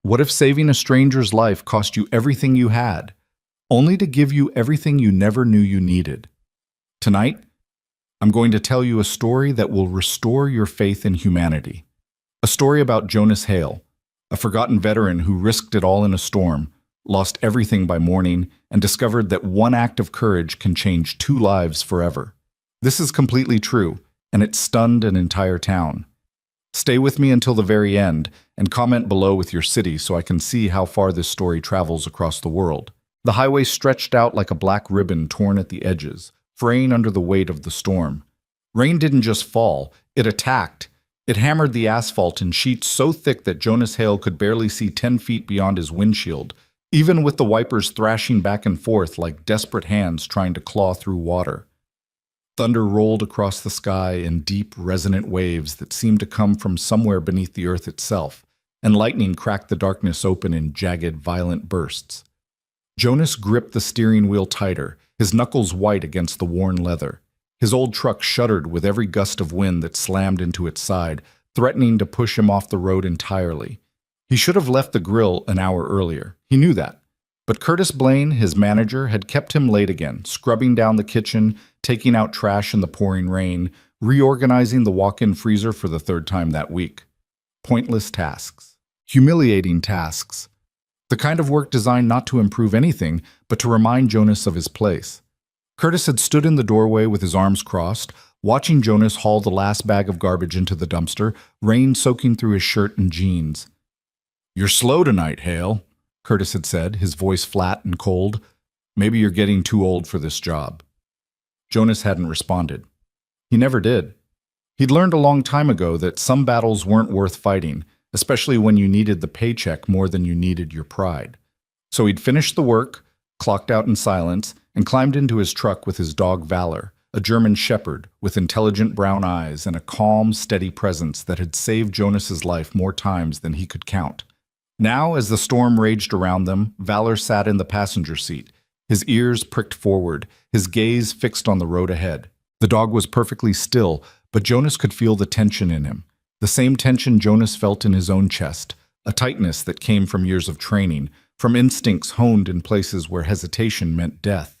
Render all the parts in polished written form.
What if saving a stranger's life cost you everything you had, only to give you everything you never knew you needed? Tonight, I'm going to tell you a story that will restore your faith in humanity. A story about Jonas Hale, a forgotten veteran who risked it all in a storm, lost everything by morning, and discovered that one act of courage can change two lives forever. This is completely true, and it stunned an entire town. Stay with me until the very end, and comment below with your city so I can see how far this story travels across the world. The highway stretched out like a black ribbon torn at the edges, fraying under the weight of the storm. Rain didn't just fall, it attacked. It hammered the asphalt in sheets so thick that Jonas Hale could barely see 10 feet beyond his windshield, even with the wipers thrashing back and forth like desperate hands trying to claw through water. Thunder rolled across the sky in deep, resonant waves that seemed to come from somewhere beneath the earth itself, and lightning cracked the darkness open in jagged, violent bursts. Jonas gripped the steering wheel tighter, his knuckles white against the worn leather. His old truck shuddered with every gust of wind that slammed into its side, threatening to push him off the road entirely. He should have left the grill an hour earlier. He knew that. But Curtis Blaine, his manager, had kept him late again, scrubbing down the kitchen, taking out trash in the pouring rain, reorganizing the walk-in freezer for the third time that week. Pointless tasks. Humiliating tasks. The kind of work designed not to improve anything, but to remind Jonas of his place. Curtis had stood in the doorway with his arms crossed, watching Jonas haul the last bag of garbage into the dumpster, rain soaking through his shirt and jeans. "You're slow tonight, Hale," Curtis had said, his voice flat and cold. "Maybe you're getting too old for this job." Jonas hadn't responded. He never did. He'd learned a long time ago that some battles weren't worth fighting, especially when you needed the paycheck more than you needed your pride. So he'd finished the work, clocked out in silence, and climbed into his truck with his dog Valor, a German shepherd with intelligent brown eyes and a calm, steady presence that had saved Jonas's life more times than he could count. Now, as the storm raged around them, Valor sat in the passenger seat, his ears pricked forward, his gaze fixed on the road ahead. The dog was perfectly still, but Jonas could feel the tension in him. The same tension Jonas felt in his own chest, a tightness that came from years of training, from instincts honed in places where hesitation meant death.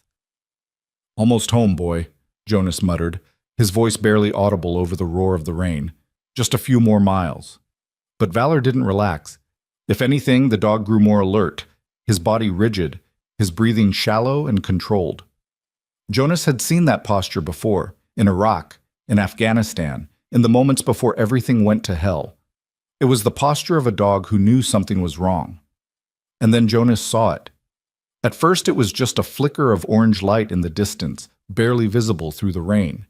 "Almost home, boy," Jonas muttered, his voice barely audible over the roar of the rain. "Just a few more miles." But Valor didn't relax. If anything, the dog grew more alert, his body rigid, his breathing shallow and controlled. Jonas had seen that posture before, in Iraq, in Afghanistan, in the moments before everything went to hell. It was the posture of a dog who knew something was wrong. And then Jonas saw it. At first it was just a flicker of orange light in the distance, barely visible through the rain.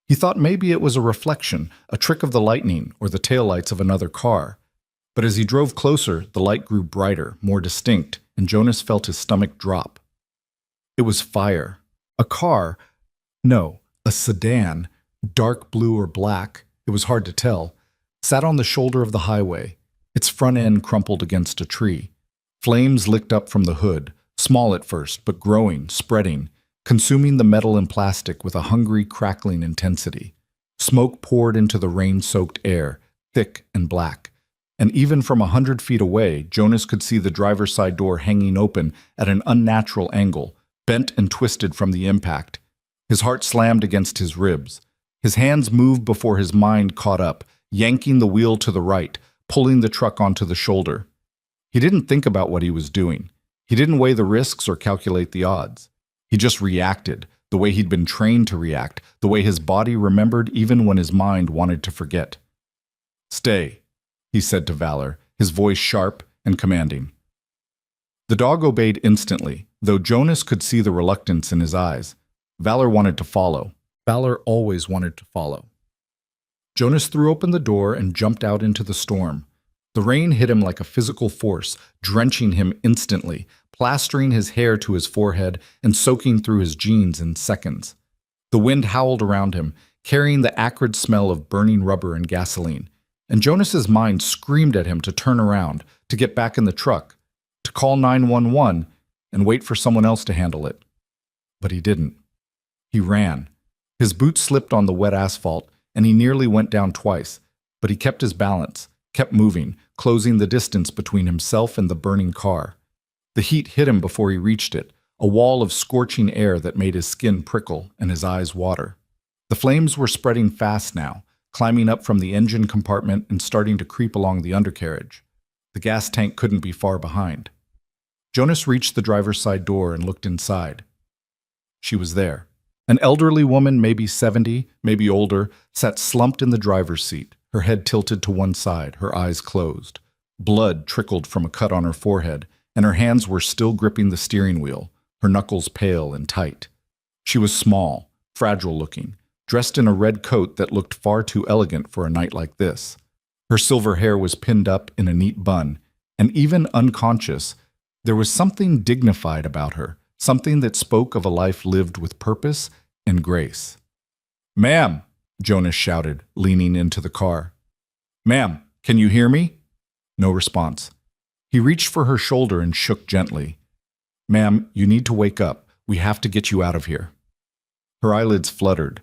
He thought maybe it was a reflection, a trick of the lightning or the taillights of another car. But as he drove closer, the light grew brighter, more distinct, and Jonas felt his stomach drop. It was fire. A car. No, a sedan, dark blue or black, it was hard to tell, sat on the shoulder of the highway, its front end crumpled against a tree. Flames licked up from the hood, small at first, but growing, spreading, consuming the metal and plastic with a hungry, crackling intensity. Smoke poured into the rain-soaked air, thick and black. And even from 100 feet away, Jonas could see the driver's side door hanging open at an unnatural angle, bent and twisted from the impact. His heart slammed against his ribs. His hands moved before his mind caught up, yanking the wheel to the right, pulling the truck onto the shoulder. He didn't think about what he was doing. He didn't weigh the risks or calculate the odds. He just reacted, the way he'd been trained to react, the way his body remembered even when his mind wanted to forget. "Stay," he said to Valor, his voice sharp and commanding. The dog obeyed instantly, though Jonas could see the reluctance in his eyes. Valor wanted to follow. Valor always wanted to follow. Jonas threw open the door and jumped out into the storm. The rain hit him like a physical force, drenching him instantly, plastering his hair to his forehead and soaking through his jeans in seconds. The wind howled around him, carrying the acrid smell of burning rubber and gasoline. And Jonas's mind screamed at him to turn around, to get back in the truck, to call 911 and wait for someone else to handle it. But he didn't. He ran. His boots slipped on the wet asphalt, and he nearly went down twice, but he kept his balance, kept moving, closing the distance between himself and the burning car. The heat hit him before he reached it, a wall of scorching air that made his skin prickle and his eyes water. The flames were spreading fast now, climbing up from the engine compartment and starting to creep along the undercarriage. The gas tank couldn't be far behind. Jonas reached the driver's side door and looked inside. She was there. An elderly woman, maybe 70, maybe older, sat slumped in the driver's seat, her head tilted to one side, her eyes closed. Blood trickled from a cut on her forehead, and her hands were still gripping the steering wheel, her knuckles pale and tight. She was small, fragile-looking, dressed in a red coat that looked far too elegant for a night like this. Her silver hair was pinned up in a neat bun, and even unconscious, there was something dignified about her, something that spoke of a life lived with purpose and grace. "Ma'am," Jonas shouted, leaning into the car. "Ma'am, can you hear me?" No response. He reached for her shoulder and shook gently. "Ma'am, you need to wake up. We have to get you out of here." Her eyelids fluttered.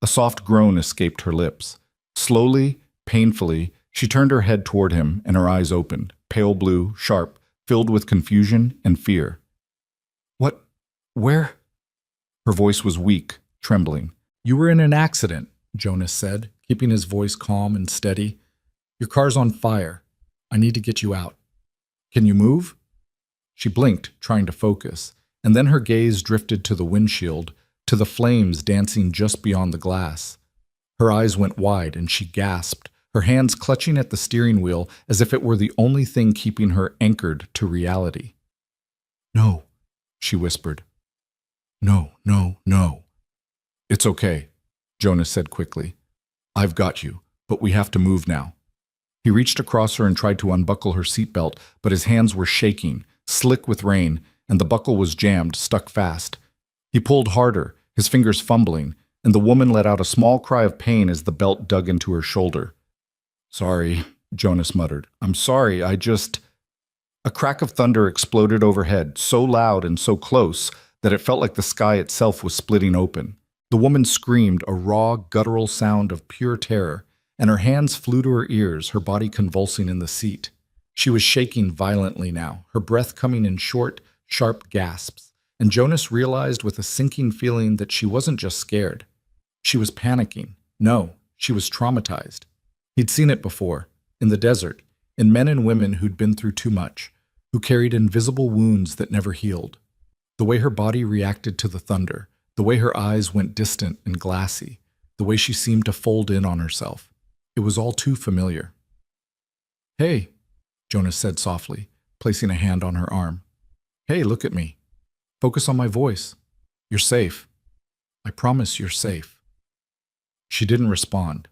A soft groan escaped her lips. Slowly, painfully, she turned her head toward him and her eyes opened, pale blue, sharp, filled with confusion and fear. "What? Where?" Her voice was weak, trembling. "You were in an accident," Jonas said, keeping his voice calm and steady. "Your car's on fire. I need to get you out. Can you move?" She blinked, trying to focus, and then her gaze drifted to the windshield, to the flames dancing just beyond the glass. Her eyes went wide and she gasped, her hands clutching at the steering wheel as if it were the only thing keeping her anchored to reality. "No," she whispered. "No, no, no." "It's okay," Jonas said quickly. "I've got you, but we have to move now." He reached across her and tried to unbuckle her seatbelt, but his hands were shaking, slick with rain, and the buckle was jammed, stuck fast. He pulled harder, his fingers fumbling, and the woman let out a small cry of pain as the belt dug into her shoulder. "Sorry," Jonas muttered. "I'm sorry, I just—" A crack of thunder exploded overhead, so loud and so close that it felt like the sky itself was splitting open. The woman screamed, a raw, guttural sound of pure terror, and her hands flew to her ears, her body convulsing in the seat. She was shaking violently now, her breath coming in short, sharp gasps, and Jonas realized with a sinking feeling that she wasn't just scared. She was panicking. No, she was traumatized. He'd seen it before, in the desert, in men and women who'd been through too much, who carried invisible wounds that never healed. The way her body reacted to the thunder, the way her eyes went distant and glassy, the way she seemed to fold in on herself. It was all too familiar. "Hey," Jonas said softly, placing a hand on her arm. "Hey, look at me. Focus on my voice. You're safe. I promise you're safe." She didn't respond.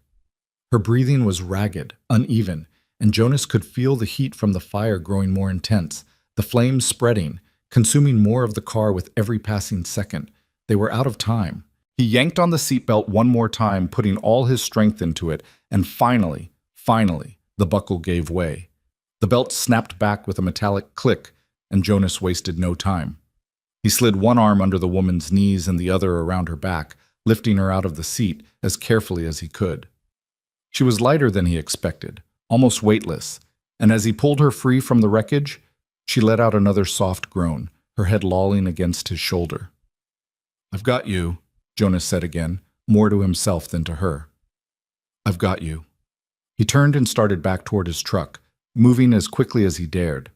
Her breathing was ragged, uneven, and Jonas could feel the heat from the fire growing more intense, the flames spreading, consuming more of the car with every passing second. They were out of time. He yanked on the seatbelt one more time, putting all his strength into it, and finally, the buckle gave way. The belt snapped back with a metallic click, and Jonas wasted no time. He slid one arm under the woman's knees and the other around her back, lifting her out of the seat as carefully as he could. She was lighter than he expected, almost weightless, and as he pulled her free from the wreckage, she let out another soft groan, her head lolling against his shoulder. "I've got you," Jonas said again, more to himself than to her. "I've got you." He turned and started back toward his truck, moving as quickly as he dared.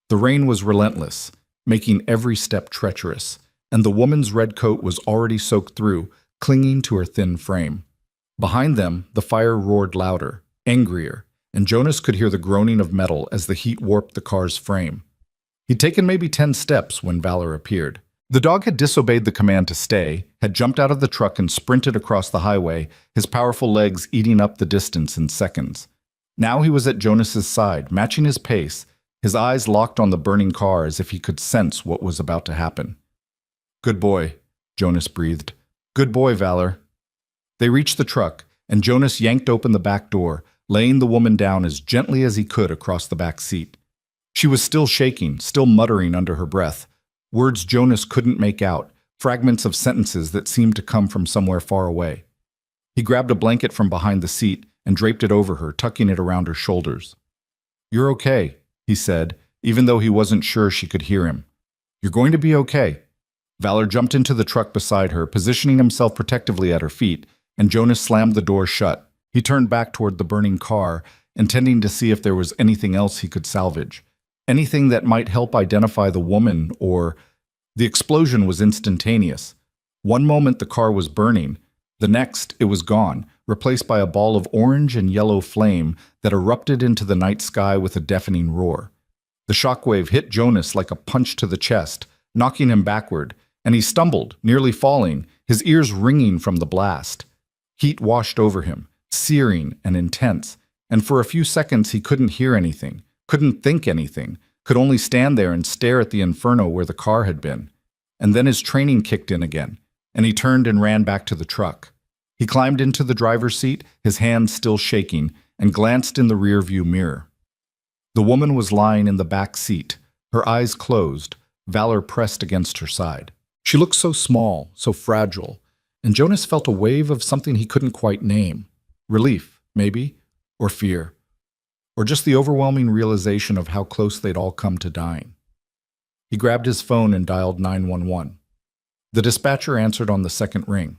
The rain was relentless, making every step treacherous, and the woman's red coat was already soaked through, clinging to her thin frame. Behind them, the fire roared louder, angrier, and Jonas could hear the groaning of metal as the heat warped the car's frame. He'd taken maybe 10 steps when Valor appeared. The dog had disobeyed the command to stay, had jumped out of the truck and sprinted across the highway, his powerful legs eating up the distance in seconds. Now he was at Jonas's side, matching his pace, his eyes locked on the burning car as if he could sense what was about to happen. "Good boy," Jonas breathed. "Good boy, Valor." They reached the truck, and Jonas yanked open the back door, laying the woman down as gently as he could across the back seat. She was still shaking, still muttering under her breath. Words Jonas couldn't make out, fragments of sentences that seemed to come from somewhere far away. He grabbed a blanket from behind the seat and draped it over her, tucking it around her shoulders. "You're okay," he said, even though he wasn't sure she could hear him. "You're going to be okay." Valor jumped into the truck beside her, positioning himself protectively at her feet, and Jonas slammed the door shut. He turned back toward the burning car, intending to see if there was anything else he could salvage. Anything that might help identify the woman or... The explosion was instantaneous. One moment the car was burning, the next it was gone, replaced by a ball of orange and yellow flame that erupted into the night sky with a deafening roar. The shockwave hit Jonas like a punch to the chest, knocking him backward, and he stumbled, nearly falling, his ears ringing from the blast. Heat washed over him, searing and intense, and for a few seconds he couldn't hear anything, couldn't think anything, could only stand there and stare at the inferno where the car had been. And then his training kicked in again, and he turned and ran back to the truck. He climbed into the driver's seat, his hands still shaking, and glanced in the rearview mirror. The woman was lying in the back seat, her eyes closed, Valor pressed against her side. She looked so small, so fragile, and Jonas felt a wave of something he couldn't quite name. Relief, maybe, or fear, or just the overwhelming realization of how close they'd all come to dying. He grabbed his phone and dialed 911. The dispatcher answered on the second ring.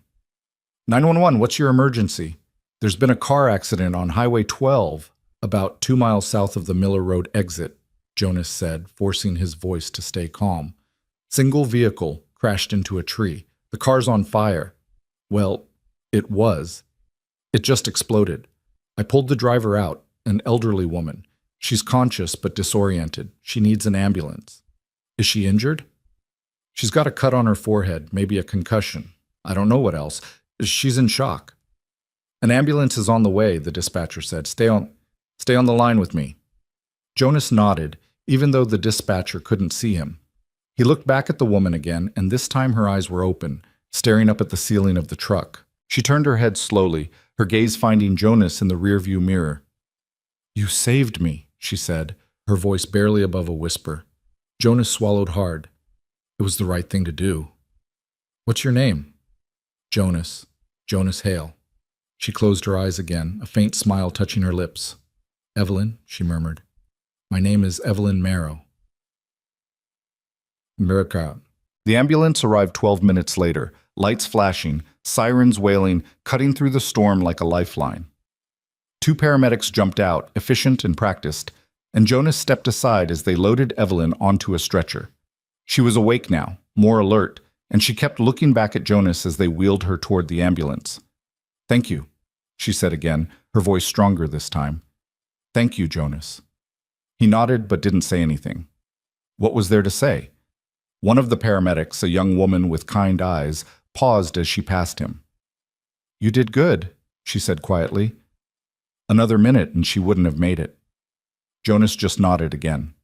911, what's your emergency? There's been a car accident on Highway 12, about 2 miles south of the Miller Road exit, Jonas said, forcing his voice to stay calm. Single vehicle crashed into a tree. The car's on fire. Well, it was. It just exploded. I pulled the driver out, an elderly woman. She's conscious but disoriented. She needs an ambulance. Is she injured? She's got a cut on her forehead, maybe a concussion. I don't know what else. She's in shock. An ambulance is on the way, the dispatcher said. Stay on the line with me. Jonas nodded, even though the dispatcher couldn't see him. He looked back at the woman again, and this time her eyes were open, staring up at the ceiling of the truck. She turned her head slowly, her gaze finding Jonas in the rearview mirror. "You saved me," she said, her voice barely above a whisper. Jonas swallowed hard. It was the right thing to do. "What's your name?" Jonas Hale. She closed her eyes again, a faint smile touching her lips. "Evelyn," she murmured. "My name is Evelyn Marrow." The ambulance arrived 12 minutes later, lights flashing, sirens wailing, cutting through the storm like a lifeline. 2 paramedics jumped out, efficient and practiced, and Jonas stepped aside as they loaded Evelyn onto a stretcher. She was awake now, more alert, and she kept looking back at Jonas as they wheeled her toward the ambulance. "Thank you," she said again, her voice stronger this time. "Thank you, Jonas." He nodded but didn't say anything. What was there to say? One of the paramedics, a young woman with kind eyes, paused as she passed him. "You did good," she said quietly. Another minute and she wouldn't have made it. Jonas just nodded again.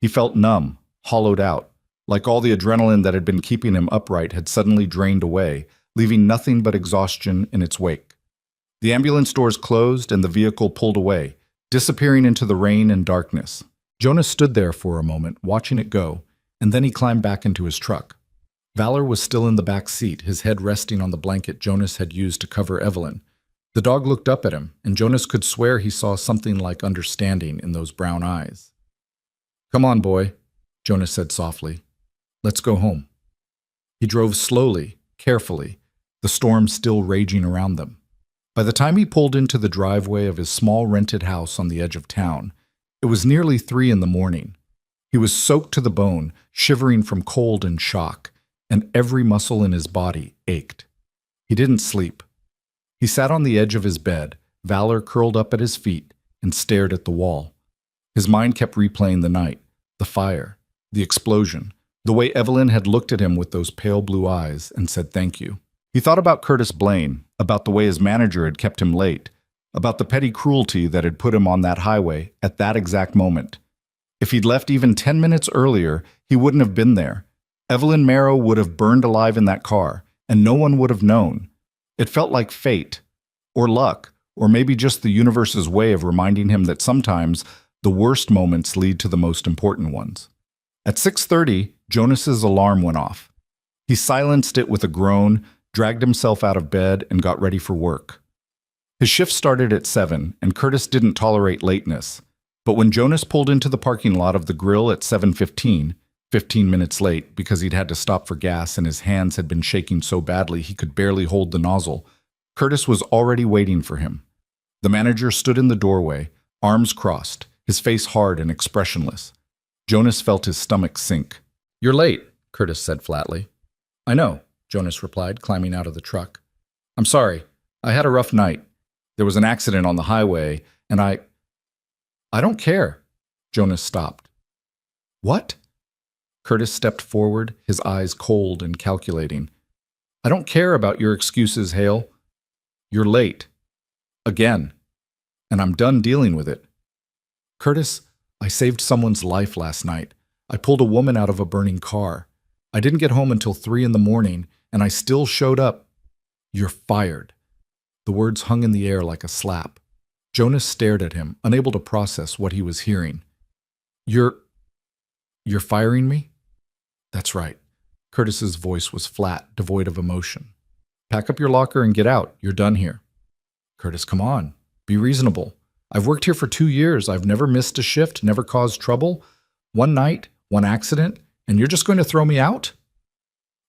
He felt numb, hollowed out, like all the adrenaline that had been keeping him upright had suddenly drained away, leaving nothing but exhaustion in its wake. The ambulance doors closed and the vehicle pulled away, disappearing into the rain and darkness. Jonas stood there for a moment, watching it go, and then he climbed back into his truck. Valor was still in the back seat, his head resting on the blanket Jonas had used to cover Evelyn. The dog looked up at him, and Jonas could swear he saw something like understanding in those brown eyes. "Come on, boy," Jonas said softly. "Let's go home." He drove slowly, carefully, the storm still raging around them. By the time he pulled into the driveway of his small rented house on the edge of town, it was nearly 3 in the morning. He was soaked to the bone, shivering from cold and shock, and every muscle in his body ached. He didn't sleep. He sat on the edge of his bed, Valor curled up at his feet, and stared at the wall. His mind kept replaying the night, the fire, the explosion, the way Evelyn had looked at him with those pale blue eyes and said thank you. He thought about Curtis Blaine, about the way his manager had kept him late, about the petty cruelty that had put him on that highway at that exact moment. If he'd left even 10 minutes earlier, he wouldn't have been there. Evelyn Marrow would have burned alive in that car, and no one would have known. It felt like fate, or luck, or maybe just the universe's way of reminding him that sometimes the worst moments lead to the most important ones. At 6:30, Jonas's alarm went off. He silenced it with a groan, dragged himself out of bed, and got ready for work. His shift started at 7, and Curtis didn't tolerate lateness. But when Jonas pulled into the parking lot of the grill at 7:15, 15 minutes late because he'd had to stop for gas and his hands had been shaking so badly he could barely hold the nozzle, Curtis was already waiting for him. The manager stood in the doorway, arms crossed, his face hard and expressionless. Jonas felt his stomach sink. "You're late," Curtis said flatly. "I know," Jonas replied, climbing out of the truck. "I'm sorry. I had a rough night. There was an accident on the highway, and I don't care." Jonas stopped. "What?" Curtis stepped forward, his eyes cold and calculating. "I don't care about your excuses, Hale. You're late. Again. And I'm done dealing with it." "Curtis, I saved someone's life last night. I pulled a woman out of a burning car. I didn't get home until 3 in the morning, and I still showed up." "You're fired." The words hung in the air like a slap. Jonas stared at him, unable to process what he was hearing. You're firing me?" "That's right." Curtis's voice was flat, devoid of emotion. "Pack up your locker and get out. You're done here." "Curtis, come on. Be reasonable. I've worked here for 2 years. I've never missed a shift, never caused trouble. One night, one accident, and you're just going to throw me out?"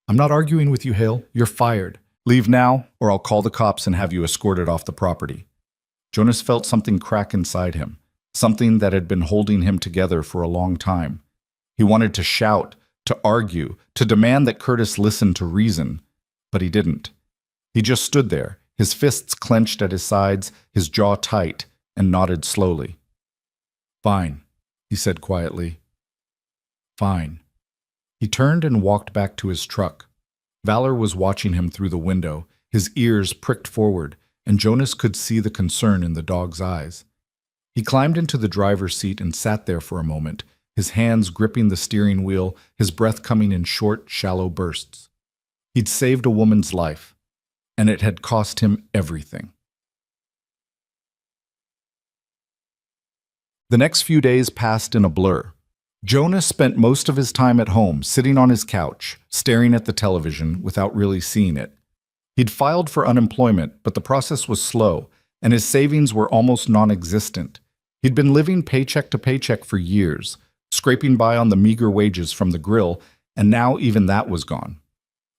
"I'm not arguing with you, Hale. You're fired. Leave now, or I'll call the cops and have you escorted off the property." Jonas felt something crack inside him, something that had been holding him together for a long time. He wanted to shout, to argue, to demand that Curtis listen to reason, but he didn't. He just stood there, his fists clenched at his sides, his jaw tight, and nodded slowly. "Fine," he said quietly. "Fine." He turned and walked back to his truck. Valor was watching him through the window, his ears pricked forward, and Jonas could see the concern in the dog's eyes. He climbed into the driver's seat and sat there for a moment, his hands gripping the steering wheel, his breath coming in short, shallow bursts. He'd saved a woman's life, and it had cost him everything. The next few days passed in a blur. Jonas spent most of his time at home, sitting on his couch, staring at the television without really seeing it. He'd filed for unemployment, but the process was slow, and his savings were almost non-existent. He'd been living paycheck to paycheck for years, scraping by on the meager wages from the grill, and now even that was gone.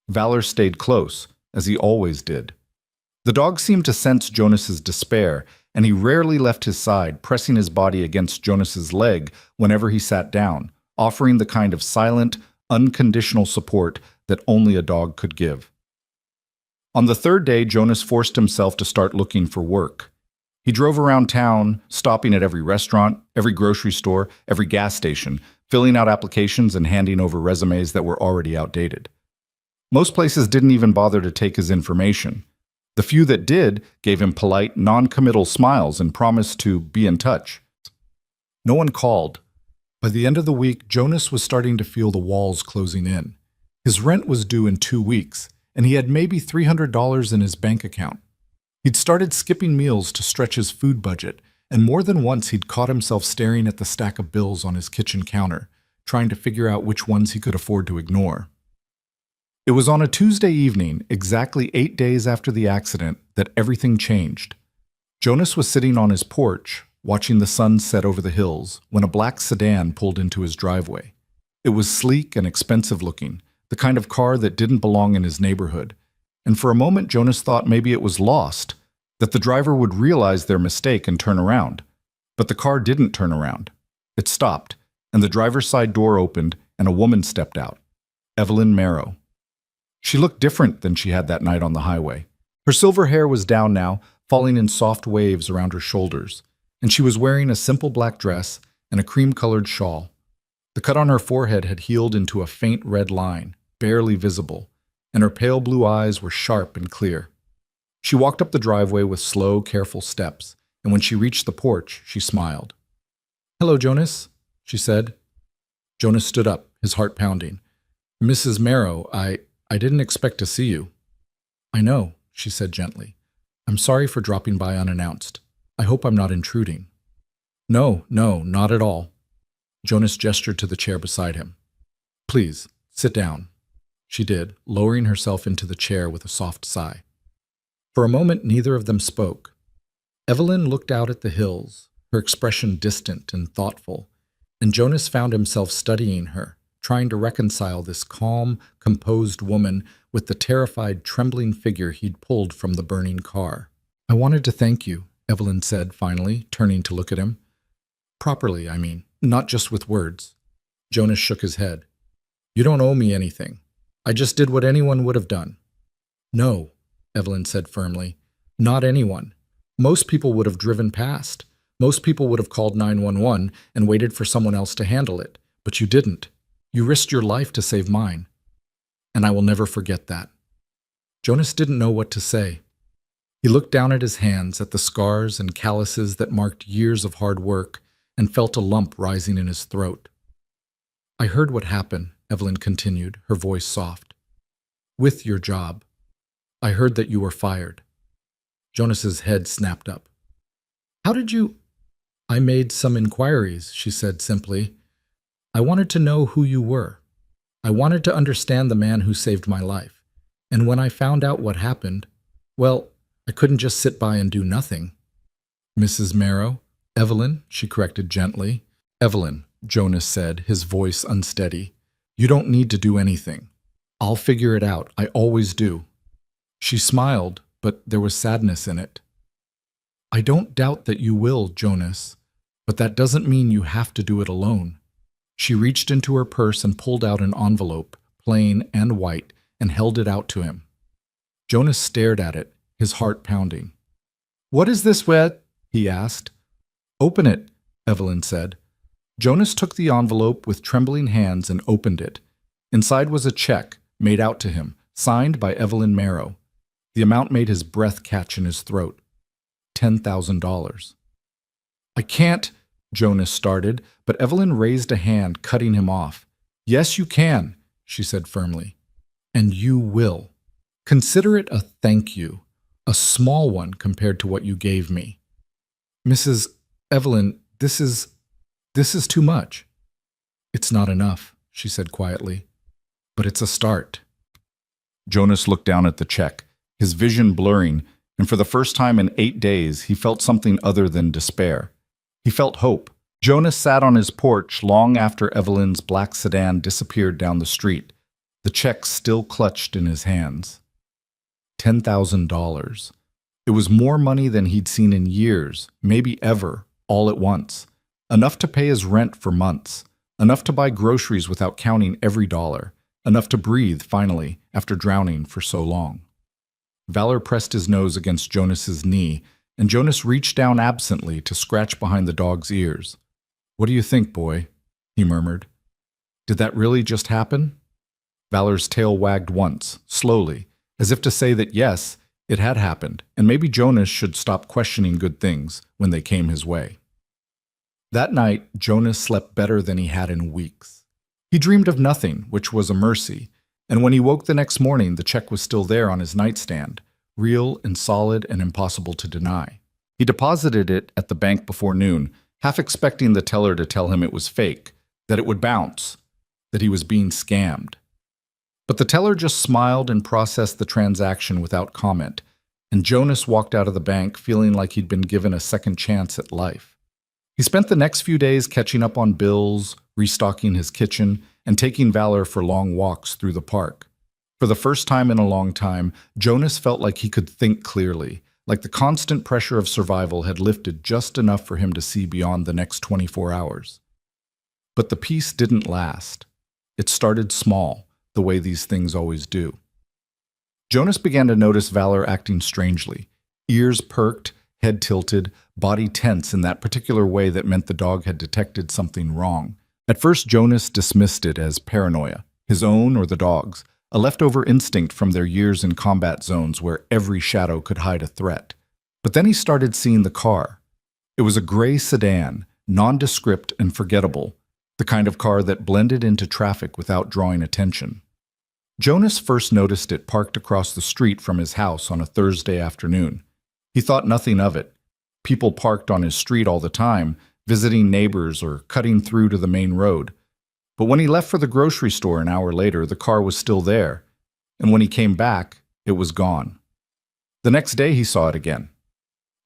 Valor stayed close, as he always did. The dog seemed to sense Jonas's despair, and he rarely left his side, pressing his body against Jonas's leg whenever he sat down, offering the kind of silent, unconditional support that only a dog could give. On the third day, Jonas forced himself to start looking for work. He drove around town, stopping at every restaurant, every grocery store, every gas station, filling out applications and handing over resumes that were already outdated. Most places didn't even bother to take his information. The few that did gave him polite, non-committal smiles and promised to be in touch. No one called. By the end of the week, Jonas was starting to feel the walls closing in. His rent was due in 2 weeks, and he had maybe $300 in his bank account. He'd started skipping meals to stretch his food budget, and more than once he'd caught himself staring at the stack of bills on his kitchen counter, trying to figure out which ones he could afford to ignore. It was on a Tuesday evening, exactly 8 days after the accident, that everything changed. Jonas was sitting on his porch, watching the sun set over the hills, when a black sedan pulled into his driveway. It was sleek and expensive looking, the kind of car that didn't belong in his neighborhood. And for a moment, Jonas thought maybe it was lost, that the driver would realize their mistake and turn around. But the car didn't turn around. It stopped, and the driver's side door opened, and a woman stepped out. Evelyn Marrow. She looked different than she had that night on the highway. Her silver hair was down now, falling in soft waves around her shoulders, and she was wearing a simple black dress and a cream-colored shawl. The cut on her forehead had healed into a faint red line, barely visible, and her pale blue eyes were sharp and clear. She walked up the driveway with slow, careful steps, and when she reached the porch, she smiled. "Hello, Jonas," she said. Jonas stood up, his heart pounding. "Mrs. Marrow, I didn't expect to see you." "I know," she said gently. "I'm sorry for dropping by unannounced. I hope I'm not intruding." No, not at all." Jonas gestured to the chair beside him. "Please, sit down." She did, lowering herself into the chair with a soft sigh. For a moment, neither of them spoke. Evelyn looked out at the hills, her expression distant and thoughtful, and Jonas found himself studying her, trying to reconcile this calm, composed woman with the terrified, trembling figure he'd pulled from the burning car. "I wanted to thank you," Evelyn said finally, turning to look at him. "Properly, I mean, not just with words." Jonas shook his head. "You don't owe me anything. I just did what anyone would have done." "No," Evelyn said firmly. "Not anyone. Most people would have driven past. Most people would have called 911 and waited for someone else to handle it. But you didn't. You risked your life to save mine. And I will never forget that." Jonas didn't know what to say. He looked down at his hands, at the scars and calluses that marked years of hard work, and felt a lump rising in his throat. "I heard what happened," Evelyn continued, her voice soft. "With your job. I heard that you were fired." Jonas's head snapped up. "How did you—" "I made some inquiries," she said simply. "I wanted to know who you were. I wanted to understand the man who saved my life. And when I found out what happened, well, I couldn't just sit by and do nothing." "Mrs. Marrow?" "Evelyn," she corrected gently. "Evelyn," Jonas said, his voice unsteady. "You don't need to do anything. I'll figure it out. I always do." She smiled, but there was sadness in it. "I don't doubt that you will, Jonas, but that doesn't mean you have to do it alone." She reached into her purse and pulled out an envelope, plain and white, and held it out to him. Jonas stared at it, his heart pounding. "What is this with?" he asked. "Open it," Evelyn said. Jonas took the envelope with trembling hands and opened it. Inside was a check, made out to him, signed by Evelyn Marrow. The amount made his breath catch in his throat. $10,000. "I can't," Jonas started, but Evelyn raised a hand, cutting him off. "Yes, you can," she said firmly. "And you will. Consider it a thank you, a small one compared to what you gave me." "Mrs. Evelyn, this is too much." "It's not enough," she said quietly, "but it's a start." Jonas looked down at the check, his vision blurring, and for the first time in 8 days, he felt something other than despair. He felt hope. Jonas sat on his porch long after Evelyn's black sedan disappeared down the street, the check still clutched in his hands. $10,000. It was more money than he'd seen in years, maybe ever, all at once. Enough to pay his rent for months. Enough to buy groceries without counting every dollar. Enough to breathe, finally, after drowning for so long. Valor pressed his nose against Jonas's knee, and Jonas reached down absently to scratch behind the dog's ears. "What do you think, boy?" he murmured. "Did that really just happen?" Valor's tail wagged once, slowly, as if to say that yes, it had happened, and maybe Jonas should stop questioning good things when they came his way. That night, Jonas slept better than he had in weeks. He dreamed of nothing, which was a mercy, and when he woke the next morning, the check was still there on his nightstand, real and solid and impossible to deny. He deposited it at the bank before noon, half expecting the teller to tell him it was fake, that it would bounce, that he was being scammed. But the teller just smiled and processed the transaction without comment, and Jonas walked out of the bank feeling like he'd been given a second chance at life. He spent the next few days catching up on bills, restocking his kitchen, and taking Valor for long walks through the park. For the first time in a long time, Jonas felt like he could think clearly, like the constant pressure of survival had lifted just enough for him to see beyond the next 24 hours. But the peace didn't last. It started small, the way these things always do. Jonas began to notice Valor acting strangely, ears perked, head tilted, body tense in that particular way that meant the dog had detected something wrong. At first, Jonas dismissed it as paranoia, his own or the dog's, a leftover instinct from their years in combat zones where every shadow could hide a threat. But then he started seeing the car. It was a gray sedan, nondescript and forgettable, the kind of car that blended into traffic without drawing attention. Jonas first noticed it parked across the street from his house on a Thursday afternoon. He thought nothing of it. People parked on his street all the time, visiting neighbors or cutting through to the main road. But when he left for the grocery store an hour later, the car was still there, and when he came back, it was gone. The next day he saw it again.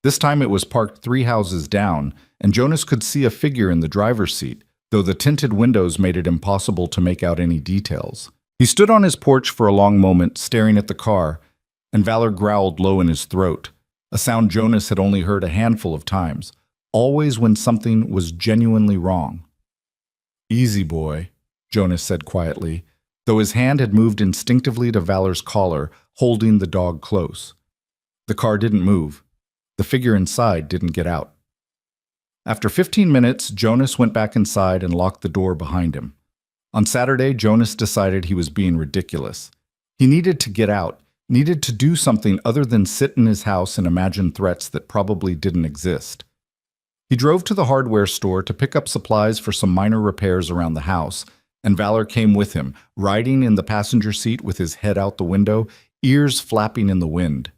This time it was parked 3 houses down, and Jonas could see a figure in the driver's seat, though the tinted windows made it impossible to make out any details. He stood on his porch for a long moment, staring at the car, and Valor growled low in his throat, a sound Jonas had only heard a handful of times, always when something was genuinely wrong. "Easy, boy," Jonas said quietly, though his hand had moved instinctively to Valor's collar, holding the dog close. The car didn't move. The figure inside didn't get out. After 15 minutes, Jonas went back inside and locked the door behind him. On Saturday, Jonas decided he was being ridiculous. He needed to get out, needed to do something other than sit in his house and imagine threats that probably didn't exist. He drove to the hardware store to pick up supplies for some minor repairs around the house, and Valor came with him, riding in the passenger seat with his head out the window, ears flapping in the wind.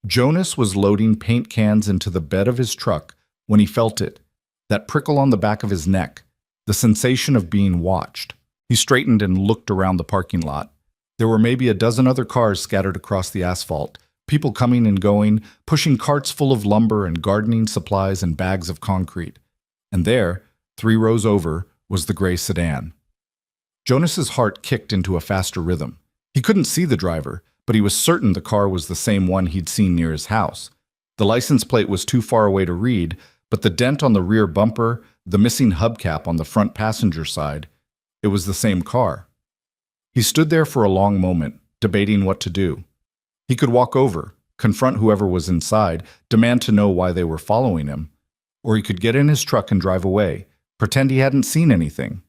Jonas was loading paint cans into the bed of his truck when he felt it, that prickle on the back of his neck, the sensation of being watched. He straightened and looked around the parking lot. There were maybe a dozen other cars scattered across the asphalt, people coming and going, pushing carts full of lumber and gardening supplies and bags of concrete. And there, 3 rows over, was the gray sedan. Jonas's heart kicked into a faster rhythm. He couldn't see the driver, but he was certain the car was the same one he'd seen near his house. The license plate was too far away to read, but the dent on the rear bumper, the missing hubcap on the front passenger side, it was the same car. He stood there for a long moment, debating what to do. He could walk over, confront whoever was inside, demand to know why they were following him. Or he could get in his truck and drive away, pretend he hadn't seen anything.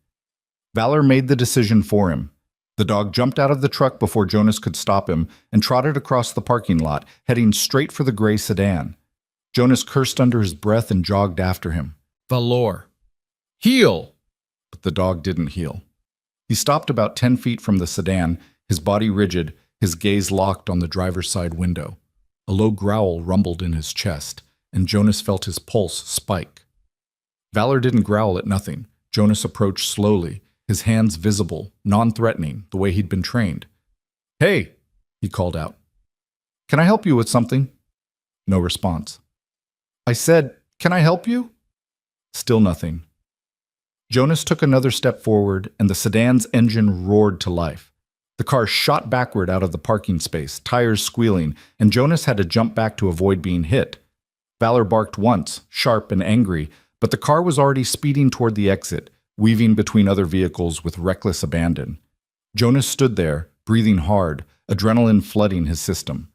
Valor made the decision for him. The dog jumped out of the truck before Jonas could stop him and trotted across the parking lot, heading straight for the gray sedan. Jonas cursed under his breath and jogged after him. "Valor! Heel!" But the dog didn't heel. He stopped about 10 feet from the sedan, his body rigid, his gaze locked on the driver's side window. A low growl rumbled in his chest, and Jonas felt his pulse spike. Valor didn't growl at nothing. Jonas approached slowly, his hands visible, non-threatening, the way he'd been trained. "Hey," he called out. "Can I help you with something?" No response. "I said, can I help you?" Still nothing. Jonas took another step forward, and the sedan's engine roared to life. The car shot backward out of the parking space, tires squealing, and Jonas had to jump back to avoid being hit. Valor barked once, sharp and angry, but the car was already speeding toward the exit, weaving between other vehicles with reckless abandon. Jonas stood there, breathing hard, adrenaline flooding his system.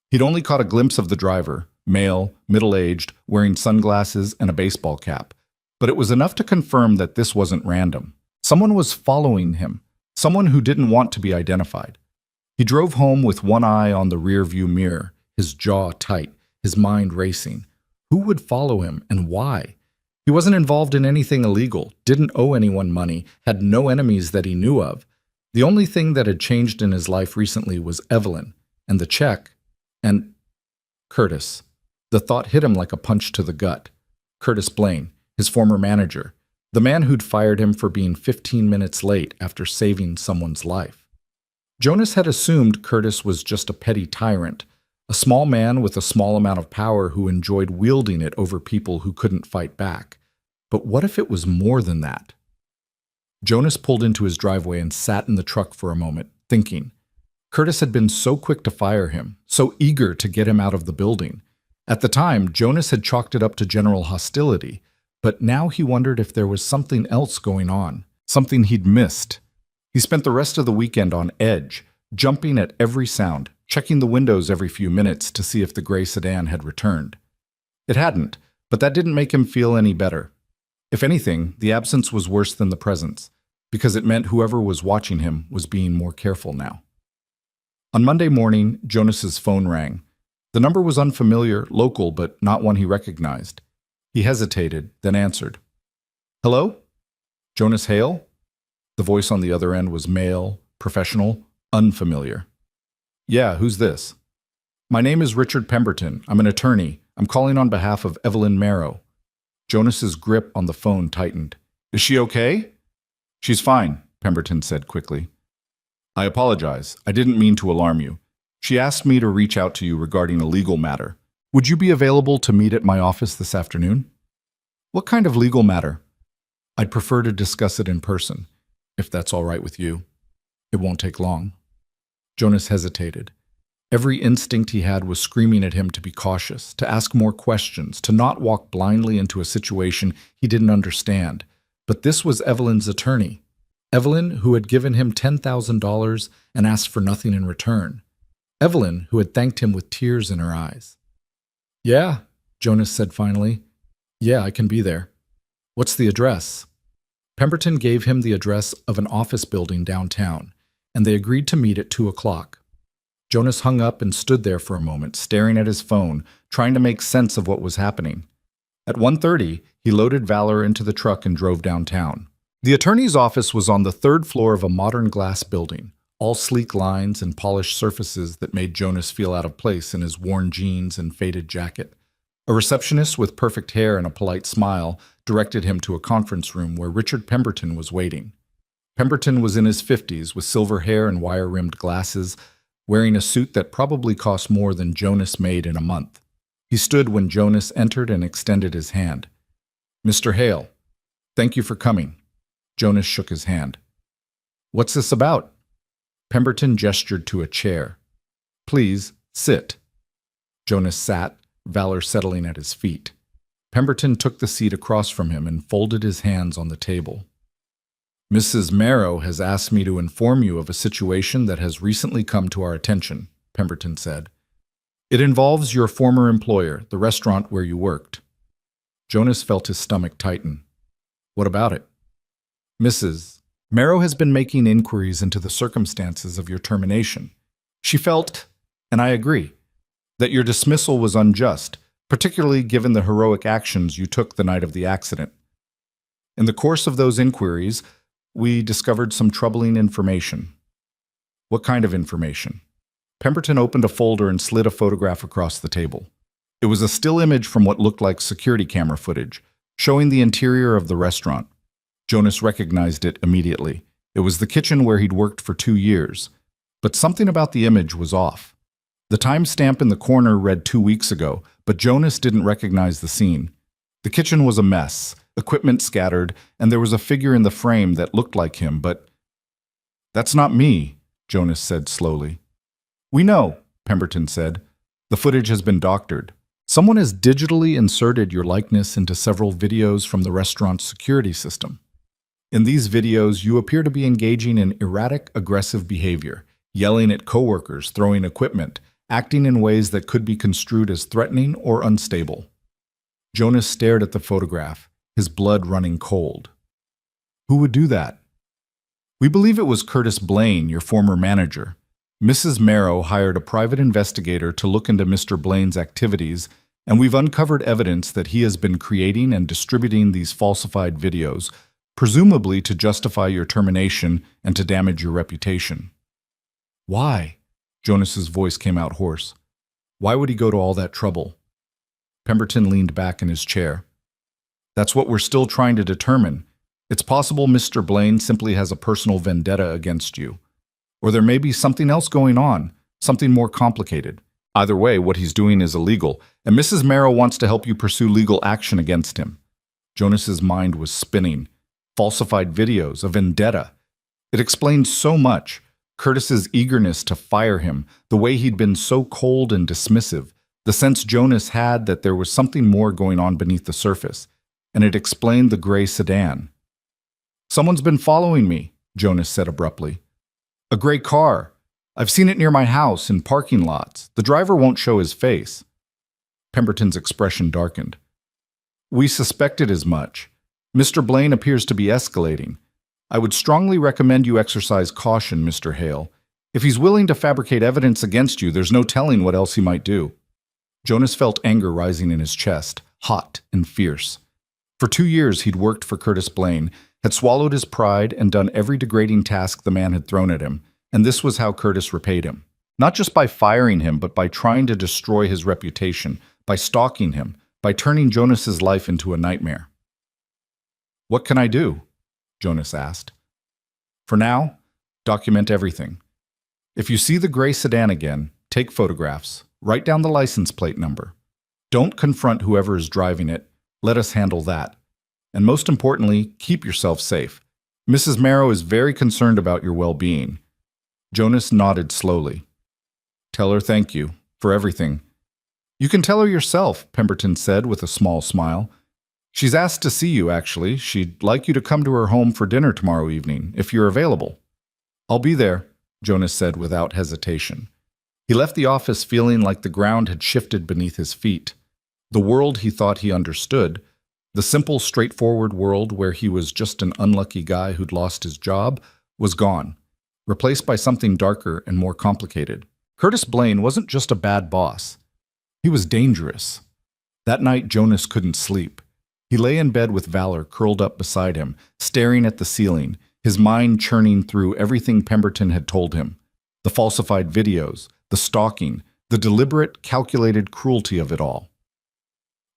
He'd only caught a glimpse of the driver, male, middle-aged, wearing sunglasses and a baseball cap. But it was enough to confirm that this wasn't random. Someone was following him, someone who didn't want to be identified. He drove home with one eye on the rear-view mirror, his jaw tight, his mind racing. Who would follow him and why? He wasn't involved in anything illegal, didn't owe anyone money, had no enemies that he knew of. The only thing that had changed in his life recently was Evelyn, and the check, and Curtis. The thought hit him like a punch to the gut. Curtis Blaine, his former manager, the man who'd fired him for being 15 minutes late after saving someone's life. Jonas had assumed Curtis was just a petty tyrant, a small man with a small amount of power who enjoyed wielding it over people who couldn't fight back. But what if it was more than that? Jonas pulled into his driveway and sat in the truck for a moment, thinking. Curtis had been so quick to fire him, so eager to get him out of the building. At the time, Jonas had chalked it up to general hostility, but now he wondered if there was something else going on, something he'd missed. He spent the rest of the weekend on edge, jumping at every sound, checking the windows every few minutes to see if the gray sedan had returned. It hadn't, but that didn't make him feel any better. If anything, the absence was worse than the presence, because it meant whoever was watching him was being more careful now. On Monday morning, Jonas's phone rang. The number was unfamiliar, local, but not one he recognized. He hesitated, then answered. "Hello? Jonas Hale?" The voice on the other end was male, professional, unfamiliar. "Yeah, who's this?" "My name is Richard Pemberton. I'm an attorney. I'm calling on behalf of Evelyn Marrow." Jonas's grip on the phone tightened. "Is she okay?" "She's fine," Pemberton said quickly. "I apologize. I didn't mean to alarm you. She asked me to reach out to you regarding a legal matter. Would you be available to meet at my office this afternoon? What kind of legal matter? I'd prefer to discuss it in person, if that's all right with you. It won't take long. Jonas hesitated. Every instinct he had was screaming at him to be cautious, to ask more questions, to not walk blindly into a situation he didn't understand. But this was Evelyn's attorney. Evelyn, who had given him $10,000 and asked for nothing in return. Evelyn, who had thanked him with tears in her eyes. Yeah, Jonas said finally. Yeah, I can be there. What's the address? Pemberton gave him the address of an office building downtown, and they agreed to meet at 2 o'clock. Jonas hung up and stood there for a moment, staring at his phone, trying to make sense of what was happening. At 1:30, he loaded Valor into the truck and drove downtown. The attorney's office was on the 3rd floor of a modern glass building, all sleek lines and polished surfaces that made Jonas feel out of place in his worn jeans and faded jacket. A receptionist with perfect hair and a polite smile directed him to a conference room where Richard Pemberton was waiting. Pemberton was in his 50s with silver hair and wire-rimmed glasses, wearing a suit that probably cost more than Jonas made in a month. He stood when Jonas entered and extended his hand. Mr. Hale, thank you for coming. Jonas shook his hand. What's this about? Pemberton gestured to a chair. Please, sit. Jonas sat, Valor settling at his feet. Pemberton took the seat across from him and folded his hands on the table. Mrs. Marrow has asked me to inform you of a situation that has recently come to our attention, Pemberton said. It involves your former employer, the restaurant where you worked. Jonas felt his stomach tighten. What about it? Mrs. Marrow has been making inquiries into the circumstances of your termination. She felt, and I agree, that your dismissal was unjust, particularly given the heroic actions you took the night of the accident. In the course of those inquiries, we discovered some troubling information. What kind of information? Pemberton opened a folder and slid a photograph across the table. It was a still image from what looked like security camera footage, showing the interior of the restaurant. Jonas recognized it immediately. It was the kitchen where he'd worked for 2 years. But something about the image was off. The timestamp in the corner read 2 weeks ago, but Jonas didn't recognize the scene. The kitchen was a mess, equipment scattered, and there was a figure in the frame that looked like him, but... That's not me, Jonas said slowly. We know, Pemberton said. The footage has been doctored. Someone has digitally inserted your likeness into several videos from the restaurant's security system. In these videos, you appear to be engaging in erratic, aggressive behavior, yelling at coworkers, throwing equipment, acting in ways that could be construed as threatening or unstable. Jonas stared at the photograph, his blood running cold. Who would do that? We believe it was Curtis Blaine, your former manager. Mrs. Marrow hired a private investigator to look into Mr. Blaine's activities, and we've uncovered evidence that he has been creating and distributing these falsified videos, presumably to justify your termination and to damage your reputation. Why? Jonas's voice came out hoarse. Why would he go to all that trouble? Pemberton leaned back in his chair. That's what we're still trying to determine. It's possible Mr. Blaine simply has a personal vendetta against you. Or there may be something else going on, something more complicated. Either way, what he's doing is illegal, and Mrs. Marrow wants to help you pursue legal action against him. Jonas's mind was spinning. Falsified videos, a vendetta. It explained so much. Curtis's eagerness to fire him, the way he'd been so cold and dismissive, the sense Jonas had that there was something more going on beneath the surface, and it explained the gray sedan. Someone's been following me, Jonas said abruptly. A gray car. I've seen it near my house, in parking lots. The driver won't show his face. Pemberton's expression darkened. We suspected as much. Mr. Blaine appears to be escalating. I would strongly recommend you exercise caution, Mr. Hale. If he's willing to fabricate evidence against you, there's no telling what else he might do. Jonas felt anger rising in his chest, hot and fierce. For 2 years he'd worked for Curtis Blaine, had swallowed his pride and done every degrading task the man had thrown at him, and this was how Curtis repaid him. Not just by firing him, but by trying to destroy his reputation, by stalking him, by turning Jonas's life into a nightmare. What can I do? Jonas asked. For now, document everything. If you see the gray sedan again, take photographs. Write down the license plate number. Don't confront whoever is driving it. Let us handle that. And most importantly, keep yourself safe. Mrs. Marrow is very concerned about your well-being." Jonas nodded slowly. "Tell her thank you for everything." "You can tell her yourself," Pemberton said with a small smile. "She's asked to see you, actually. She'd like you to come to her home for dinner tomorrow evening, if you're available." "I'll be there," Jonas said without hesitation. He left the office feeling like the ground had shifted beneath his feet. The world he thought he understood, the simple, straightforward world where he was just an unlucky guy who'd lost his job, was gone, replaced by something darker and more complicated. Curtis Blaine wasn't just a bad boss. He was dangerous. That night, Jonas couldn't sleep. He lay in bed with Valor curled up beside him, staring at the ceiling, his mind churning through everything Pemberton had told him. The falsified videos, the stalking, the deliberate, calculated cruelty of it all.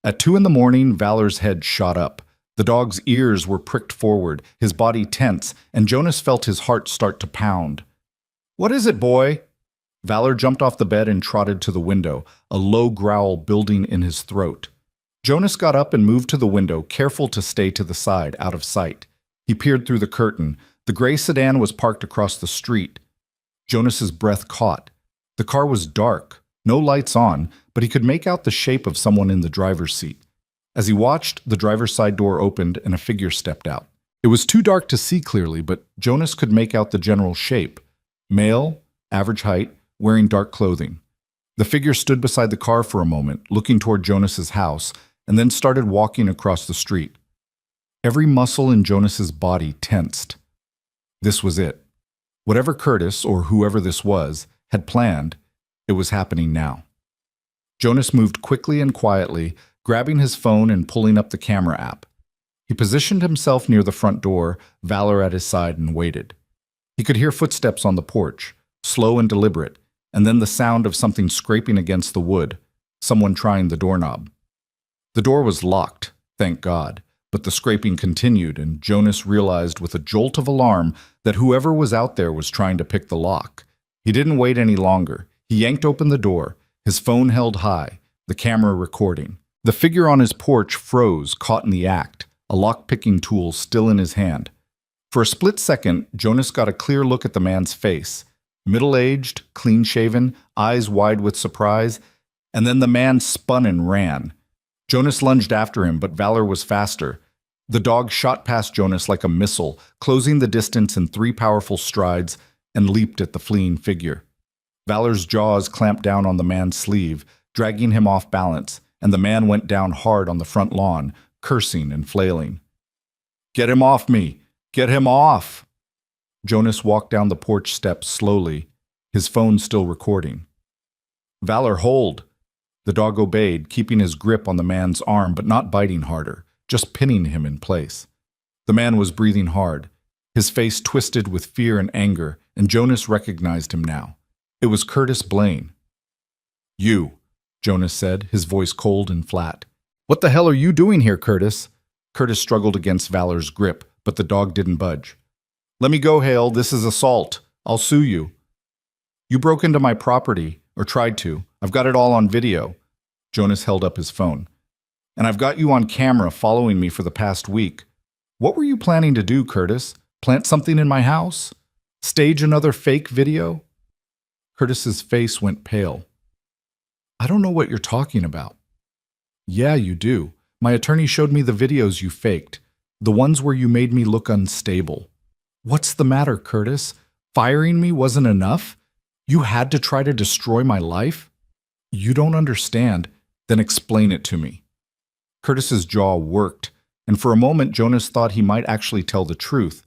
At 2 a.m, Valor's head shot up. The dog's ears were pricked forward, his body tense, and Jonas felt his heart start to pound. "What is it, boy?" Valor jumped off the bed and trotted to the window, a low growl building in his throat. Jonas got up and moved to the window, careful to stay to the side, out of sight. He peered through the curtain. The gray sedan was parked across the street. Jonas's breath caught. The car was dark, no lights on, but he could make out the shape of someone in the driver's seat. As he watched, the driver's side door opened and a figure stepped out. It was too dark to see clearly, but Jonas could make out the general shape. Male, average height, wearing dark clothing. The figure stood beside the car for a moment, looking toward Jonas's house, and then started walking across the street. Every muscle in Jonas's body tensed. This was it. Whatever Curtis, or whoever this was, had planned, it was happening now. Jonas moved quickly and quietly, grabbing his phone and pulling up the camera app. He positioned himself near the front door, Valor at his side, and waited. He could hear footsteps on the porch, slow and deliberate, and then the sound of something scraping against the wood, someone trying the doorknob. The door was locked, thank God, but the scraping continued, and Jonas realized with a jolt of alarm that whoever was out there was trying to pick the lock. He didn't wait any longer. He yanked open the door, his phone held high, the camera recording. The figure on his porch froze, caught in the act, a lock-picking tool still in his hand. For a split second, Jonas got a clear look at the man's face. Middle-aged, clean-shaven, eyes wide with surprise, and then the man spun and ran. Jonas lunged after him, but Valor was faster. The dog shot past Jonas like a missile, closing the distance in 3 powerful strides, and leaped at the fleeing figure. Valor's jaws clamped down on the man's sleeve, dragging him off balance, and the man went down hard on the front lawn, cursing and flailing. "Get him off me! Get him off!" Jonas walked down the porch steps slowly, his phone still recording. "Valor, hold!" The dog obeyed, keeping his grip on the man's arm but not biting harder, just pinning him in place. The man was breathing hard, his face twisted with fear and anger, and Jonas recognized him now. It was Curtis Blaine. "You," Jonas said, his voice cold and flat. "What the hell are you doing here, Curtis?" Curtis struggled against Valor's grip, but the dog didn't budge. "Let me go, Hale. This is assault. I'll sue you." "You broke into my property, or tried to. I've got it all on video." Jonas held up his phone. "And I've got you on camera following me for the past week. What were you planning to do, Curtis? Plant something in my house? Stage another fake video?" Curtis's face went pale. "I don't know what you're talking about." "Yeah, you do. My attorney showed me the videos you faked, the ones where you made me look unstable." "What's the matter, Curtis? Firing me wasn't enough? You had to try to destroy my life?" "You don't understand. Then explain it to me." Curtis's jaw worked, and for a moment Jonas thought he might actually tell the truth.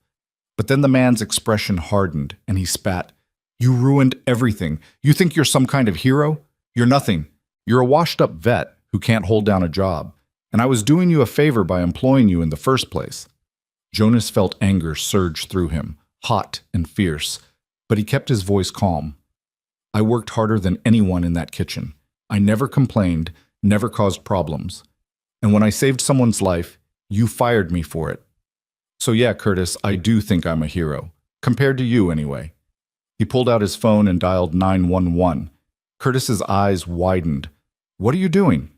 But then the man's expression hardened, and he spat. "You ruined everything. You think you're some kind of hero? You're nothing. You're a washed-up vet who can't hold down a job. And I was doing you a favor by employing you in the first place." Jonas felt anger surge through him, hot and fierce, but he kept his voice calm. "I worked harder than anyone in that kitchen. I never complained, never caused problems. And when I saved someone's life, you fired me for it. So yeah, Curtis, I do think I'm a hero. Compared to you, anyway." He pulled out his phone and dialed 911. Curtis's eyes widened. "What are you doing?"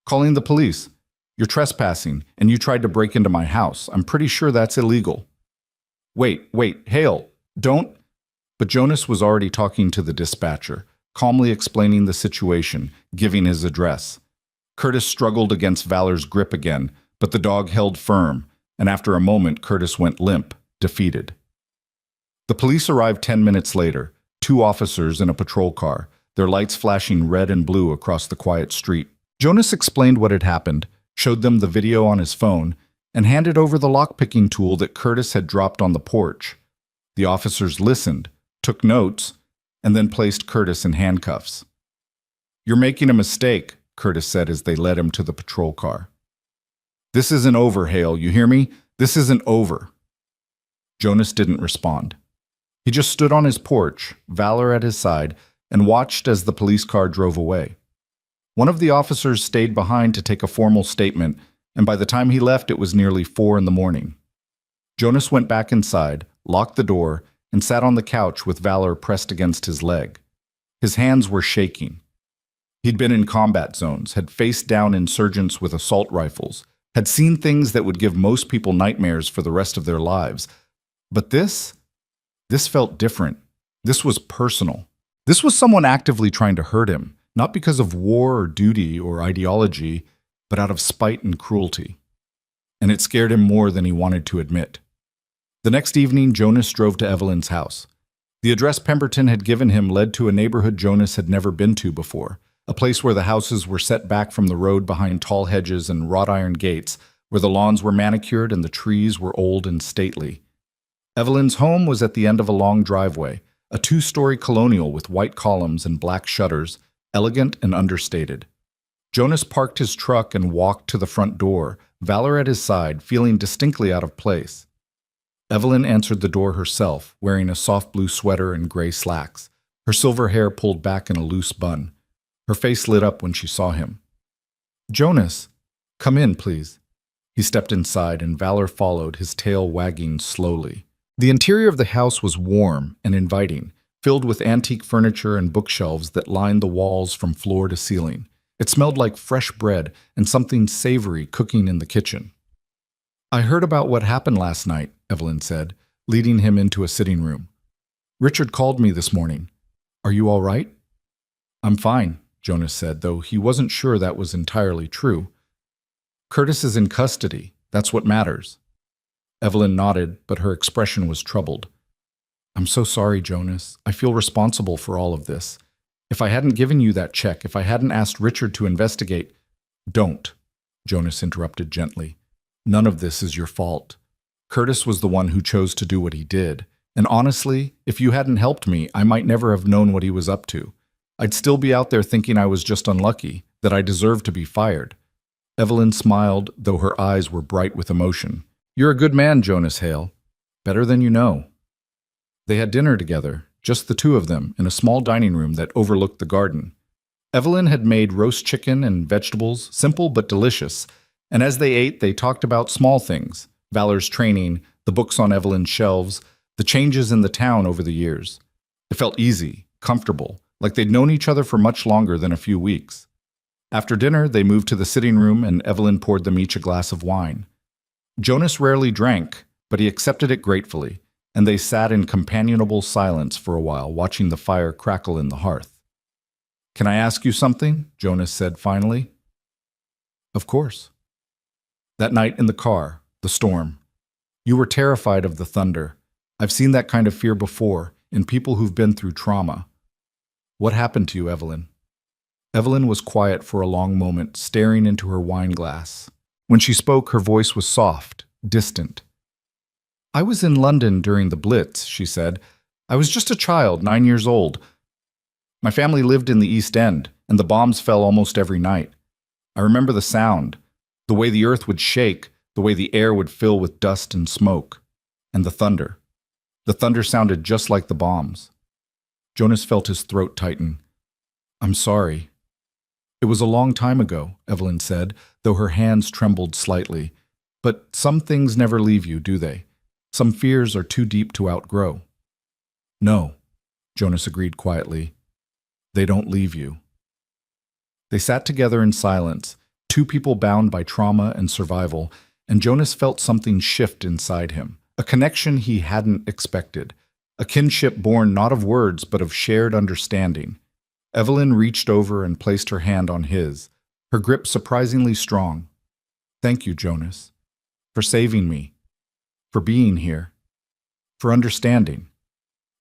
Calling the police. You're trespassing, and you tried to break into my house. I'm pretty sure that's illegal. Wait, Hale, don't. But Jonas was already talking to the dispatcher, calmly explaining the situation, giving his address. Curtis struggled against Valor's grip again, but the dog held firm, and after a moment Curtis went limp, defeated. The police arrived 10 minutes later, 2 officers in a patrol car, their lights flashing red and blue across the quiet street. Jonas explained what had happened, showed them the video on his phone, and handed over the lockpicking tool that Curtis had dropped on the porch. The officers listened, took notes, and then placed Curtis in handcuffs. "You're making a mistake," Curtis said as they led him to the patrol car. "This isn't over, Hale, you hear me? This isn't over." Jonas didn't respond. He just stood on his porch, Valor at his side, and watched as the police car drove away. One of the officers stayed behind to take a formal statement, and by the time he left it was nearly 4 in the morning. Jonas went back inside, locked the door, and sat on the couch with Valor pressed against his leg. His hands were shaking. He'd been in combat zones, had faced down insurgents with assault rifles, had seen things that would give most people nightmares for the rest of their lives. But this felt different. This was personal. This was someone actively trying to hurt him, not because of war or duty or ideology, but out of spite and cruelty. And it scared him more than he wanted to admit. The next evening, Jonas drove to Evelyn's house. The address Pemberton had given him led to a neighborhood Jonas had never been to before, a place where the houses were set back from the road behind tall hedges and wrought iron gates, where the lawns were manicured and the trees were old and stately. Evelyn's home was at the end of a long driveway, a 2-story colonial with white columns and black shutters, elegant and understated. Jonas parked his truck and walked to the front door, Valor at his side, feeling distinctly out of place. Evelyn answered the door herself, wearing a soft blue sweater and gray slacks, her silver hair pulled back in a loose bun. Her face lit up when she saw him. "Jonas, come in, please." He stepped inside and Valor followed, his tail wagging slowly. The interior of the house was warm and inviting, filled with antique furniture and bookshelves that lined the walls from floor to ceiling. It smelled like fresh bread and something savory cooking in the kitchen. "I heard about what happened last night," Evelyn said, leading him into a sitting room. "Richard called me this morning. Are you all right?" "I'm fine," Jonas said, though he wasn't sure that was entirely true. "Curtis is in custody. That's what matters." Evelyn nodded, but her expression was troubled. "I'm so sorry, Jonas. I feel responsible for all of this. If I hadn't given you that check, if I hadn't asked Richard to investigate—" "Don't," Jonas interrupted gently. "None of this is your fault. Curtis was the one who chose to do what he did. And honestly, if you hadn't helped me, I might never have known what he was up to. I'd still be out there thinking I was just unlucky, that I deserved to be fired." Evelyn smiled, though her eyes were bright with emotion. "You're a good man, Jonas Hale. Better than you know." They had dinner together, just the 2 of them, in a small dining room that overlooked the garden. Evelyn had made roast chicken and vegetables, simple but delicious, and as they ate, they talked about small things: Valor's training, the books on Evelyn's shelves, the changes in the town over the years. It felt easy, comfortable, like they'd known each other for much longer than a few weeks. After dinner, they moved to the sitting room and Evelyn poured them each a glass of wine. Jonas rarely drank, but he accepted it gratefully, and they sat in companionable silence for a while, watching the fire crackle in the hearth. "Can I ask you something?" Jonas said finally. "Of course." "That night in the car, the storm. You were terrified of the thunder. I've seen that kind of fear before, in people who've been through trauma. What happened to you, Evelyn?" Evelyn was quiet for a long moment, staring into her wine glass. When she spoke, her voice was soft, distant. "I was in London during the Blitz," she said. "I was just a child, 9 years old. My family lived in the East End, and the bombs fell almost every night. I remember the sound, the way the earth would shake, the way the air would fill with dust and smoke, and the thunder. The thunder sounded just like the bombs." Jonas felt his throat tighten. "I'm sorry." "It was a long time ago," Evelyn said, though her hands trembled slightly. "But some things never leave you, do they? Some fears are too deep to outgrow." "No," Jonas agreed quietly. "They don't leave you." They sat together in silence, two people bound by trauma and survival, and Jonas felt something shift inside him, a connection he hadn't expected, a kinship born not of words but of shared understanding. Evelyn reached over and placed her hand on his, her grip surprisingly strong. "Thank you, Jonas, for saving me, for being here, for understanding."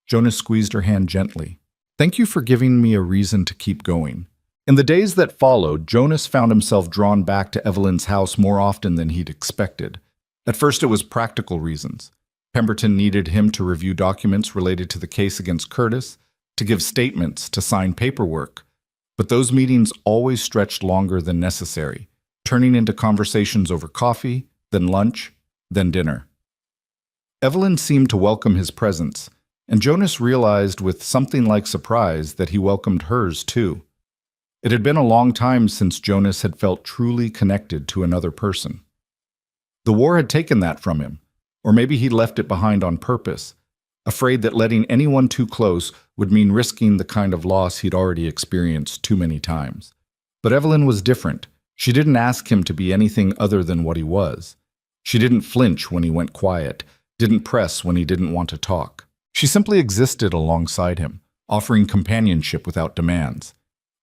Jonas squeezed her hand gently. "Thank you for giving me a reason to keep going." In the days that followed, Jonas found himself drawn back to Evelyn's house more often than he'd expected. At first it was practical reasons. Pemberton needed him to review documents related to the case against Curtis, to give statements, to sign paperwork. But those meetings always stretched longer than necessary, turning into conversations over coffee, then lunch, then dinner. Evelyn seemed to welcome his presence, and Jonas realized with something like surprise that he welcomed hers too. It had been a long time since Jonas had felt truly connected to another person. The war had taken that from him, or maybe he'd left it behind on purpose, afraid that letting anyone too close would mean risking the kind of loss he'd already experienced too many times. But Evelyn was different. She didn't ask him to be anything other than what he was. She didn't flinch when he went quiet, didn't press when he didn't want to talk. She simply existed alongside him, offering companionship without demands.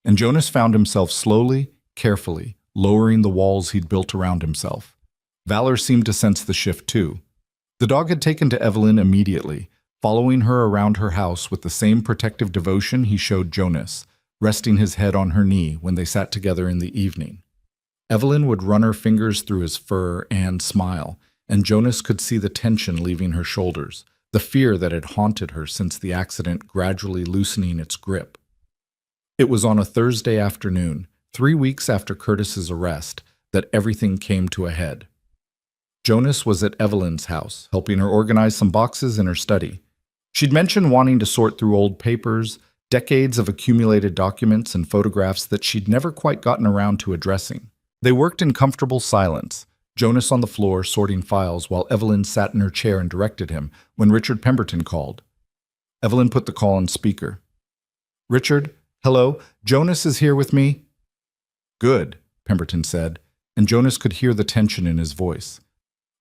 And Jonas found himself slowly, carefully, lowering the walls he'd built around himself. Valor seemed to sense the shift too. The dog had taken to Evelyn immediately, following her around her house with the same protective devotion he showed Jonas, resting his head on her knee when they sat together in the evening. Evelyn would run her fingers through his fur and smile, and Jonas could see the tension leaving her shoulders, the fear that had haunted her since the accident gradually loosening its grip. It was on a Thursday afternoon, 3 weeks after Curtis's arrest, that everything came to a head. Jonas was at Evelyn's house, helping her organize some boxes in her study. She'd mentioned wanting to sort through old papers, decades of accumulated documents and photographs that she'd never quite gotten around to addressing. They worked in comfortable silence, Jonas on the floor sorting files while Evelyn sat in her chair and directed him, when Richard Pemberton called. Evelyn put the call on speaker. "Richard? Hello, Jonas is here with me." "Good," Pemberton said, and Jonas could hear the tension in his voice.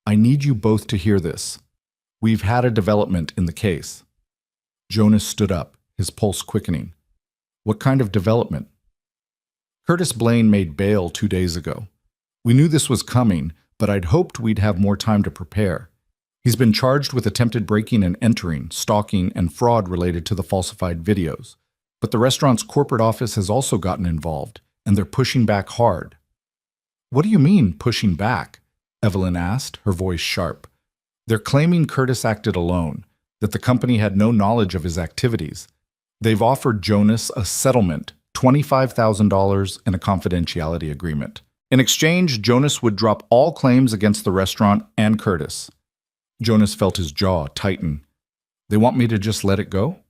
"I need you both to hear this. We've had a development in the case." Jonas stood up, his pulse quickening. "What kind of development?" "Curtis Blaine made bail 2 days ago. We knew this was coming, but I'd hoped we'd have more time to prepare. He's been charged with attempted breaking and entering, stalking, and fraud related to the falsified videos. But the restaurant's corporate office has also gotten involved, and they're pushing back hard." "What do you mean, pushing back?" Evelyn asked, her voice sharp. "They're claiming Curtis acted alone, that the company had no knowledge of his activities. They've offered Jonas a settlement, $25,000 and a confidentiality agreement. In exchange, Jonas would drop all claims against the restaurant and Curtis." Jonas felt his jaw tighten. "They want me to just let it go?"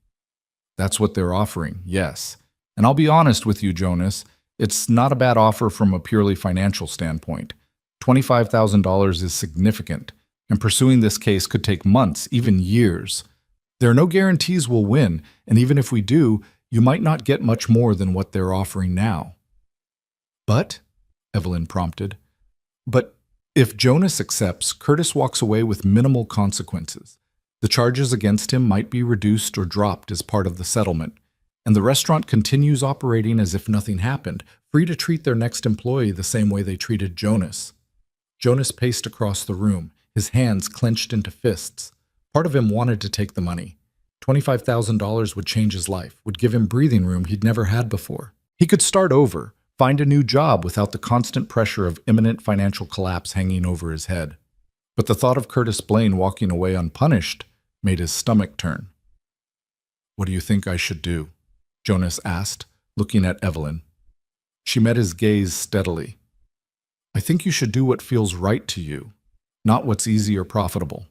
"That's what they're offering, yes. And I'll be honest with you, Jonas, it's not a bad offer from a purely financial standpoint. $25,000 is significant, and pursuing this case could take months, even years. There are no guarantees we'll win, and even if we do, you might not get much more than what they're offering now." "But?" Evelyn prompted. "But if Jonas accepts, Curtis walks away with minimal consequences. The charges against him might be reduced or dropped as part of the settlement, and the restaurant continues operating as if nothing happened, free to treat their next employee the same way they treated Jonas." Jonas paced across the room, his hands clenched into fists. Part of him wanted to take the money. $25,000 would change his life, would give him breathing room he'd never had before. He could start over, find a new job without the constant pressure of imminent financial collapse hanging over his head. But the thought of Curtis Blaine walking away unpunished made his stomach turn. "What do you think I should do?" Jonas asked, looking at Evelyn. She met his gaze steadily. "I think you should do what feels right to you, not what's easy or profitable.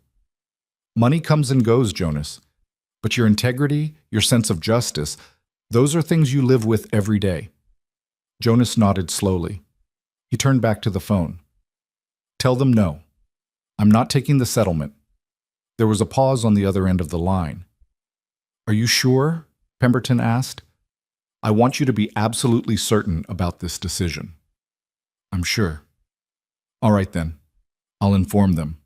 Money comes and goes, Jonas, but your integrity, your sense of justice, those are things you live with every day." Jonas nodded slowly. He turned back to the phone. "Tell them no. I'm not taking the settlement." There was a pause on the other end of the line. "Are you sure?" Pemberton asked. "I want you to be absolutely certain about this decision." I'm sure. All right then. I'll inform them.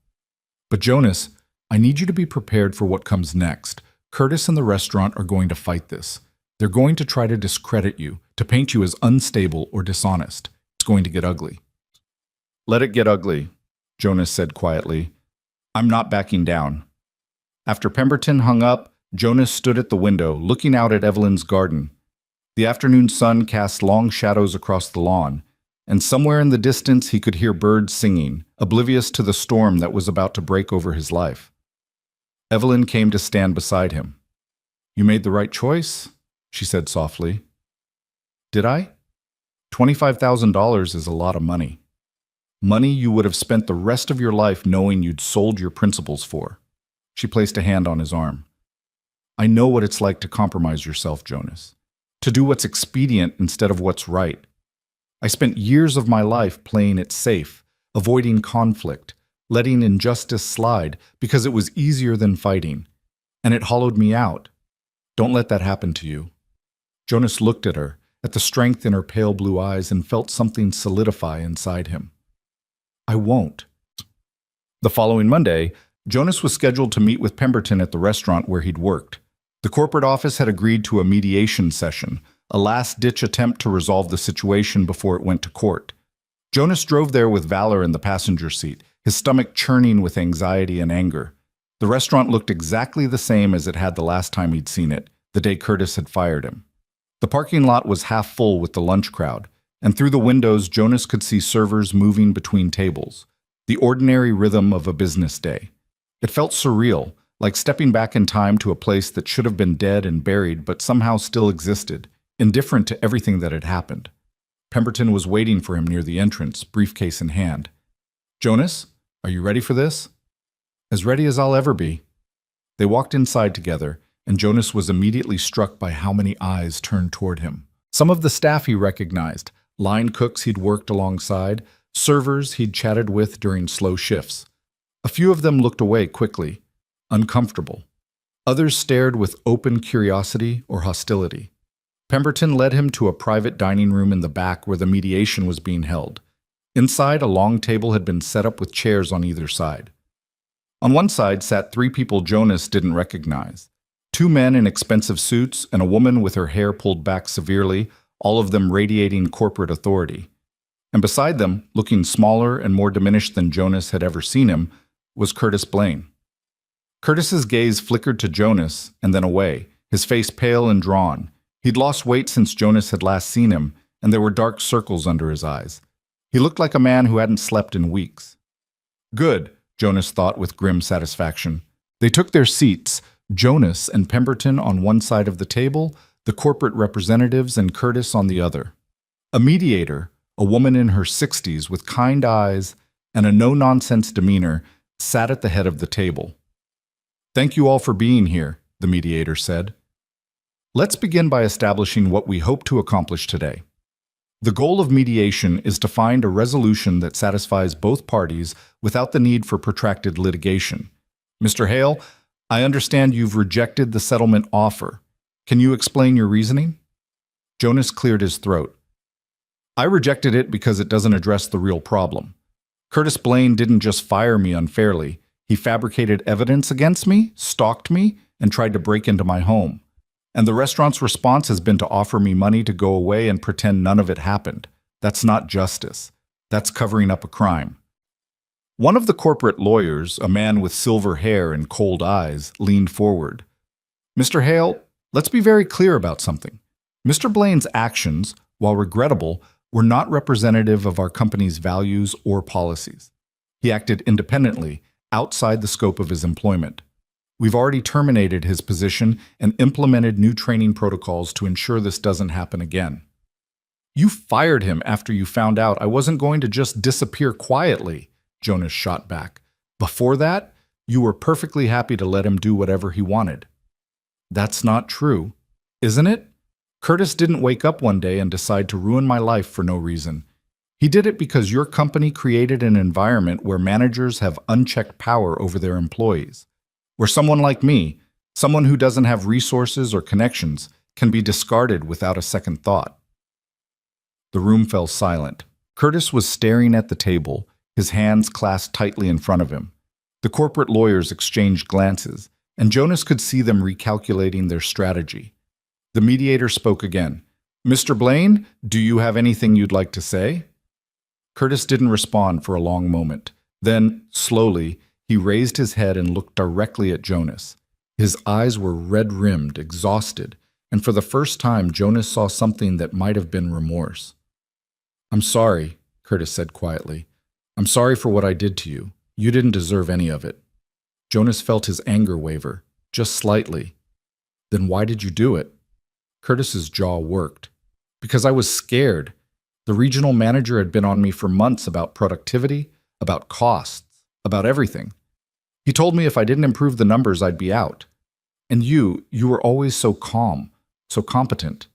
But Jonas, I need you to be prepared for what comes next. Curtis and the restaurant are going to fight this. They're going to try to discredit you, to paint you as unstable or dishonest. It's going to get ugly. Let it get ugly, Jonas said quietly. I'm not backing down. After Pemberton hung up, Jonas stood at the window, looking out at Evelyn's garden. The afternoon sun cast long shadows across the lawn, and somewhere in the distance he could hear birds singing, oblivious to the storm that was about to break over his life. Evelyn came to stand beside him. You made the right choice, she said softly. Did I? $25,000 is a lot of money. Money you would have spent the rest of your life knowing you'd sold your principles for. She placed a hand on his arm. I know what it's like to compromise yourself, Jonas. To do what's expedient instead of what's right. I spent years of my life playing it safe, avoiding conflict, letting injustice slide because it was easier than fighting, and it hollowed me out. Don't let that happen to you. Jonas looked at her, at the strength in her pale blue eyes, and felt something solidify inside him. I won't. The following Monday, Jonas was scheduled to meet with Pemberton at the restaurant where he'd worked. The corporate office had agreed to a mediation session, a last-ditch attempt to resolve the situation before it went to court. Jonas drove there with Valor in the passenger seat, his stomach churning with anxiety and anger. The restaurant looked exactly the same as it had the last time he'd seen it, the day Curtis had fired him. The parking lot was half full with the lunch crowd, and through the windows Jonas could see servers moving between tables, the ordinary rhythm of a business day. It felt surreal, like stepping back in time to a place that should have been dead and buried but somehow still existed, indifferent to everything that had happened. Pemberton was waiting for him near the entrance, briefcase in hand. Jonas, are you ready for this? As ready as I'll ever be. They walked inside together, and Jonas was immediately struck by how many eyes turned toward him. Some of the staff he recognized, line cooks he'd worked alongside, servers he'd chatted with during slow shifts. A few of them looked away quickly, uncomfortable. Others stared with open curiosity or hostility. Pemberton led him to a private dining room in the back where the mediation was being held. Inside, a long table had been set up with chairs on either side. On one side sat three people Jonas didn't recognize. Two men in expensive suits and a woman with her hair pulled back severely, all of them radiating corporate authority. And beside them, looking smaller and more diminished than Jonas had ever seen him, was Curtis Blaine. Curtis's gaze flickered to Jonas and then away, his face pale and drawn. He'd lost weight since Jonas had last seen him, and there were dark circles under his eyes. He looked like a man who hadn't slept in weeks. Good, Jonas thought with grim satisfaction. They took their seats, Jonas and Pemberton on one side of the table, the corporate representatives and Curtis on the other. A mediator, a woman in her 60s with kind eyes and a no-nonsense demeanor, sat at the head of the table. Thank you all for being here, the mediator said. Let's begin by establishing what we hope to accomplish today. The goal of mediation is to find a resolution that satisfies both parties without the need for protracted litigation. Mr. Hale, I understand you've rejected the settlement offer. Can you explain your reasoning? Jonas cleared his throat. I rejected it because it doesn't address the real problem. Curtis Blaine didn't just fire me unfairly. He fabricated evidence against me, stalked me, and tried to break into my home. And the restaurant's response has been to offer me money to go away and pretend none of it happened. That's not justice. That's covering up a crime. One of the corporate lawyers, a man with silver hair and cold eyes, leaned forward. Mr. Hale, let's be very clear about something. Mr. Blaine's actions, while regrettable, were not representative of our company's values or policies. He acted independently, outside the scope of his employment. We've already terminated his position and implemented new training protocols to ensure this doesn't happen again. You fired him after you found out I wasn't going to just disappear quietly, Jonas shot back. Before that, you were perfectly happy to let him do whatever he wanted. That's not true, isn't it? Curtis didn't wake up one day and decide to ruin my life for no reason. He did it because your company created an environment where managers have unchecked power over their employees, where someone like me, someone who doesn't have resources or connections, can be discarded without a second thought. The room fell silent. Curtis was staring at the table, his hands clasped tightly in front of him. The corporate lawyers exchanged glances, and Jonas could see them recalculating their strategy. The mediator spoke again. "Mr. Blaine, do you have anything you'd like to say?" Curtis didn't respond for a long moment. Then, slowly, he raised his head and looked directly at Jonas. His eyes were red-rimmed, exhausted, and for the first time Jonas saw something that might have been remorse. "I'm sorry," Curtis said quietly. "I'm sorry for what I did to you. You didn't deserve any of it." Jonas felt his anger waver, just slightly. "Then why did you do it?" Curtis's jaw worked. "Because I was scared. The regional manager had been on me for months about productivity, about costs, about everything. He told me if I didn't improve the numbers, I'd be out. And you were always so calm, so competent.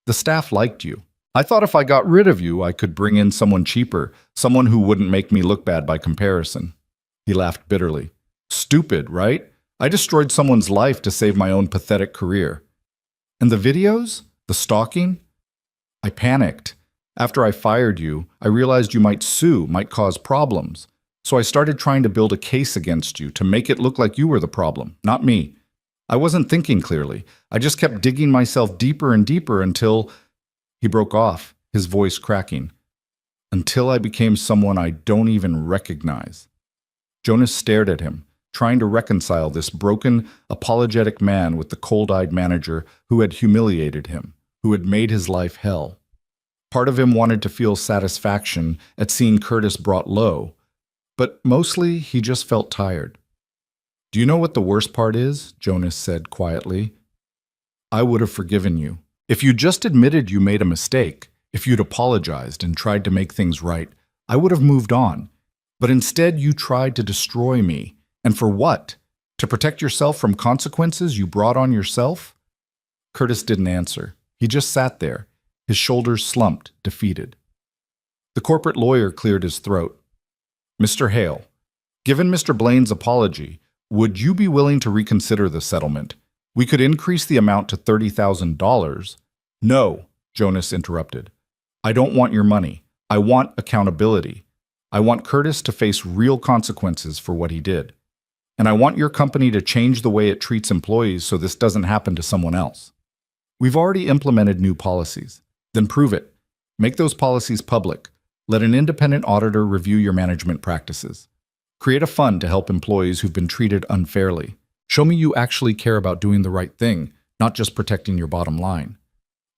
The staff liked you. I thought if I got rid of you, I could bring in someone cheaper, someone who wouldn't make me look bad by comparison." He laughed bitterly. "Stupid, right? I destroyed someone's life to save my own pathetic career. And the videos? The stalking? I panicked. After I fired you, I realized you might sue, might cause problems. So I started trying to build a case against you to make it look like you were the problem, not me. I wasn't thinking clearly. I just kept digging myself deeper and deeper until..." He broke off, his voice cracking. "Until I became someone I don't even recognize." Jonas stared at him, trying to reconcile this broken, apologetic man with the cold-eyed manager who had humiliated him, who had made his life hell. Part of him wanted to feel satisfaction at seeing Curtis brought low, but mostly he just felt tired. "Do you know what the worst part is?" Jonas said quietly. "I would have forgiven you. If you just admitted you made a mistake, if you'd apologized and tried to make things right, I would have moved on. But instead you tried to destroy me. And for what? To protect yourself from consequences you brought on yourself?" Curtis didn't answer. He just sat there, his shoulders slumped, defeated. The corporate lawyer cleared his throat. "Mr. Hale, given Mr. Blaine's apology, would you be willing to reconsider the settlement? We could increase the amount to $30,000. "No," Jonas interrupted. "I don't want your money. I want accountability. I want Curtis to face real consequences for what he did. And I want your company to change the way it treats employees so this doesn't happen to someone else. We've already implemented new policies. Then prove it. Make those policies public. Let an independent auditor review your management practices. Create a fund to help employees who've been treated unfairly. Show me you actually care about doing the right thing, not just protecting your bottom line."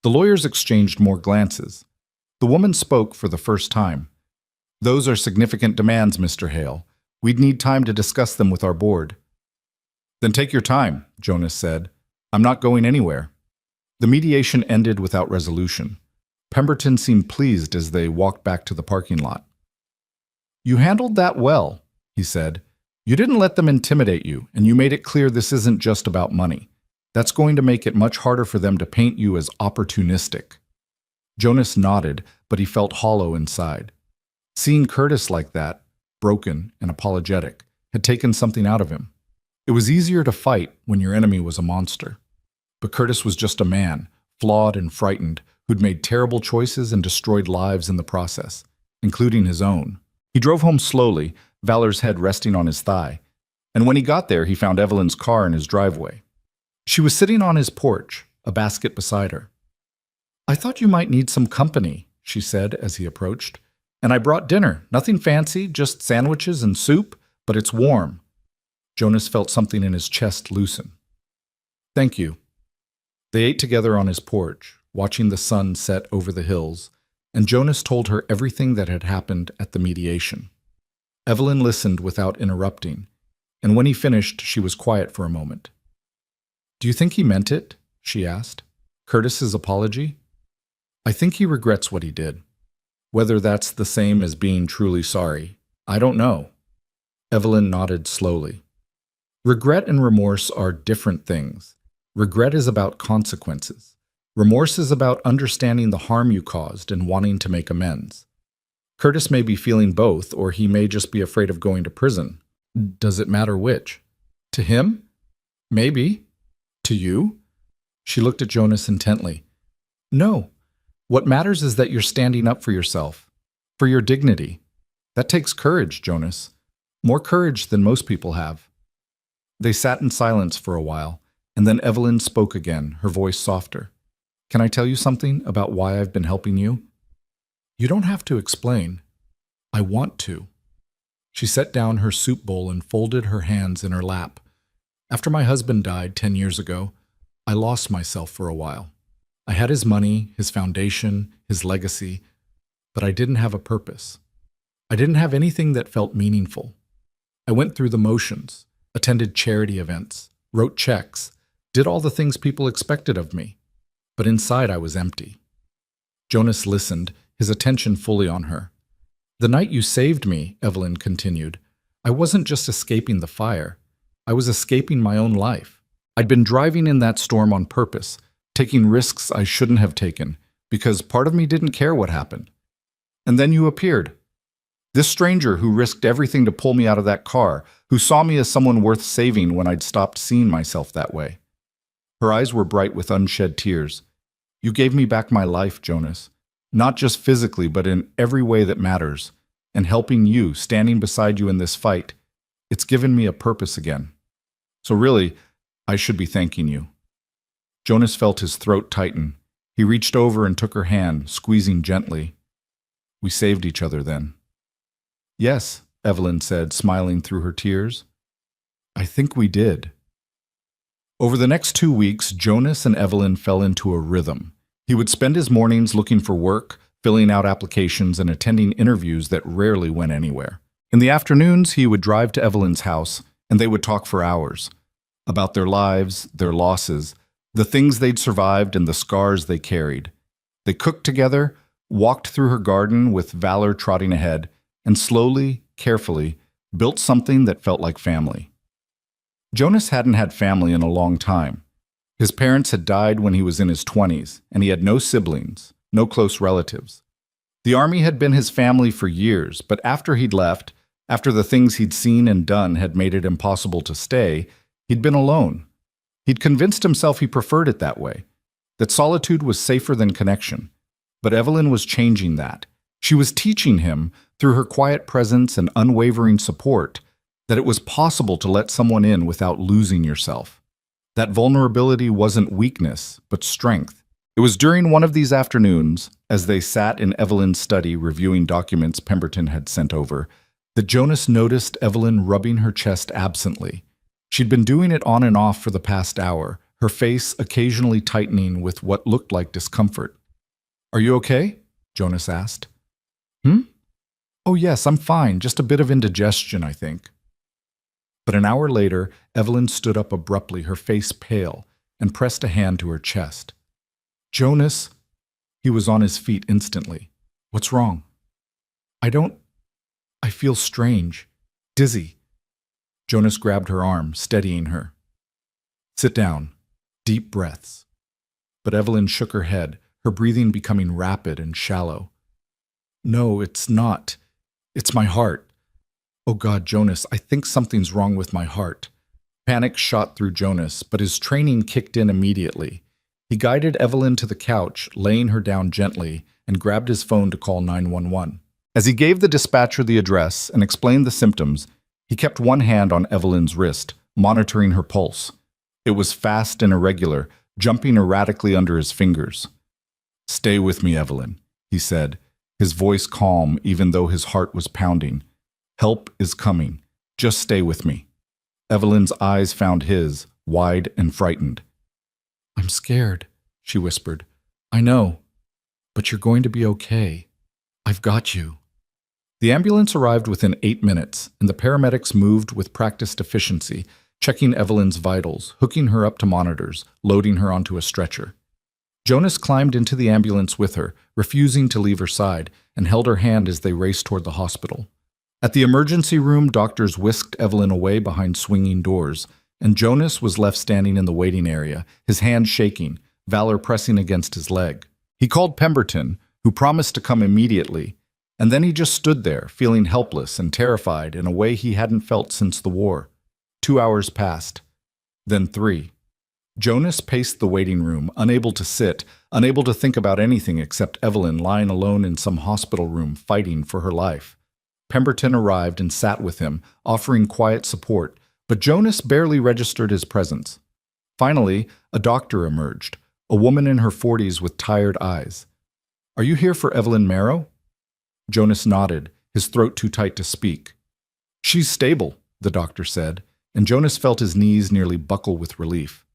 The lawyers exchanged more glances. The woman spoke for the first time. "Those are significant demands, Mr. Hale. We'd need time to discuss them with our board." "Then take your time," Jonas said. "I'm not going anywhere." The mediation ended without resolution. Pemberton seemed pleased as they walked back to the parking lot. "You handled that well," he said. "You didn't let them intimidate you, and you made it clear this isn't just about money. That's going to make it much harder for them to paint you as opportunistic." Jonas nodded, but he felt hollow inside. Seeing Curtis like that, broken and apologetic, had taken something out of him. It was easier to fight when your enemy was a monster. But Curtis was just a man, flawed and frightened, who'd made terrible choices and destroyed lives in the process, including his own. He drove home slowly, Valor's head resting on his thigh, and when he got there, he found Evelyn's car in his driveway. She was sitting on his porch, a basket beside her. "I thought you might need some company," she said as he approached. "And I brought dinner, nothing fancy, just sandwiches and soup, but it's warm." Jonas felt something in his chest loosen. "Thank you." They ate together on his porch, watching the sun set over the hills, and Jonas told her everything that had happened at the mediation. Evelyn listened without interrupting, and when he finished, she was quiet for a moment. "Do you think he meant it?" she asked. "Curtis's apology?" "I think he regrets what he did. Whether that's the same as being truly sorry, I don't know." Evelyn nodded slowly. Regret and remorse are different things. Regret is about consequences. Remorse is about understanding the harm you caused and wanting to make amends. Curtis may be feeling both, or he may just be afraid of going to prison. Does it matter which? To him? Maybe. To you? She looked at Jonas intently. No. What matters is that you're standing up for yourself. For your dignity. That takes courage, Jonas. More courage than most people have. They sat in silence for a while, and then Evelyn spoke again, her voice softer. Can I tell you something about why I've been helping you? You don't have to explain. I want to. She set down her soup bowl and folded her hands in her lap. After my husband died 10 years ago, I lost myself for a while. I had his money, his foundation, his legacy, but I didn't have a purpose. I didn't have anything that felt meaningful. I went through the motions, attended charity events, wrote checks, did all the things people expected of me, but inside I was empty. Jonas listened, his attention fully on her. The night you saved me, Evelyn continued, I wasn't just escaping the fire. I was escaping my own life. I'd been driving in that storm on purpose, taking risks I shouldn't have taken, because part of me didn't care what happened. And then you appeared. This stranger who risked everything to pull me out of that car, who saw me as someone worth saving when I'd stopped seeing myself that way. Her eyes were bright with unshed tears. You gave me back my life, Jonas. Not just physically, but in every way that matters. And helping you, standing beside you in this fight, it's given me a purpose again. So really, I should be thanking you. Jonas felt his throat tighten. He reached over and took her hand, squeezing gently. We saved each other then. Yes, Evelyn said, smiling through her tears. I think we did. Over the next 2 weeks, Jonas and Evelyn fell into a rhythm. He would spend his mornings looking for work, filling out applications, and attending interviews that rarely went anywhere. In the afternoons, he would drive to Evelyn's house, and they would talk for hours about their lives, their losses, the things they'd survived, and the scars they carried. They cooked together, walked through her garden with Valor trotting ahead, and slowly, carefully, built something that felt like family. Jonas hadn't had family in a long time. His parents had died when he was in his 20s, and he had no siblings, no close relatives. The army had been his family for years, but after he'd left, after the things he'd seen and done had made it impossible to stay, he'd been alone. He'd convinced himself he preferred it that way, that solitude was safer than connection. But Evelyn was changing that. She was teaching him, through her quiet presence and unwavering support, that it was possible to let someone in without losing yourself. That vulnerability wasn't weakness, but strength. It was during one of these afternoons, as they sat in Evelyn's study reviewing documents Pemberton had sent over, that Jonas noticed Evelyn rubbing her chest absently. She'd been doing it on and off for the past hour, her face occasionally tightening with what looked like discomfort. Are you okay? Jonas asked. Oh yes, I'm fine, just a bit of indigestion, I think. But an hour later, Evelyn stood up abruptly, her face pale, and pressed a hand to her chest. Jonas, he was on his feet instantly. What's wrong? I feel strange, dizzy. Jonas grabbed her arm, steadying her. Sit down. Deep breaths. But Evelyn shook her head, her breathing becoming rapid and shallow. No, it's not. It's my heart. Oh God, Jonas, I think something's wrong with my heart. Panic shot through Jonas, but his training kicked in immediately. He guided Evelyn to the couch, laying her down gently, and grabbed his phone to call 911. As he gave the dispatcher the address and explained the symptoms, he kept one hand on Evelyn's wrist, monitoring her pulse. It was fast and irregular, jumping erratically under his fingers. Stay with me, Evelyn, he said, his voice calm even though his heart was pounding. Help is coming. Just stay with me. Evelyn's eyes found his, wide and frightened. I'm scared, she whispered. I know, but you're going to be okay. I've got you. The ambulance arrived within 8 minutes, and the paramedics moved with practiced efficiency, checking Evelyn's vitals, hooking her up to monitors, loading her onto a stretcher. Jonas climbed into the ambulance with her, refusing to leave her side, and held her hand as they raced toward the hospital. At the emergency room, doctors whisked Evelyn away behind swinging doors, and Jonas was left standing in the waiting area, his hand shaking, Valor pressing against his leg. He called Pemberton, who promised to come immediately, and then he just stood there, feeling helpless and terrified in a way he hadn't felt since the war. 2 hours passed. Then 3. Jonas paced the waiting room, unable to sit, unable to think about anything except Evelyn lying alone in some hospital room fighting for her life. Pemberton arrived and sat with him, offering quiet support, but Jonas barely registered his presence. Finally, a doctor emerged, a woman in her 40s with tired eyes. "Are you here for Evelyn Marrow?" Jonas nodded, his throat too tight to speak. "She's stable," the doctor said, and Jonas felt his knees nearly buckle with relief.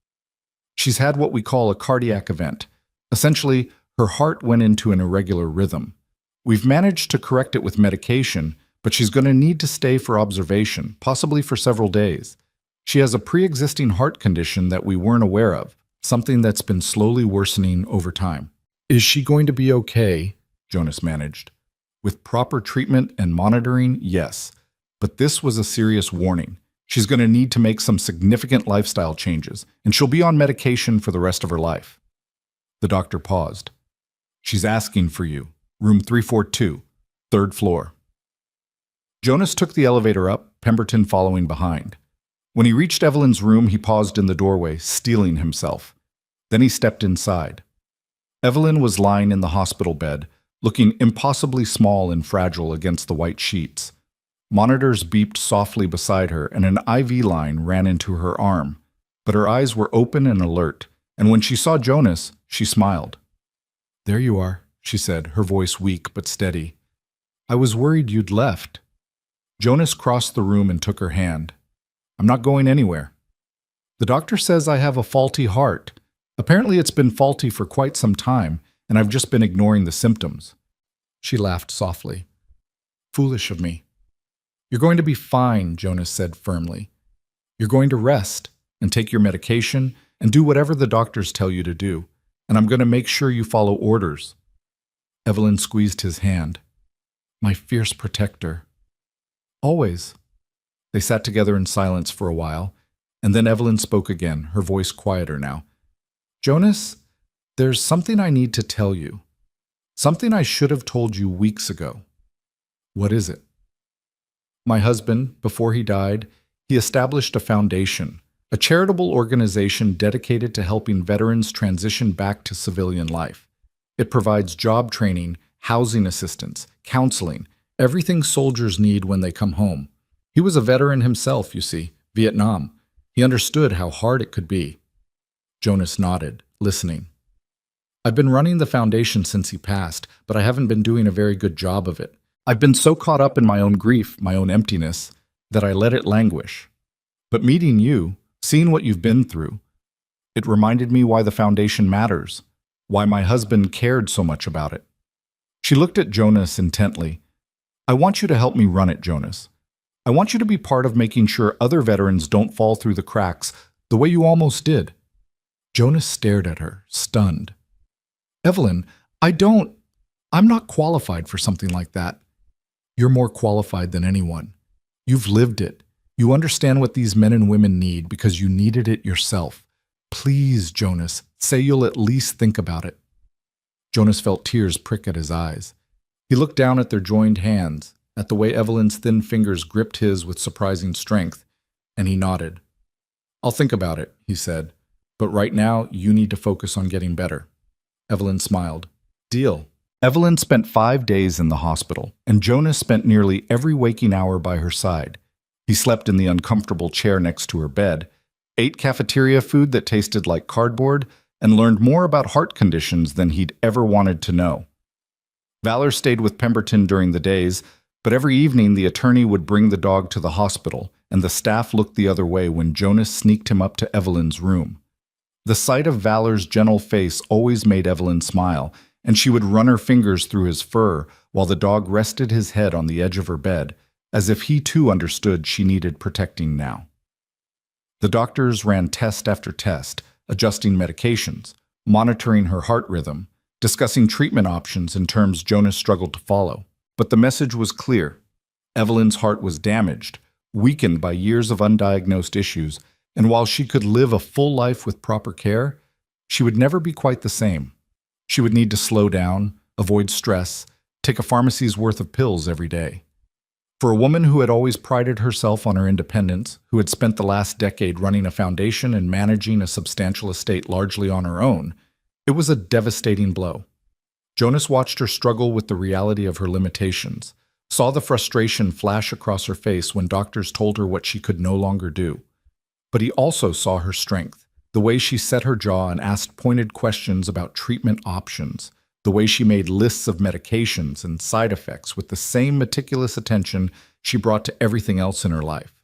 "She's had what we call a cardiac event. Essentially, her heart went into an irregular rhythm. We've managed to correct it with medication, but she's going to need to stay for observation, possibly for several days. She has a pre-existing heart condition that we weren't aware of, something that's been slowly worsening over time." "Is she going to be okay?" Jonas managed. "With proper treatment and monitoring, yes. But this was a serious warning. She's going to need to make some significant lifestyle changes, and she'll be on medication for the rest of her life." The doctor paused. "She's asking for you. Room 342, third floor." Jonas took the elevator up, Pemberton following behind. When he reached Evelyn's room, he paused in the doorway, steeling himself. Then he stepped inside. Evelyn was lying in the hospital bed, looking impossibly small and fragile against the white sheets. Monitors beeped softly beside her, and an IV line ran into her arm. But her eyes were open and alert, and when she saw Jonas, she smiled. "There you are," she said, her voice weak but steady. "I was worried you'd left." Jonas crossed the room and took her hand. "I'm not going anywhere. The doctor says I have a faulty heart. Apparently it's been faulty for quite some time, and I've just been ignoring the symptoms." She laughed softly. "Foolish of me." "You're going to be fine," Jonas said firmly. "You're going to rest and take your medication and do whatever the doctors tell you to do, and I'm going to make sure you follow orders." Evelyn squeezed his hand. "My fierce protector." "Always." They sat together in silence for a while, and then Evelyn spoke again, her voice quieter now. "Jonas, there's something I need to tell you. Something I should have told you weeks ago." "What is it?" "My husband, before he died, he established a foundation, a charitable organization dedicated to helping veterans transition back to civilian life. It provides job training, housing assistance, counseling, everything soldiers need when they come home. He was a veteran himself, you see, Vietnam. He understood how hard it could be." Jonas nodded, listening. "I've been running the foundation since he passed, but I haven't been doing a very good job of it. I've been so caught up in my own grief, my own emptiness, that I let it languish. But meeting you, seeing what you've been through, it reminded me why the foundation matters, why my husband cared so much about it." She looked at Jonas intently. "I want you to help me run it, Jonas. I want you to be part of making sure other veterans don't fall through the cracks the way you almost did." Jonas stared at her, stunned. "Evelyn, I'm not qualified for something like that." "You're more qualified than anyone. You've lived it. You understand what these men and women need because you needed it yourself. Please, Jonas, say you'll at least think about it." Jonas felt tears prick at his eyes. He looked down at their joined hands, at the way Evelyn's thin fingers gripped his with surprising strength, and he nodded. "I'll think about it," he said, "but right now you need to focus on getting better." Evelyn smiled. "Deal." Evelyn spent 5 days in the hospital, and Jonas spent nearly every waking hour by her side. He slept in the uncomfortable chair next to her bed, ate cafeteria food that tasted like cardboard, and learned more about heart conditions than he'd ever wanted to know. Valor stayed with Pemberton during the days, but every evening the attorney would bring the dog to the hospital, and the staff looked the other way when Jonas sneaked him up to Evelyn's room. The sight of Valor's gentle face always made Evelyn smile, and she would run her fingers through his fur while the dog rested his head on the edge of her bed, as if he too understood she needed protecting now. The doctors ran test after test, adjusting medications, monitoring her heart rhythm, discussing treatment options in terms Jonas struggled to follow. But the message was clear. Evelyn's heart was damaged, weakened by years of undiagnosed issues, and while she could live a full life with proper care, she would never be quite the same. She would need to slow down, avoid stress, take a pharmacy's worth of pills every day. For a woman who had always prided herself on her independence, who had spent the last decade running a foundation and managing a substantial estate largely on her own, it was a devastating blow. Jonas watched her struggle with the reality of her limitations, saw the frustration flash across her face when doctors told her what she could no longer do. But he also saw her strength, the way she set her jaw and asked pointed questions about treatment options, the way she made lists of medications and side effects with the same meticulous attention she brought to everything else in her life.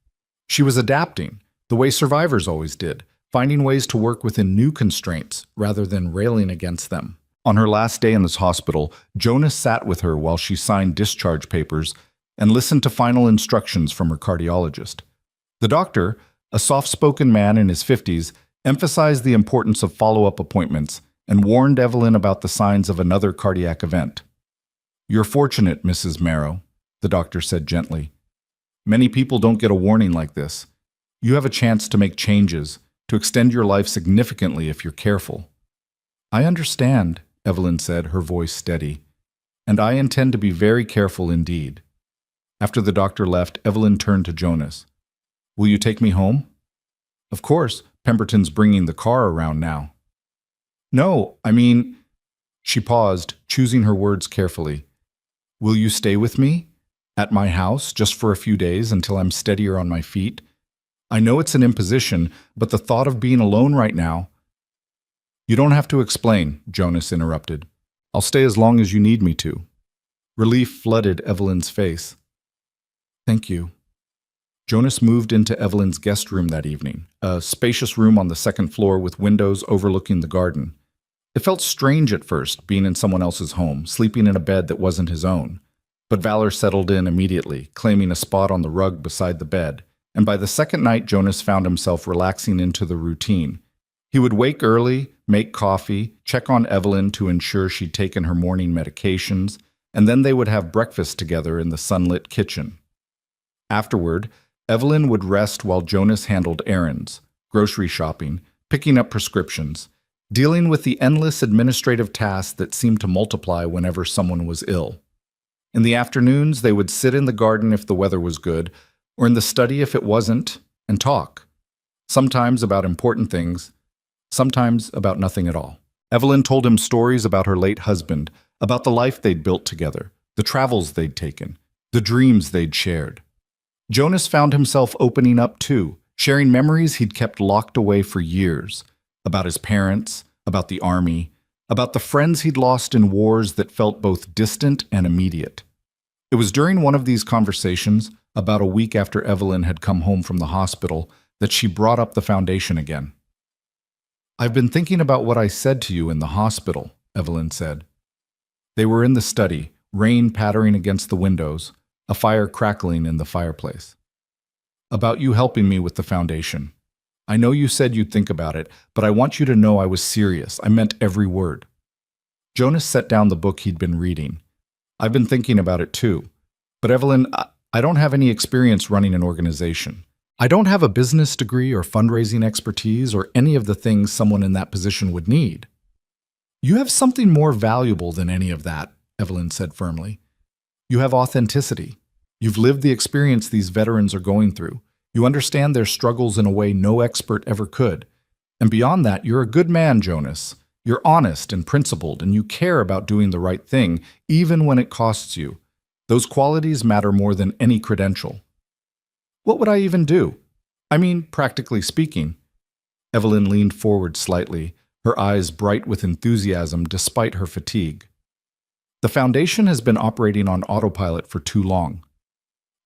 She was adapting, the way survivors always did, finding ways to work within new constraints rather than railing against them. On her last day in this hospital, Jonas sat with her while she signed discharge papers and listened to final instructions from her cardiologist. The doctor, a soft-spoken man in his 50s, emphasized the importance of follow-up appointments and warned Evelyn about the signs of another cardiac event. "You're fortunate, Mrs. Marrow," the doctor said gently. "Many people don't get a warning like this. You have a chance to make changes, to extend your life significantly if you're careful." "I understand," Evelyn said, her voice steady. "And I intend to be very careful indeed." After the doctor left, Evelyn turned to Jonas. "Will you take me home?" "Of course. Pemberton's bringing the car around now." "No, I mean—" She paused, choosing her words carefully. "Will you stay with me? At my house, just for a few days until I'm steadier on my feet? I know it's an imposition, but the thought of being alone right now—" "You don't have to explain," Jonas interrupted. "I'll stay as long as you need me to." Relief flooded Evelyn's face. "Thank you." Jonas moved into Evelyn's guest room that evening, a spacious room on the second floor with windows overlooking the garden. It felt strange at first, being in someone else's home, sleeping in a bed that wasn't his own. But Valor settled in immediately, claiming a spot on the rug beside the bed, and by the second night Jonas found himself relaxing into the routine. He would wake early, make coffee, check on Evelyn to ensure she'd taken her morning medications, and then they would have breakfast together in the sunlit kitchen. Afterward, Evelyn would rest while Jonas handled errands, grocery shopping, picking up prescriptions, dealing with the endless administrative tasks that seemed to multiply whenever someone was ill. In the afternoons, they would sit in the garden if the weather was good, or in the study if it wasn't, and talk. Sometimes about important things, sometimes about nothing at all. Evelyn told him stories about her late husband, about the life they'd built together, the travels they'd taken, the dreams they'd shared. Jonas found himself opening up too, sharing memories he'd kept locked away for years, about his parents, about the army, about the friends he'd lost in wars that felt both distant and immediate. It was during one of these conversations, about a week after Evelyn had come home from the hospital, that she brought up the foundation again. "I've been thinking about what I said to you in the hospital," Evelyn said. They were in the study, rain pattering against the windows, a fire crackling in the fireplace. "About you helping me with the foundation. I know you said you'd think about it, but I want you to know I was serious. I meant every word." Jonas set down the book he'd been reading. "I've been thinking about it too. But Evelyn, I don't have any experience running an organization. I don't have a business degree or fundraising expertise or any of the things someone in that position would need." "You have something more valuable than any of that," Evelyn said firmly. "You have authenticity. You've lived the experience these veterans are going through. You understand their struggles in a way no expert ever could. And beyond that, you're a good man, Jonas. You're honest and principled, and you care about doing the right thing, even when it costs you. Those qualities matter more than any credential." "What would I even do? I mean, practically speaking." Evelyn leaned forward slightly, her eyes bright with enthusiasm despite her fatigue. "The foundation has been operating on autopilot for too long.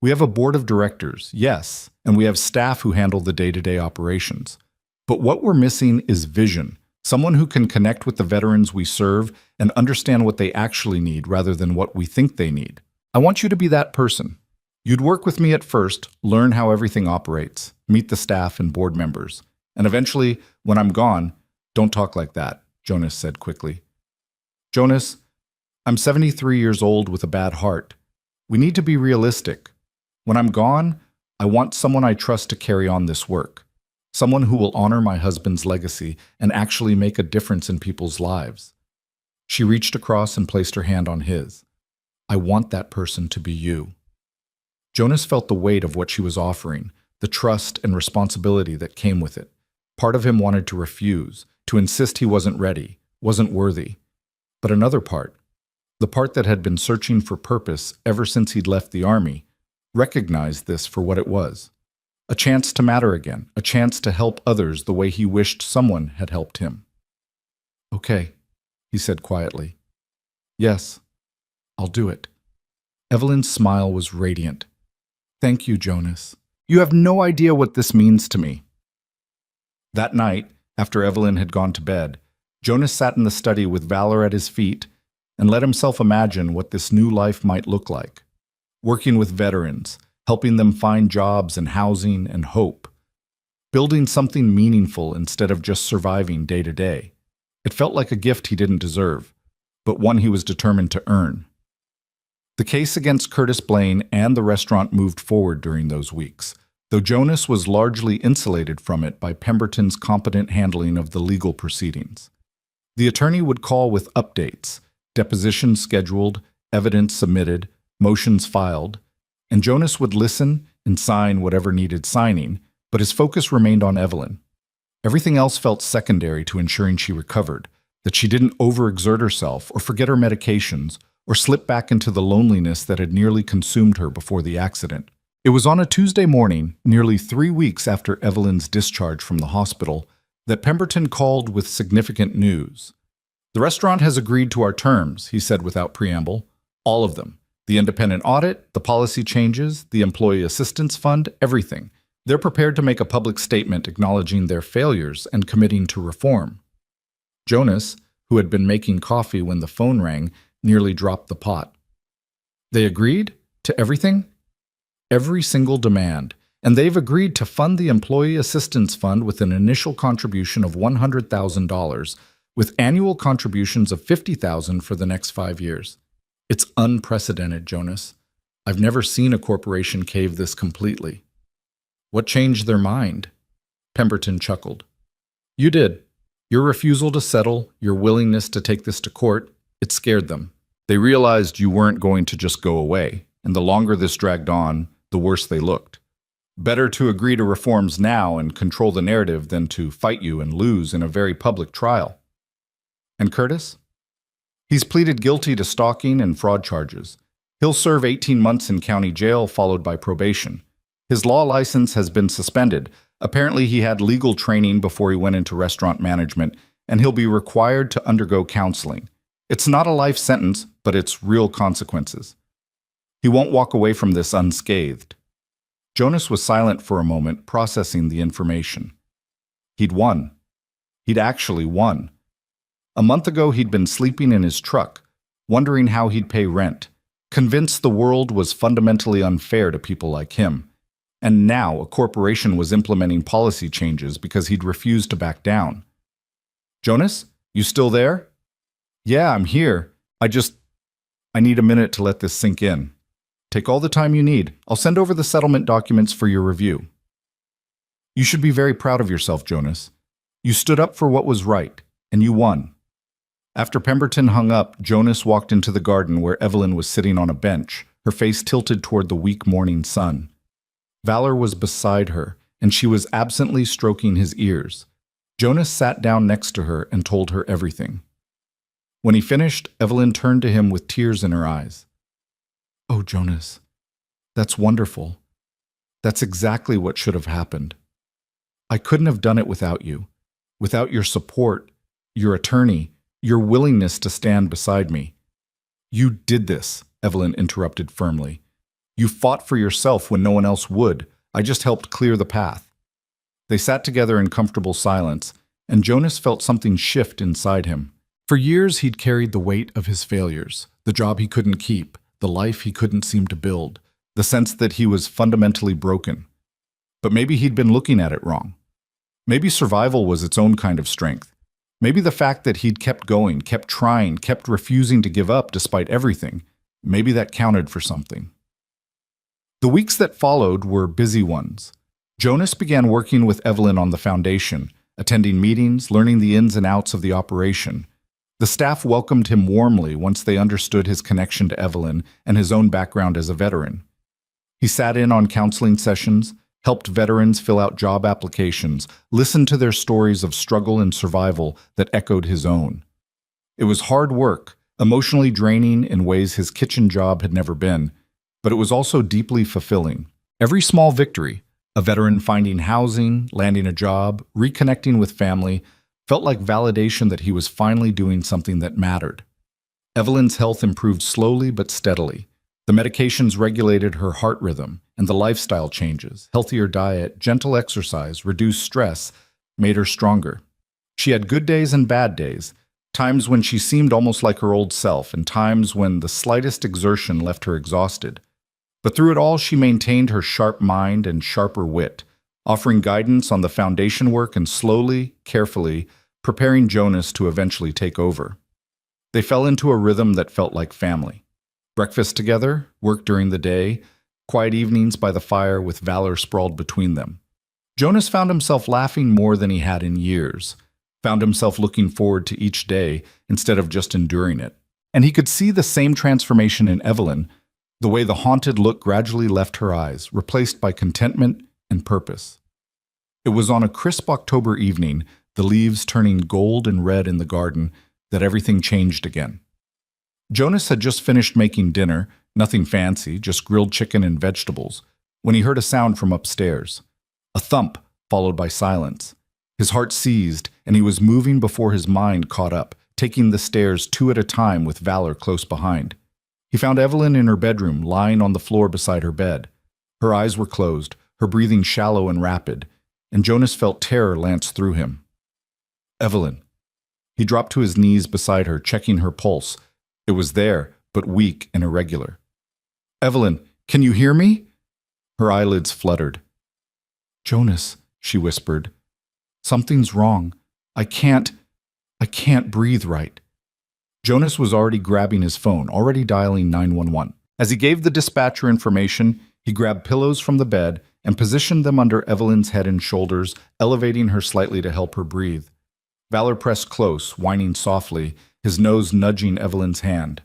We have a board of directors, yes, and we have staff who handle the day-to-day operations. But what we're missing is vision, someone who can connect with the veterans we serve and understand what they actually need rather than what we think they need. I want you to be that person. You'd work with me at first, learn how everything operates, meet the staff and board members, and eventually, when I'm gone—" "Don't talk like that," Jonas said quickly. "Jonas, I'm 73 years old with a bad heart. We need to be realistic. When I'm gone, I want someone I trust to carry on this work. Someone who will honor my husband's legacy and actually make a difference in people's lives." She reached across and placed her hand on his. "I want that person to be you." Jonas felt the weight of what she was offering, the trust and responsibility that came with it. Part of him wanted to refuse, to insist he wasn't ready, wasn't worthy. But another part, the part that had been searching for purpose ever since he'd left the army, recognized this for what it was. A chance to matter again, a chance to help others the way he wished someone had helped him. "Okay," he said quietly. "Yes, I'll do it." Evelyn's smile was radiant. "Thank you, Jonas. You have no idea what this means to me." That night, after Evelyn had gone to bed, Jonas sat in the study with Valor at his feet and let himself imagine what this new life might look like. Working with veterans, helping them find jobs and housing and hope. Building something meaningful instead of just surviving day to day. It felt like a gift he didn't deserve, but one he was determined to earn. The case against Curtis Blaine and the restaurant moved forward during those weeks, though Jonas was largely insulated from it by Pemberton's competent handling of the legal proceedings. The attorney would call with updates, depositions scheduled, evidence submitted, motions filed, and Jonas would listen and sign whatever needed signing, but his focus remained on Evelyn. Everything else felt secondary to ensuring she recovered, that she didn't overexert herself or forget her medications or slip back into the loneliness that had nearly consumed her before the accident. It was on a Tuesday morning, nearly 3 weeks after Evelyn's discharge from the hospital, that Pemberton called with significant news. "The restaurant has agreed to our terms," he said without preamble. "All of them. The independent audit, the policy changes, the employee assistance fund, everything. They're prepared to make a public statement acknowledging their failures and committing to reform." Jonas, who had been making coffee when the phone rang, nearly dropped the pot. "They agreed? To everything?" "Every single demand. And they've agreed to fund the Employee Assistance Fund with an initial contribution of $100,000, with annual contributions of $50,000 for the next 5 years. It's unprecedented, Jonas. I've never seen a corporation cave this completely." "What changed their mind?" Pemberton chuckled. "You did. Your refusal to settle, your willingness to take this to court, it scared them. They realized you weren't going to just go away, and the longer this dragged on, the worse they looked. Better to agree to reforms now and control the narrative than to fight you and lose in a very public trial." "And Curtis?" "He's pleaded guilty to stalking and fraud charges. He'll serve 18 months in county jail followed by probation. His law license has been suspended. Apparently he had legal training before he went into restaurant management, and he'll be required to undergo counseling. It's not a life sentence, but it's real consequences. He won't walk away from this unscathed." Jonas was silent for a moment, processing the information. He'd won. He'd actually won. A month ago, he'd been sleeping in his truck, wondering how he'd pay rent, convinced the world was fundamentally unfair to people like him. And now a corporation was implementing policy changes because he'd refused to back down. "Jonas, you still there?" "Yeah, I'm here. I need a minute to let this sink in." "Take all the time you need. I'll send over the settlement documents for your review." "You should be very proud of yourself, Jonas. You stood up for what was right, and you won." After Pemberton hung up, Jonas walked into the garden where Evelyn was sitting on a bench, her face tilted toward the weak morning sun. Valor was beside her, and she was absently stroking his ears. Jonas sat down next to her and told her everything. When he finished, Evelyn turned to him with tears in her eyes. "Oh, Jonas, that's wonderful. That's exactly what should have happened. I couldn't have done it without you, without your support, your attorney, your willingness to stand beside me." "You did this," Evelyn interrupted firmly. "You fought for yourself when no one else would. I just helped clear the path." They sat together in comfortable silence, and Jonas felt something shift inside him. For years he'd carried the weight of his failures, the job he couldn't keep, the life he couldn't seem to build, the sense that he was fundamentally broken. But maybe he'd been looking at it wrong. Maybe survival was its own kind of strength. Maybe the fact that he'd kept going, kept trying, kept refusing to give up despite everything, maybe that counted for something. The weeks that followed were busy ones. Jonas began working with Evelyn on the foundation, attending meetings, learning the ins and outs of the operation. The staff welcomed him warmly once they understood his connection to Evelyn and his own background as a veteran. He sat in on counseling sessions, helped veterans fill out job applications, listened to their stories of struggle and survival that echoed his own. It was hard work, emotionally draining in ways his kitchen job had never been, but it was also deeply fulfilling. Every small victory, a veteran finding housing, landing a job, reconnecting with family, felt like validation that he was finally doing something that mattered. Evelyn's health improved slowly but steadily. The medications regulated her heart rhythm, and the lifestyle changes, healthier diet, gentle exercise, reduced stress, made her stronger. She had good days and bad days, times when she seemed almost like her old self, and times when the slightest exertion left her exhausted. But through it all, she maintained her sharp mind and sharper wit, offering guidance on the foundation work and slowly, carefully, preparing Jonas to eventually take over. They fell into a rhythm that felt like family. Breakfast together, work during the day, quiet evenings by the fire with Valor sprawled between them. Jonas found himself laughing more than he had in years, found himself looking forward to each day instead of just enduring it. And he could see the same transformation in Evelyn, the way the haunted look gradually left her eyes, replaced by contentment and purpose. It was on a crisp October evening, the leaves turning gold and red in the garden, that everything changed again. Jonas had just finished making dinner, nothing fancy, just grilled chicken and vegetables, when he heard a sound from upstairs. A thump, followed by silence. His heart seized, and he was moving before his mind caught up, taking the stairs two at a time with Valor close behind. He found Evelyn in her bedroom, lying on the floor beside her bed. Her eyes were closed, her breathing shallow and rapid, and Jonas felt terror lance through him. Evelyn. He dropped to his knees beside her, checking her pulse. It was there, but weak and irregular. Evelyn, can you hear me? Her eyelids fluttered. Jonas, she whispered. Something's wrong. I can't breathe right. Jonas was already grabbing his phone, already dialing 911. As he gave the dispatcher information, he grabbed pillows from the bed and positioned them under Evelyn's head and shoulders, elevating her slightly to help her breathe. Valor pressed close, whining softly, his nose nudging Evelyn's hand.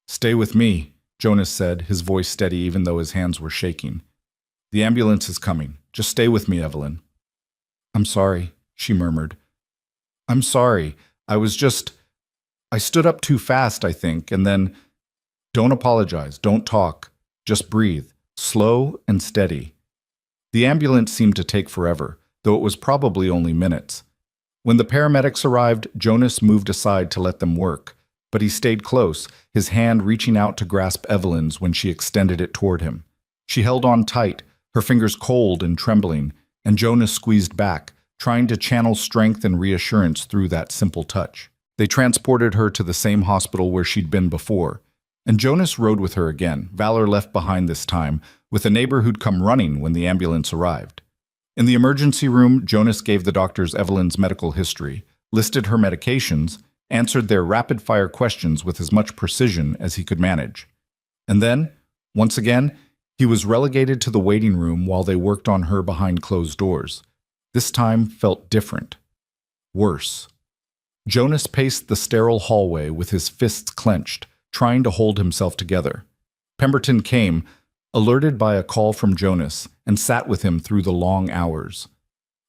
Stay with me, Jonas said, his voice steady even though his hands were shaking. The ambulance is coming. Just stay with me, Evelyn. I'm sorry, she murmured. I'm sorry. I stood up too fast, I think, and then... Don't apologize, don't talk. Just breathe, slow and steady. The ambulance seemed to take forever, though it was probably only minutes. When the paramedics arrived, Jonas moved aside to let them work, but he stayed close, his hand reaching out to grasp Evelyn's when she extended it toward him. She held on tight, her fingers cold and trembling, and Jonas squeezed back, trying to channel strength and reassurance through that simple touch. They transported her to the same hospital where she'd been before, and Jonas rode with her again, Valor left behind this time, with a neighbor who'd come running when the ambulance arrived. In the emergency room, Jonas gave the doctors Evelyn's medical history, listed her medications, answered their rapid-fire questions with as much precision as he could manage. And then, once again, he was relegated to the waiting room while they worked on her behind closed doors. This time felt different. Worse. Jonas paced the sterile hallway with his fists clenched, trying to hold himself together. Pemberton came, alerted by a call from Jonas, and sat with him through the long hours.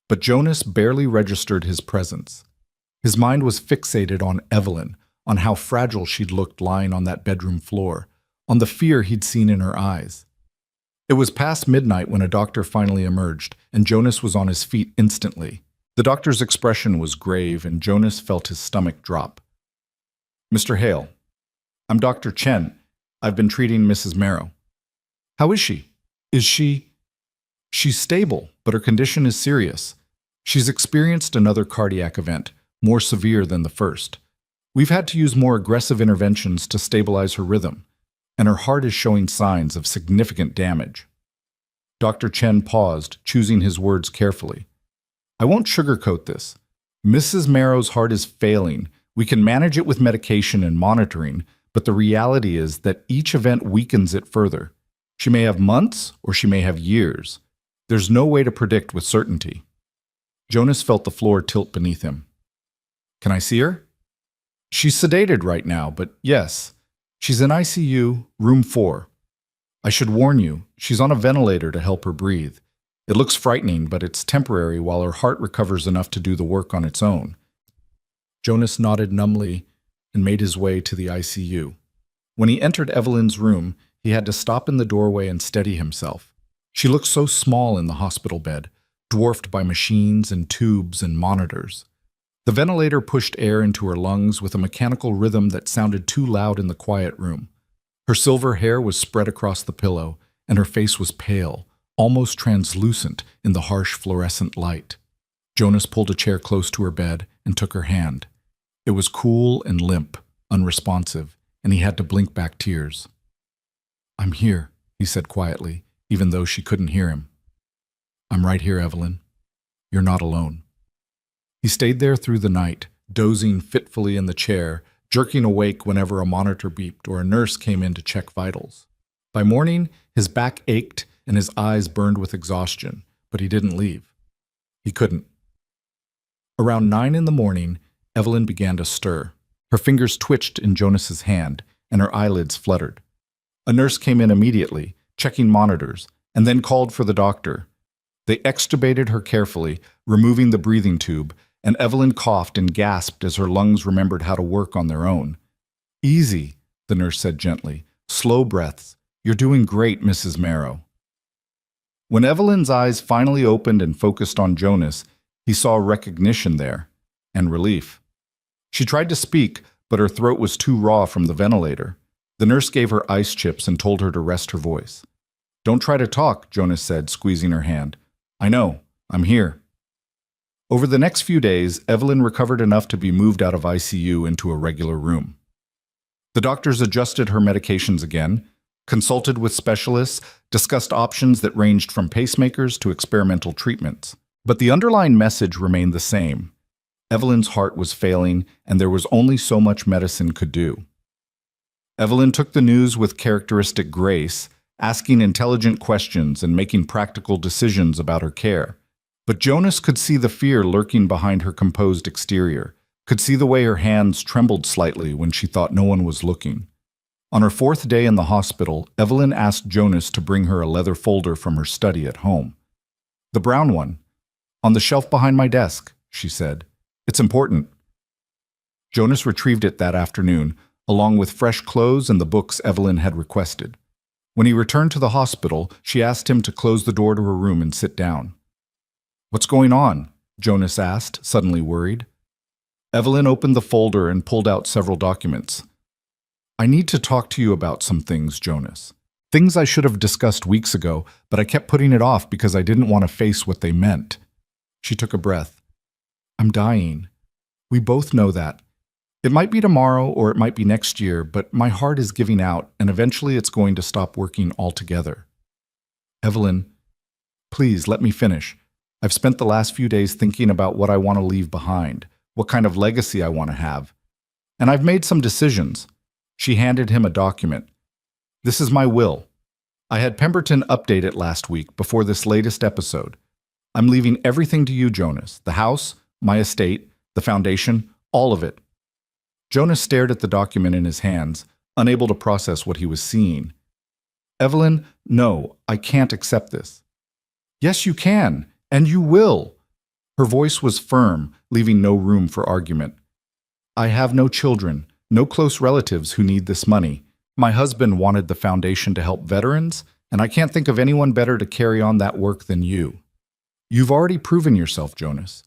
But Jonas barely registered his presence. His mind was fixated on Evelyn, on how fragile she'd looked lying on that bedroom floor, on the fear he'd seen in her eyes. It was past midnight when a doctor finally emerged, and Jonas was on his feet instantly. The doctor's expression was grave, and Jonas felt his stomach drop. Mr. Hale, I'm Dr. Chen. I've been treating Mrs. Marrow. How is she? She's stable, but her condition is serious. She's experienced another cardiac event, more severe than the first. We've had to use more aggressive interventions to stabilize her rhythm, and her heart is showing signs of significant damage. Dr. Chen paused, choosing his words carefully. I won't sugarcoat this. Mrs. Marrow's heart is failing. We can manage it with medication and monitoring, but the reality is that each event weakens it further. She may have months or she may have years. There's no way to predict with certainty. Jonas felt the floor tilt beneath him. Can I see her? She's sedated right now, but yes, she's in ICU, room 4. I should warn you, she's on a ventilator to help her breathe. It looks frightening, but it's temporary while her heart recovers enough to do the work on its own." Jonas nodded numbly and made his way to the ICU. When he entered Evelyn's room, he had to stop in the doorway and steady himself. She looked so small in the hospital bed, dwarfed by machines and tubes and monitors. The ventilator pushed air into her lungs with a mechanical rhythm that sounded too loud in the quiet room. Her silver hair was spread across the pillow, and her face was pale, almost translucent in the harsh fluorescent light. Jonas pulled a chair close to her bed and took her hand. It was cool and limp, unresponsive, and he had to blink back tears. "I'm here," he said quietly, even though she couldn't hear him. "I'm right here, Evelyn. You're not alone." He stayed there through the night, dozing fitfully in the chair, jerking awake whenever a monitor beeped or a nurse came in to check vitals. By morning, his back ached and his eyes burned with exhaustion, but he didn't leave. He couldn't. Around 9 in the morning, Evelyn began to stir. Her fingers twitched in Jonas's hand, and her eyelids fluttered. A nurse came in immediately, checking monitors, and then called for the doctor. They extubated her carefully, removing the breathing tube, and Evelyn coughed and gasped as her lungs remembered how to work on their own. "Easy," the nurse said gently. "Slow breaths. You're doing great, Mrs. Marrow." When Evelyn's eyes finally opened and focused on Jonas, he saw recognition there, and relief. She tried to speak, but her throat was too raw from the ventilator. The nurse gave her ice chips and told her to rest her voice. "Don't try to talk," Jonas said, squeezing her hand. "I know. I'm here." Over the next few days, Evelyn recovered enough to be moved out of ICU into a regular room. The doctors adjusted her medications again, consulted with specialists, discussed options that ranged from pacemakers to experimental treatments. But the underlying message remained the same. Evelyn's heart was failing, and there was only so much medicine could do. Evelyn took the news with characteristic grace, asking intelligent questions and making practical decisions about her care. But Jonas could see the fear lurking behind her composed exterior, could see the way her hands trembled slightly when she thought no one was looking. On her 4th day in the hospital, Evelyn asked Jonas to bring her a leather folder from her study at home. "The brown one. On the shelf behind my desk," she said. "It's important." Jonas retrieved it that afternoon, along with fresh clothes and the books Evelyn had requested. When he returned to the hospital, she asked him to close the door to her room and sit down. "What's going on?" Jonas asked, suddenly worried. Evelyn opened the folder and pulled out several documents. "I need to talk to you about some things, Jonas. Things I should have discussed weeks ago, but I kept putting it off because I didn't want to face what they meant." She took a breath. "I'm dying. We both know that. It might be tomorrow or it might be next year, but my heart is giving out and eventually it's going to stop working altogether." "Evelyn, please let me finish. I've spent the last few days thinking about what I want to leave behind, what kind of legacy I want to have. And I've made some decisions." She handed him a document. "This is my will. I had Pemberton update it last week before this latest episode. I'm leaving everything to you, Jonas. The house, my estate, the foundation, all of it." Jonas stared at the document in his hands, unable to process what he was seeing. "Evelyn, no, I can't accept this." "Yes, you can, and you will." Her voice was firm, leaving no room for argument. "I have no children, no close relatives who need this money. My husband wanted the foundation to help veterans, and I can't think of anyone better to carry on that work than you. You've already proven yourself, Jonas.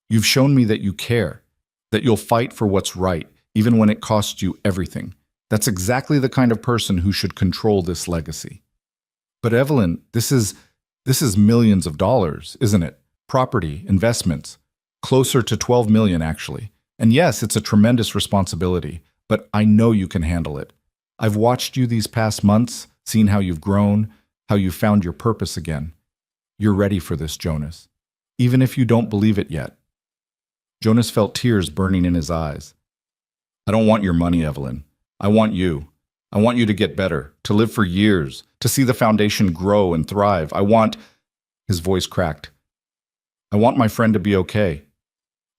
You've shown me that you care, that you'll fight for what's right, even when it costs you everything. That's exactly the kind of person who should control this legacy." "But Evelyn, this is millions of dollars, isn't it? Property, investments. Closer to 12 million, actually. And yes, it's a tremendous responsibility, but I know you can handle it. I've watched you these past months, seen how you've grown, how you've found your purpose again. You're ready for this, Jonas, even if you don't believe it yet." Jonas felt tears burning in his eyes. "I don't want your money, Evelyn. I want you. I want you to get better, to live for years, to see the foundation grow and thrive. I want—" His voice cracked. "I want my friend to be okay."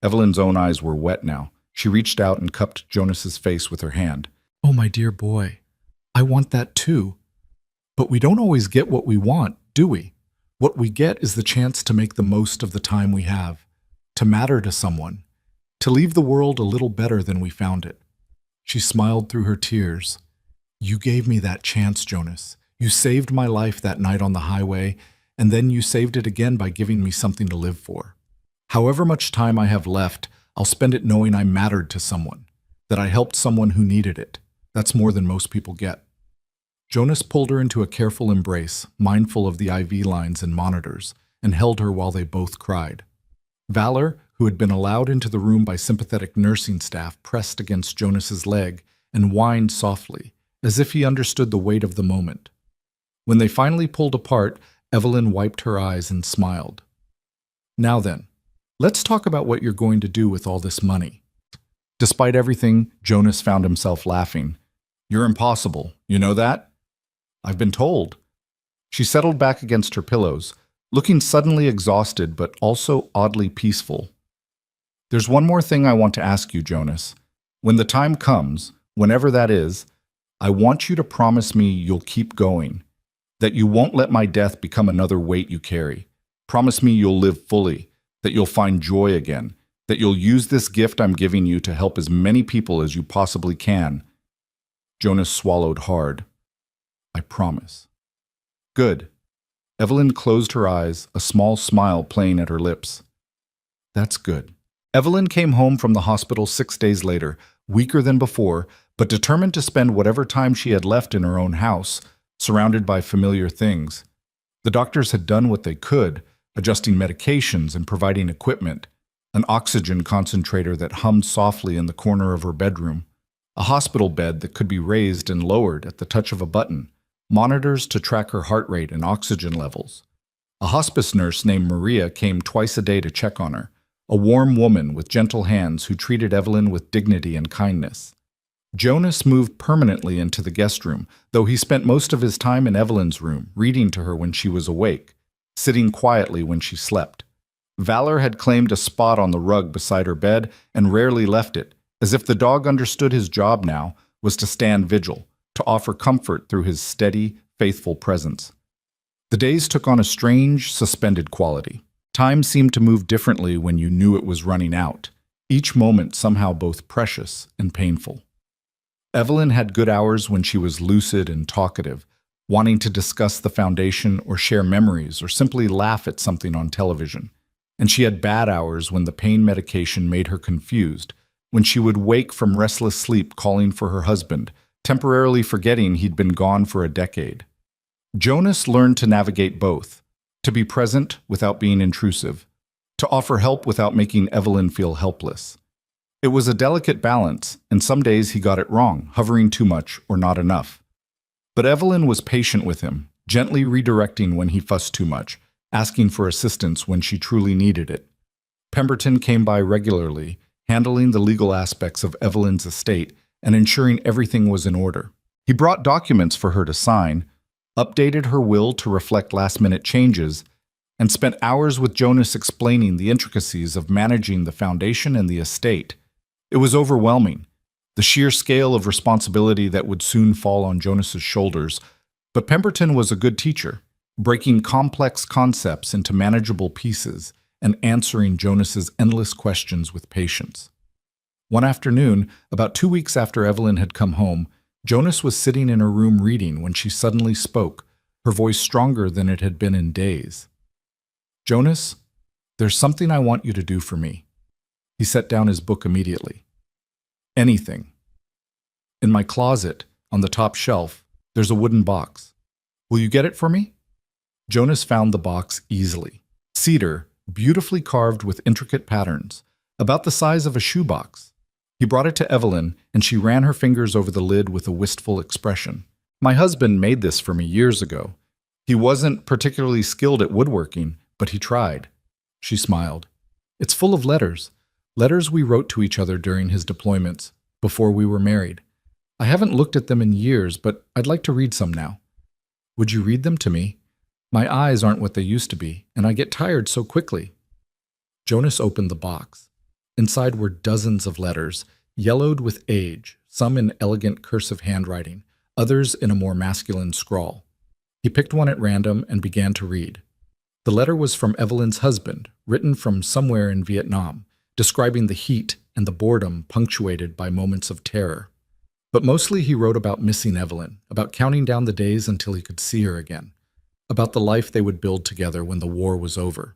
Evelyn's own eyes were wet now. She reached out and cupped Jonas's face with her hand. "Oh, my dear boy, I want that too." But we don't always get what we want, do we? What we get is the chance to make the most of the time we have, to matter to someone, to leave the world a little better than we found it. She smiled through her tears. You gave me that chance, Jonas. You saved my life that night on the highway, and then you saved it again by giving me something to live for. However much time I have left, I'll spend it knowing I mattered to someone, that I helped someone who needed it. That's more than most people get. Jonas pulled her into a careful embrace, mindful of the IV lines and monitors, and held her while they both cried. Valor, who had been allowed into the room by sympathetic nursing staff, pressed against Jonas's leg and whined softly, as if he understood the weight of the moment. When they finally pulled apart, Evelyn wiped her eyes and smiled. Now then, let's talk about what you're going to do with all this money. Despite everything, Jonas found himself laughing. You're impossible, you know that? I've been told. She settled back against her pillows, looking suddenly exhausted but also oddly peaceful. There's one more thing I want to ask you, Jonas. When the time comes, whenever that is, I want you to promise me you'll keep going, that you won't let my death become another weight you carry. Promise me you'll live fully, that you'll find joy again, that you'll use this gift I'm giving you to help as many people as you possibly can. Jonas swallowed hard. I promise. Good. Evelyn closed her eyes, a small smile playing at her lips. That's good. Evelyn came home from the hospital 6 days later, weaker than before, but determined to spend whatever time she had left in her own house, surrounded by familiar things. The doctors had done what they could, adjusting medications and providing equipment, an oxygen concentrator that hummed softly in the corner of her bedroom, a hospital bed that could be raised and lowered at the touch of a button, monitors to track her heart rate and oxygen levels. A hospice nurse named Maria came twice a day to check on her, a warm woman with gentle hands who treated Evelyn with dignity and kindness. Jonas moved permanently into the guest room, though he spent most of his time in Evelyn's room, reading to her when she was awake, sitting quietly when she slept. Valor had claimed a spot on the rug beside her bed and rarely left it, as if the dog understood his job now was to stand vigil, to offer comfort through his steady, faithful presence. The days took on a strange, suspended quality. Time seemed to move differently when you knew it was running out, each moment somehow both precious and painful. Evelyn had good hours when she was lucid and talkative, wanting to discuss the foundation or share memories or simply laugh at something on television. And she had bad hours when the pain medication made her confused, when she would wake from restless sleep calling for her husband, temporarily forgetting he'd been gone for a decade. Jonas learned to navigate both, to be present without being intrusive, to offer help without making Evelyn feel helpless. It was a delicate balance, and some days he got it wrong, hovering too much or not enough. But Evelyn was patient with him, gently redirecting when he fussed too much, asking for assistance when she truly needed it. Pemberton came by regularly, handling the legal aspects of Evelyn's estate and ensuring everything was in order. He brought documents for her to sign, updated her will to reflect last-minute changes, and spent hours with Jonas explaining the intricacies of managing the foundation and the estate. It was overwhelming, the sheer scale of responsibility that would soon fall on Jonas's shoulders, but Pemberton was a good teacher, breaking complex concepts into manageable pieces and answering Jonas's endless questions with patience. One afternoon, about 2 weeks after Evelyn had come home, Jonas was sitting in her room reading when she suddenly spoke, her voice stronger than it had been in days. Jonas, there's something I want you to do for me. He set down his book immediately. Anything. In my closet, on the top shelf, there's a wooden box. Will you get it for me? Jonas found the box easily. Cedar, beautifully carved with intricate patterns, about the size of a shoebox. He brought it to Evelyn, and she ran her fingers over the lid with a wistful expression. My husband made this for me years ago. He wasn't particularly skilled at woodworking, but he tried. She smiled. It's full of letters. Letters we wrote to each other during his deployments, before we were married. I haven't looked at them in years, but I'd like to read some now. Would you read them to me? My eyes aren't what they used to be, and I get tired so quickly. Jonas opened the box. Inside were dozens of letters, yellowed with age, some in elegant cursive handwriting, others in a more masculine scrawl. He picked one at random and began to read. The letter was from Evelyn's husband, written from somewhere in Vietnam, describing the heat and the boredom punctuated by moments of terror. But mostly he wrote about missing Evelyn, about counting down the days until he could see her again, about the life they would build together when the war was over.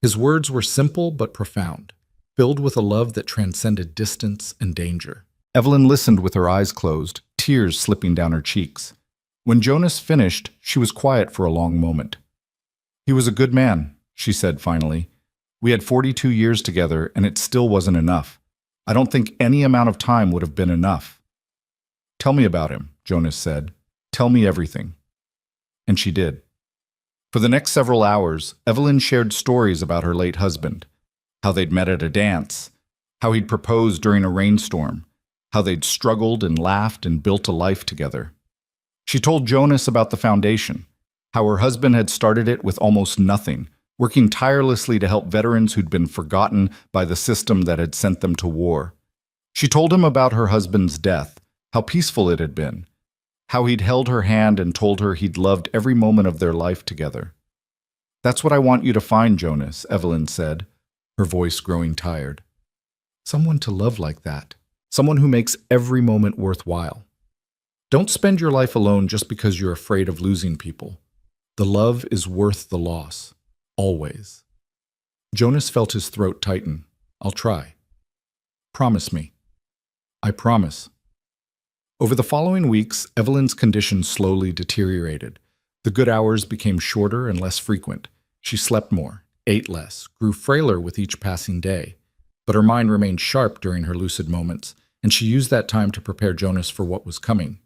His words were simple but profound, filled with a love that transcended distance and danger. Evelyn listened with her eyes closed, tears slipping down her cheeks. When Jonas finished, she was quiet for a long moment. "He was a good man," she said finally. "We had 42 years together, and it still wasn't enough. I don't think any amount of time would have been enough." "Tell me about him," Jonas said. "Tell me everything." And she did. For the next several hours, Evelyn shared stories about her late husband, how they'd met at a dance, how he'd proposed during a rainstorm, how they'd struggled and laughed and built a life together. She told Jonas about the foundation, how her husband had started it with almost nothing, working tirelessly to help veterans who'd been forgotten by the system that had sent them to war. She told him about her husband's death, how peaceful it had been, how he'd held her hand and told her he'd loved every moment of their life together. "That's what I want you to find, Jonas," Evelyn said, her voice growing tired. "Someone to love like that. Someone who makes every moment worthwhile. Don't spend your life alone just because you're afraid of losing people. The love is worth the loss. Always." Jonas felt his throat tighten. "I'll try." "Promise me." "I promise." Over the following weeks, Evelyn's condition slowly deteriorated. The good hours became shorter and less frequent. She slept more, ate less, grew frailer with each passing day. But her mind remained sharp during her lucid moments, and she used that time to prepare Jonas for what was coming.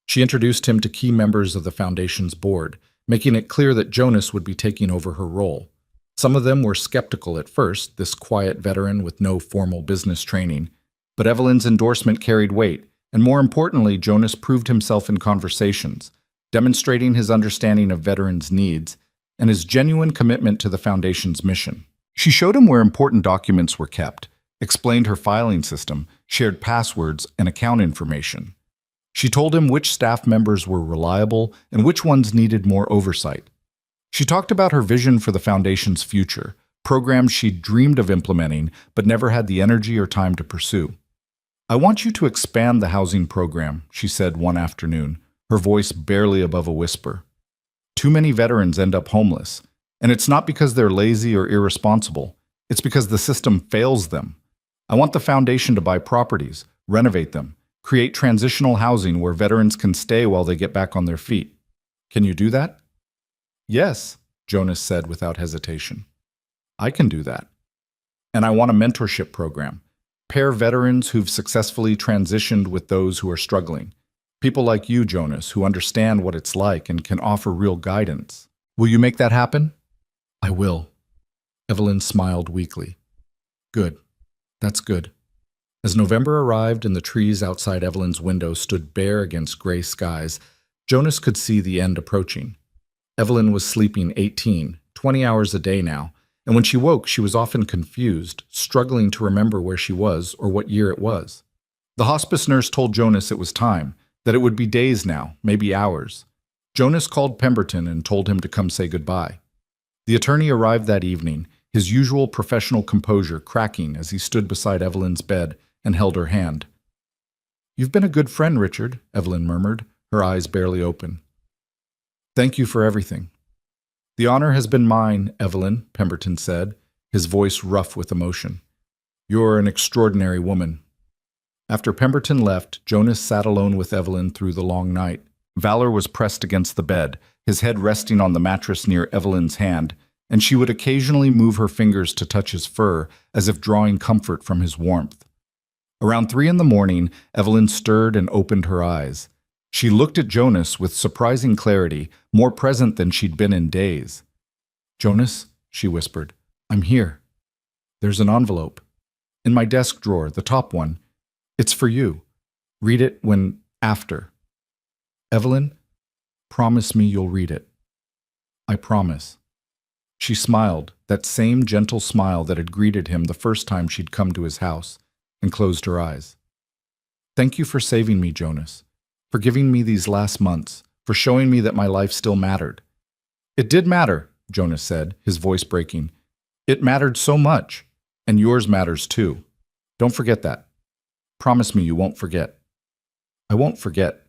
She introduced him to key members of the Foundation's board, making it clear that Jonas would be taking over her role. Some of them were skeptical at first, this quiet veteran with no formal business training. But Evelyn's endorsement carried weight, and more importantly, Jonas proved himself in conversations, demonstrating his understanding of veterans' needs and his genuine commitment to the Foundation's mission. She showed him where important documents were kept, explained her filing system, shared passwords and account information. She told him which staff members were reliable and which ones needed more oversight. She talked about her vision for the Foundation's future, programs she'd dreamed of implementing but never had the energy or time to pursue. "I want you to expand the housing program," she said one afternoon, her voice barely above a whisper. "Too many veterans end up homeless, and it's not because they're lazy or irresponsible. It's because the system fails them. I want the Foundation to buy properties, renovate them, create transitional housing where veterans can stay while they get back on their feet. Can you do that?" "Yes," Jonas said without hesitation. "I can do that. And I want a mentorship program. Pair veterans who've successfully transitioned with those who are struggling. People like you, Jonas, who understand what it's like and can offer real guidance. Will you make that happen?" "I will." Evelyn smiled weakly. "Good. That's good." As November arrived and the trees outside Evelyn's window stood bare against gray skies, Jonas could see the end approaching. Evelyn was sleeping 18, 20 hours a day now, and when she woke, she was often confused, struggling to remember where she was or what year it was. The hospice nurse told Jonas it was time, that it would be days now, maybe hours. Jonas called Pemberton and told him to come say goodbye. The attorney arrived that evening, his usual professional composure cracking as he stood beside Evelyn's bed and held her hand. "You've been a good friend, Richard," Evelyn murmured, her eyes barely open. "Thank you for everything." "The honor has been mine, Evelyn," Pemberton said, his voice rough with emotion. "You're an extraordinary woman." After Pemberton left, Jonas sat alone with Evelyn through the long night. Valor was pressed against the bed, his head resting on the mattress near Evelyn's hand, and she would occasionally move her fingers to touch his fur, as if drawing comfort from his warmth. Around 3 in the morning, Evelyn stirred and opened her eyes. She looked at Jonas with surprising clarity, more present than she'd been in days. "Jonas," she whispered, "I'm here. There's an envelope. In my desk drawer, the top one. It's for you. Read it after." "Evelyn, promise me you'll read it." "I promise." She smiled, that same gentle smile that had greeted him the first time she'd come to his house, and closed her eyes. "Thank you for saving me, Jonas. For giving me these last months, for showing me that my life still mattered. It did matter, Jonas said, his voice breaking. It mattered so much, and yours matters too. Don't forget that. Promise me you won't forget. I won't forget.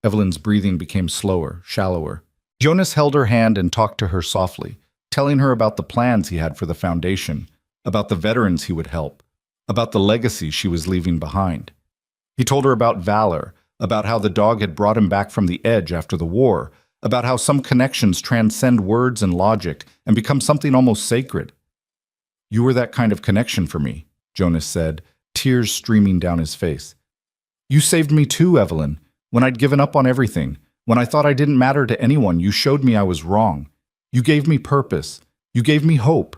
Evelyn's breathing became slower, shallower. Jonas held her hand and talked to her softly, telling her about the plans he had for the foundation, about the veterans he would help, about the legacy she was leaving behind. He told her about Valor, about how the dog had brought him back from the edge after the war, about how some connections transcend words and logic and become something almost sacred. You were that kind of connection for me, Jonas said, tears streaming down his face. You saved me too, Evelyn. When I'd given up on everything, when I thought I didn't matter to anyone, you showed me I was wrong. You gave me purpose. You gave me hope.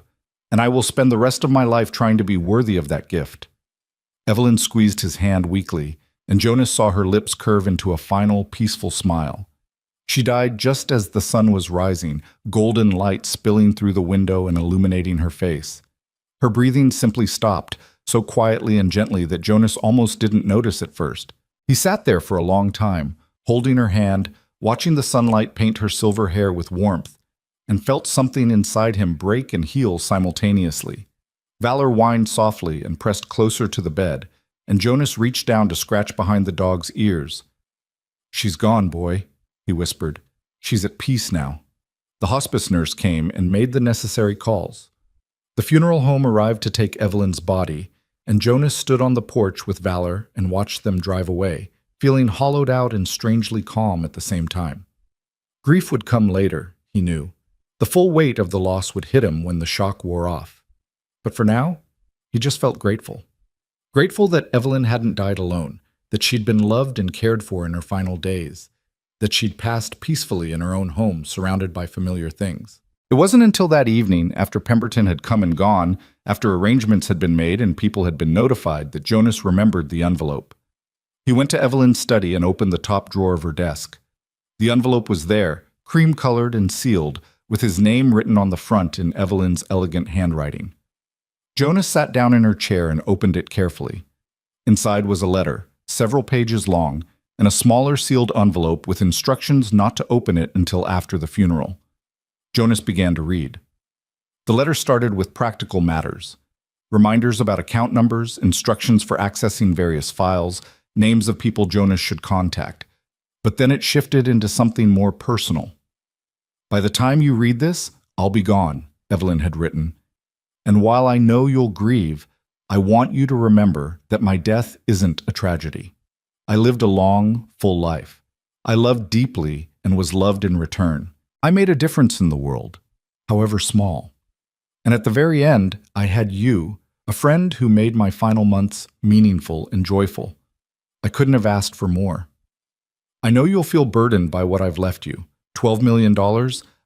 And I will spend the rest of my life trying to be worthy of that gift. Evelyn squeezed his hand weakly, and Jonas saw her lips curve into a final, peaceful smile. She died just as the sun was rising, golden light spilling through the window and illuminating her face. Her breathing simply stopped, so quietly and gently that Jonas almost didn't notice at first. He sat there for a long time, holding her hand, watching the sunlight paint her silver hair with warmth, and felt something inside him break and heal simultaneously. Valor whined softly and pressed closer to the bed, and Jonas reached down to scratch behind the dog's ears. She's gone, boy, he whispered. She's at peace now. The hospice nurse came and made the necessary calls. The funeral home arrived to take Evelyn's body, and Jonas stood on the porch with Valor and watched them drive away, feeling hollowed out and strangely calm at the same time. Grief would come later, he knew. The full weight of the loss would hit him when the shock wore off. But for now, he just felt grateful. Grateful that Evelyn hadn't died alone, that she'd been loved and cared for in her final days, that she'd passed peacefully in her own home, surrounded by familiar things. It wasn't until that evening, after Pemberton had come and gone, after arrangements had been made and people had been notified, that Jonas remembered the envelope. He went to Evelyn's study and opened the top drawer of her desk. The envelope was there, cream-colored and sealed, with his name written on the front in Evelyn's elegant handwriting. Jonas sat down in her chair and opened it carefully. Inside was a letter, several pages long, and a smaller sealed envelope with instructions not to open it until after the funeral. Jonas began to read. The letter started with practical matters. Reminders about account numbers, instructions for accessing various files, names of people Jonas should contact. But then it shifted into something more personal. By the time you read this, I'll be gone, Evelyn had written. And while I know you'll grieve, I want you to remember that my death isn't a tragedy. I lived a long, full life. I loved deeply and was loved in return. I made a difference in the world, however small. And at the very end, I had you, a friend who made my final months meaningful and joyful. I couldn't have asked for more. I know you'll feel burdened by what I've left you. $12 million,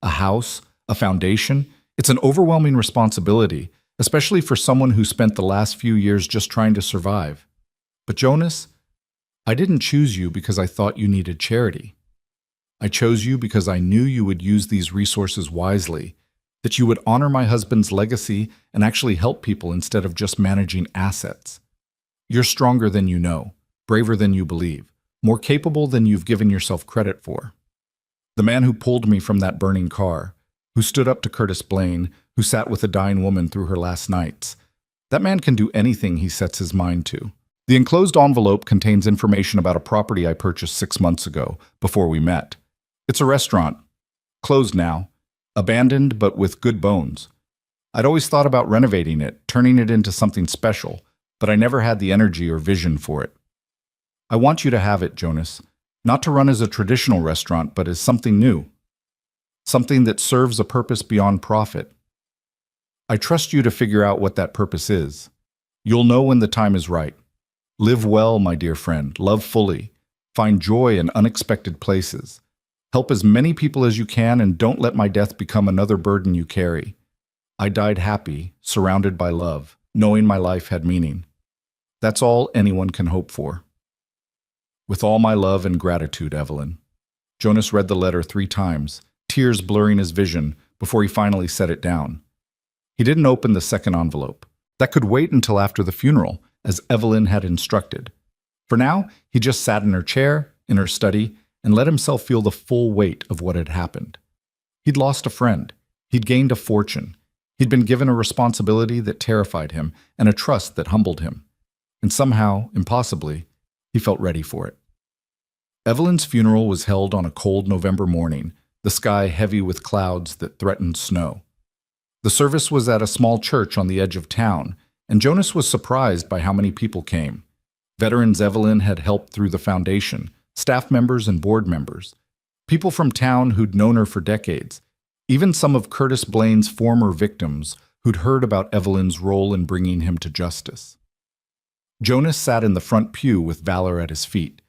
a house, a foundation. It's an overwhelming responsibility, especially for someone who spent the last few years just trying to survive. But Jonas, I didn't choose you because I thought you needed charity. I chose you because I knew you would use these resources wisely, that you would honor my husband's legacy and actually help people instead of just managing assets. You're stronger than you know, braver than you believe, more capable than you've given yourself credit for. The man who pulled me from that burning car, who stood up to Curtis Blaine, who sat with a dying woman through her last nights, that man can do anything he sets his mind to. The enclosed envelope contains information about a property I purchased 6 months ago, before we met. It's a restaurant, closed now, abandoned but with good bones. I'd always thought about renovating it, turning it into something special, but I never had the energy or vision for it. I want you to have it, Jonas, not to run as a traditional restaurant, but as something new, something that serves a purpose beyond profit. I trust you to figure out what that purpose is. You'll know when the time is right. Live well, my dear friend, love fully, find joy in unexpected places. Help as many people as you can, and don't let my death become another burden you carry. I died happy, surrounded by love, knowing my life had meaning. That's all anyone can hope for. With all my love and gratitude, Evelyn. Jonas read the letter 3 times, tears blurring his vision, before he finally set it down. He didn't open the second envelope. That could wait until after the funeral, as Evelyn had instructed. For now, he just sat in her chair, in her study, and let himself feel the full weight of what had happened. He'd lost a friend. He'd gained a fortune. He'd been given a responsibility that terrified him and a trust that humbled him. And somehow, impossibly, he felt ready for it. Evelyn's funeral was held on a cold November morning, the sky heavy with clouds that threatened snow. The service was at a small church on the edge of town, and Jonas was surprised by how many people came. Veterans Evelyn had helped through the foundation, staff members and board members, people from town who'd known her for decades, even some of Curtis Blaine's former victims who'd heard about Evelyn's role in bringing him to justice. Jonas sat in the front pew with Valor at his feet.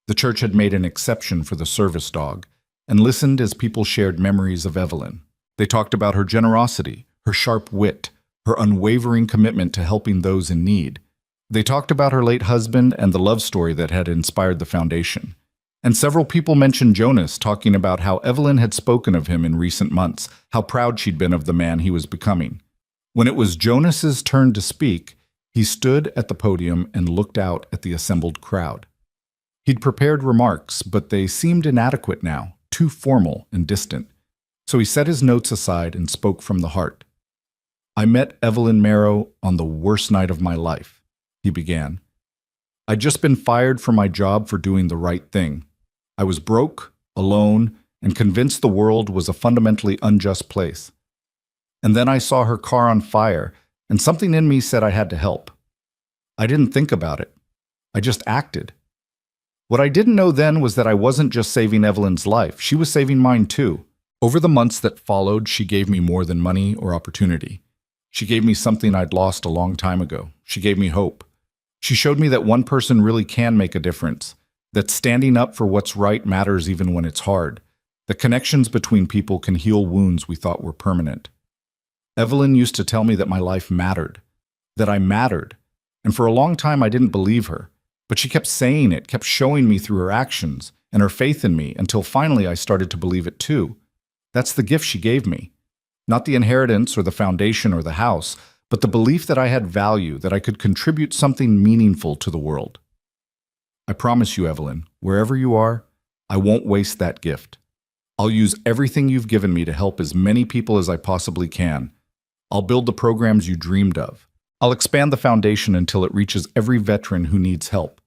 The church had made an exception for the service dog, and listened as people shared memories of Evelyn. They talked about her generosity, her sharp wit, her unwavering commitment to helping those in need. They talked about her late husband and the love story that had inspired the foundation. And several people mentioned Jonas, talking about how Evelyn had spoken of him in recent months, how proud she'd been of the man he was becoming. When it was Jonas's turn to speak, he stood at the podium and looked out at the assembled crowd. He'd prepared remarks, but they seemed inadequate now, too formal and distant. So he set his notes aside and spoke from the heart. "I met Evelyn Marrow on the worst night of my life," he began. "I'd just been fired from my job for doing the right thing. I was broke, alone, and convinced the world was a fundamentally unjust place. And then I saw her car on fire, and something in me said I had to help. I didn't think about it. I just acted. What I didn't know then was that I wasn't just saving Evelyn's life, she was saving mine too. Over the months that followed, she gave me more than money or opportunity. She gave me something I'd lost a long time ago. She gave me hope. She showed me that one person really can make a difference, that standing up for what's right matters even when it's hard, that connections between people can heal wounds we thought were permanent. Evelyn used to tell me that my life mattered, that I mattered, and for a long time I didn't believe her. But she kept saying it, kept showing me through her actions and her faith in me, until finally I started to believe it too. That's the gift she gave me. Not the inheritance or the foundation or the house, but the belief that I had value, that I could contribute something meaningful to the world. I promise you, Evelyn, wherever you are, I won't waste that gift. I'll use everything you've given me to help as many people as I possibly can. I'll build the programs you dreamed of. I'll expand the foundation until it reaches every veteran who needs help.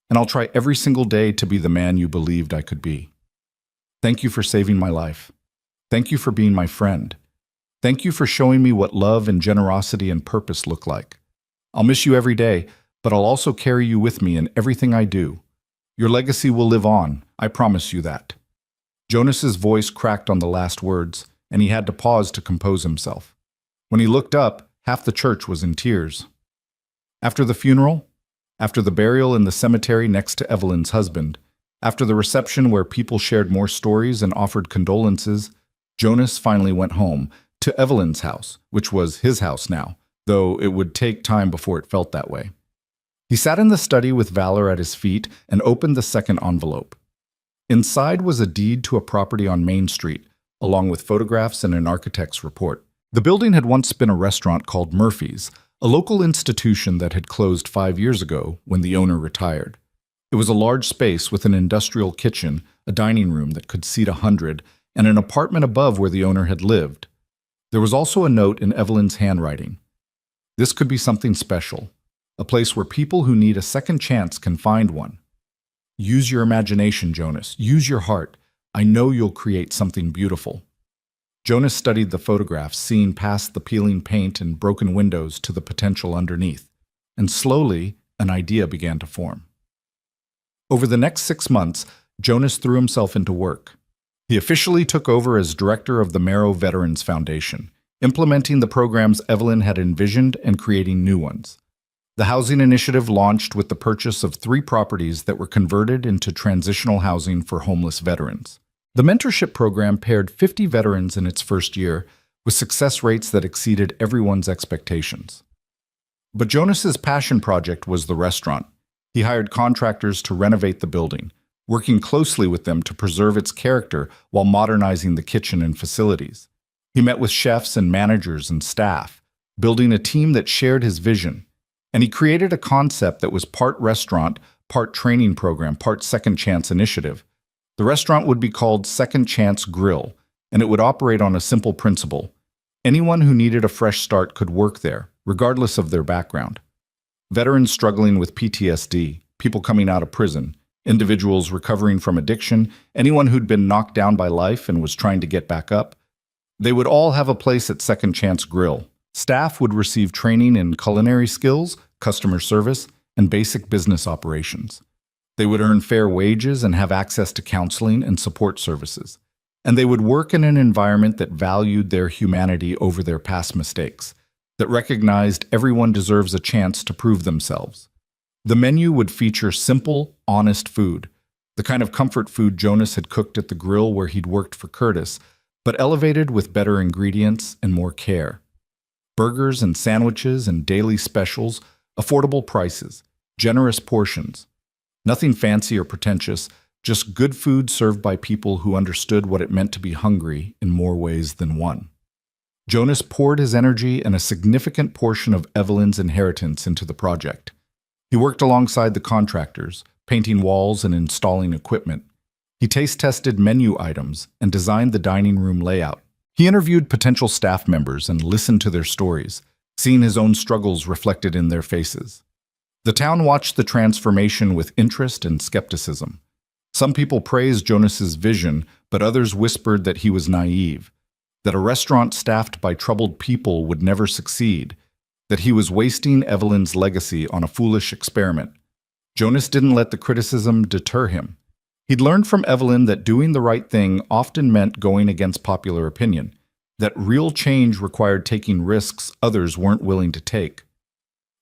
And I'll try every single day to be the man you believed I could be. Thank you for saving my life. Thank you for being my friend. Thank you for showing me what love and generosity and purpose look like. I'll miss you every day, but I'll also carry you with me in everything I do. Your legacy will live on, I promise you that." Jonas's voice cracked on the last words, and he had to pause to compose himself. When he looked up, half the church was in tears. After the funeral, after the burial in the cemetery next to Evelyn's husband, after the reception where people shared more stories and offered condolences, Jonas finally went home, to Evelyn's house, which was his house now, though it would take time before it felt that way. He sat in the study with Valor at his feet and opened the second envelope. Inside was a deed to a property on Main Street, along with photographs and an architect's report. The building had once been a restaurant called Murphy's, a local institution that had closed 5 years ago when the owner retired. It was a large space with an industrial kitchen, a dining room that could seat 100, and an apartment above where the owner had lived. There was also a note in Evelyn's handwriting. This could be something special, a place where people who need a second chance can find one. Use your imagination, Jonas. Use your heart. I know you'll create something beautiful. Jonas studied the photographs, seeing past the peeling paint and broken windows to the potential underneath, and slowly an idea began to form. Over the next 6 months, Jonas threw himself into work. He officially took over as director of the Marrow Veterans Foundation, implementing the programs Evelyn had envisioned and creating new ones. The housing initiative launched with the purchase of 3 properties that were converted into transitional housing for homeless veterans. The mentorship program paired 50 veterans in its first year, with success rates that exceeded everyone's expectations. But Jonas's passion project was the restaurant. He hired contractors to renovate the building, working closely with them to preserve its character while modernizing the kitchen and facilities. He met with chefs and managers and staff, building a team that shared his vision. And he created a concept that was part restaurant, part training program, part second chance initiative. The restaurant would be called Second Chance Grill, and it would operate on a simple principle. Anyone who needed a fresh start could work there, regardless of their background. Veterans struggling with PTSD, people coming out of prison, individuals recovering from addiction, anyone who'd been knocked down by life and was trying to get back up, they would all have a place at Second Chance Grill. Staff would receive training in culinary skills, customer service, and basic business operations. They would earn fair wages and have access to counseling and support services. And they would work in an environment that valued their humanity over their past mistakes, that recognized everyone deserves a chance to prove themselves. The menu would feature simple, honest food, the kind of comfort food Jonas had cooked at the grill where he'd worked for Curtis, but elevated with better ingredients and more care. Burgers and sandwiches and daily specials, affordable prices, generous portions. Nothing fancy or pretentious, just good food served by people who understood what it meant to be hungry in more ways than one. Jonas poured his energy and a significant portion of Evelyn's inheritance into the project. He worked alongside the contractors, painting walls and installing equipment. He taste-tested menu items and designed the dining room layout. He interviewed potential staff members and listened to their stories, seeing his own struggles reflected in their faces. The town watched the transformation with interest and skepticism. Some people praised Jonas's vision, but others whispered that he was naive, that a restaurant staffed by troubled people would never succeed, that he was wasting Evelyn's legacy on a foolish experiment. Jonas didn't let the criticism deter him. He'd learned from Evelyn that doing the right thing often meant going against popular opinion, that real change required taking risks others weren't willing to take.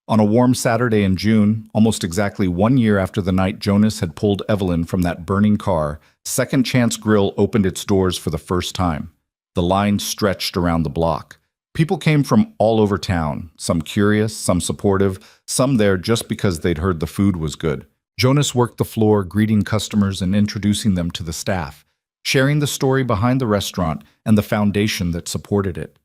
On a warm Saturday in June, almost exactly 1 year after the night Jonas had pulled Evelyn from that burning car, Second Chance Grill opened its doors for the first time. The line stretched around the block. People came from all over town, some curious, some supportive, some there just because they'd heard the food was good. Jonas worked the floor, greeting customers and introducing them to the staff, sharing the story behind the restaurant and the foundation that supported it.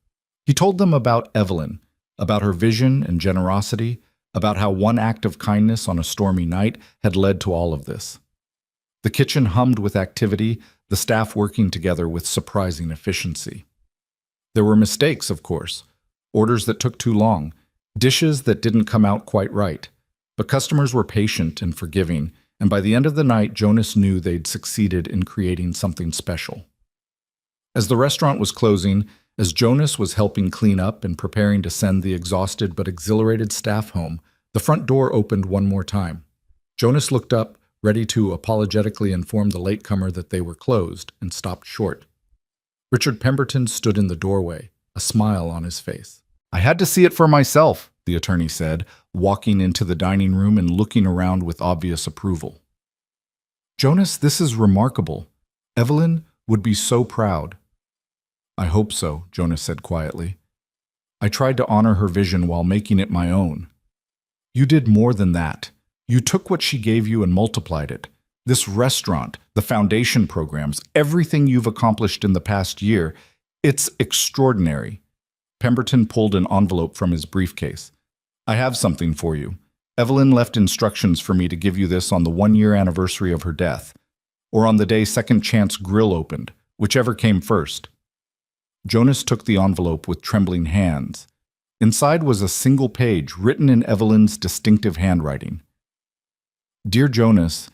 He told them about Evelyn, about her vision and generosity, about how one act of kindness on a stormy night had led to all of this. The kitchen hummed with activity, the staff working together with surprising efficiency. There were mistakes, of course, orders that took too long, dishes that didn't come out quite right. But customers were patient and forgiving, and by the end of the night, Jonas knew they'd succeeded in creating something special. As the restaurant was closing, as Jonas was helping clean up and preparing to send the exhausted but exhilarated staff home, the front door opened one more time. Jonas looked up, ready to apologetically inform the latecomer that they were closed, and stopped short. Richard Pemberton stood in the doorway, a smile on his face. "I had to see it for myself," the attorney said, walking into the dining room and looking around with obvious approval. "Jonas, this is remarkable. Evelyn would be so proud." "I hope so," Jonas said quietly. "I tried to honor her vision while making it my own." "You did more than that. You took what she gave you and multiplied it. This restaurant, the foundation programs, everything you've accomplished in the past year, it's extraordinary." Pemberton pulled an envelope from his briefcase. "I have something for you. Evelyn left instructions for me to give you this on the 1-year anniversary of her death, or on the day Second Chance Grill opened, whichever came first." Jonas took the envelope with trembling hands. Inside was a single page written in Evelyn's distinctive handwriting. "Dear Jonas,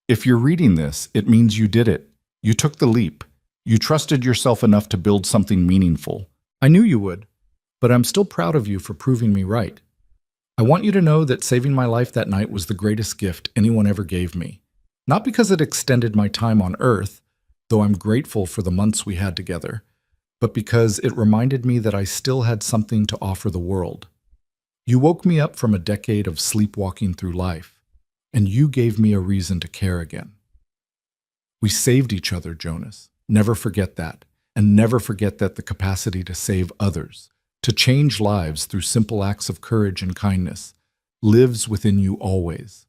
if you're reading this, it means you did it. You took the leap. You trusted yourself enough to build something meaningful. I knew you would, but I'm still proud of you for proving me right. I want you to know that saving my life that night was the greatest gift anyone ever gave me. Not because it extended my time on Earth, though I'm grateful for the months we had together, but because it reminded me that I still had something to offer the world. You woke me up from a decade of sleepwalking through life, and you gave me a reason to care again. We saved each other, Jonas. Never forget that, and never forget that the capacity to save others, to change lives through simple acts of courage and kindness, lives within you always.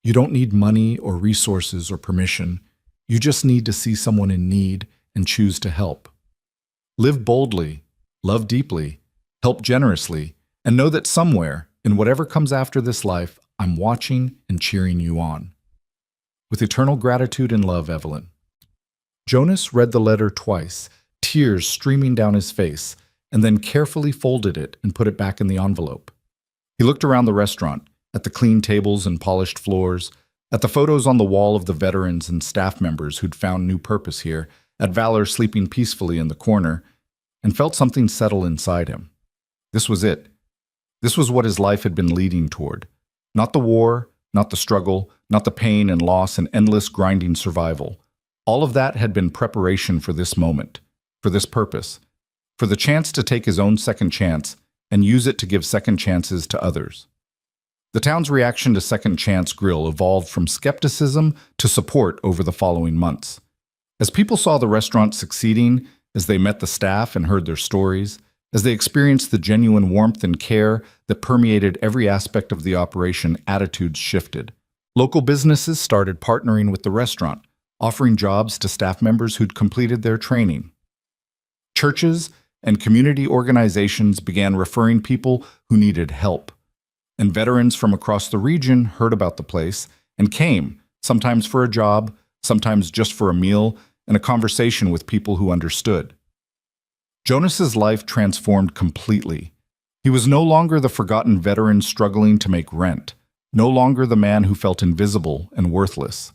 You don't need money or resources or permission. You just need to see someone in need and choose to help. Live boldly, love deeply, help generously, and know that somewhere, in whatever comes after this life, I'm watching and cheering you on. With eternal gratitude and love, Evelyn." Jonas read the letter twice, tears streaming down his face, and then carefully folded it and put it back in the envelope. He looked around the restaurant, at the clean tables and polished floors, at the photos on the wall of the veterans and staff members who'd found new purpose here, at Valor sleeping peacefully in the corner, and felt something settle inside him. This was it. This was what his life had been leading toward. Not the war, not the struggle, not the pain and loss and endless grinding survival. All of that had been preparation for this moment, for this purpose, for the chance to take his own second chance and use it to give second chances to others. The town's reaction to Second Chance Grill evolved from skepticism to support over the following months. As people saw the restaurant succeeding, as they met the staff and heard their stories, as they experienced the genuine warmth and care that permeated every aspect of the operation, attitudes shifted. Local businesses started partnering with the restaurant, offering jobs to staff members who'd completed their training. Churches and community organizations began referring people who needed help. And veterans from across the region heard about the place and came, sometimes for a job, sometimes just for a meal, and a conversation with people who understood. Jonas's life transformed completely. He was no longer the forgotten veteran struggling to make rent, no longer the man who felt invisible and worthless.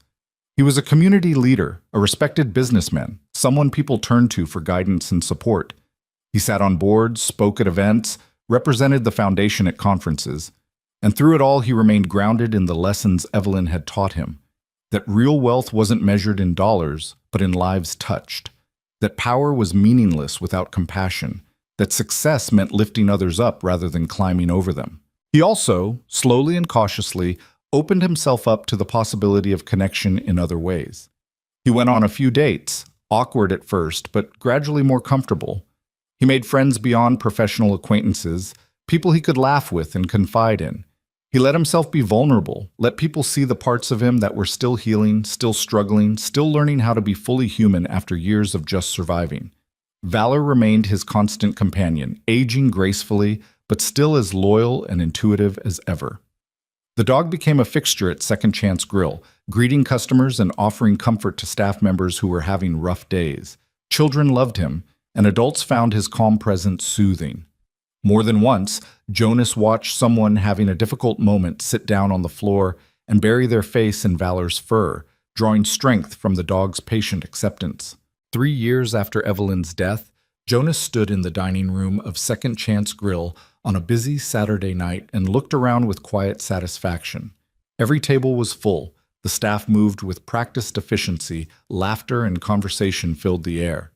He was a community leader, a respected businessman, someone people turned to for guidance and support. He sat on boards, spoke at events, represented the foundation at conferences, and through it all he remained grounded in the lessons Evelyn had taught him, that real wealth wasn't measured in dollars, but in lives touched, that power was meaningless without compassion, that success meant lifting others up rather than climbing over them. He also, slowly and cautiously, opened himself up to the possibility of connection in other ways. He went on a few dates, awkward at first, but gradually more comfortable. He made friends beyond professional acquaintances, people he could laugh with and confide in. He let himself be vulnerable, let people see the parts of him that were still healing, still struggling, still learning how to be fully human after years of just surviving. Valor remained his constant companion, aging gracefully, but still as loyal and intuitive as ever. The dog became a fixture at Second Chance Grill, greeting customers and offering comfort to staff members who were having rough days. Children loved him, and adults found his calm presence soothing. More than once, Jonas watched someone having a difficult moment sit down on the floor and bury their face in Valor's fur, drawing strength from the dog's patient acceptance. 3 years after Evelyn's death, Jonas stood in the dining room of Second Chance Grill on a busy Saturday night and looked around with quiet satisfaction. Every table was full, the staff moved with practiced efficiency, laughter and conversation filled the air.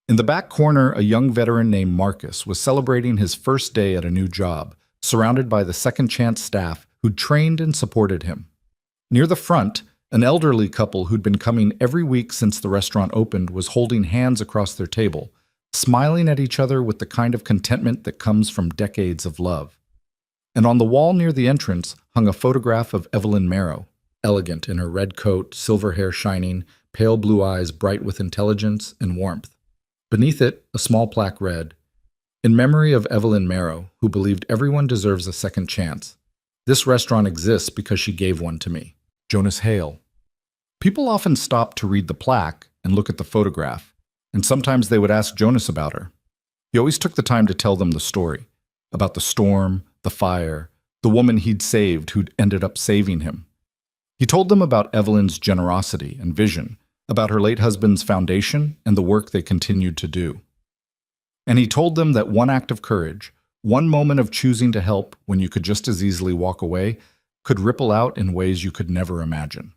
In the back corner, a young veteran named Marcus was celebrating his first day at a new job, surrounded by the Second Chance staff who'd trained and supported him. Near the front, an elderly couple who'd been coming every week since the restaurant opened was holding hands across their table, smiling at each other with the kind of contentment that comes from decades of love. And on the wall near the entrance hung a photograph of Evelyn Marrow, elegant in her red coat, silver hair shining, pale blue eyes bright with intelligence and warmth. Beneath it, a small plaque read, "In memory of Evelyn Marrow, who believed everyone deserves a second chance. This restaurant exists because she gave one to me. Jonas Hale." People often stopped to read the plaque and look at the photograph, and sometimes they would ask Jonas about her. He always took the time to tell them the story, about the storm, the fire, the woman he'd saved who'd ended up saving him. He told them about Evelyn's generosity and vision, about her late husband's foundation and the work they continued to do. And he told them that one act of courage, one moment of choosing to help when you could just as easily walk away, could ripple out in ways you could never imagine.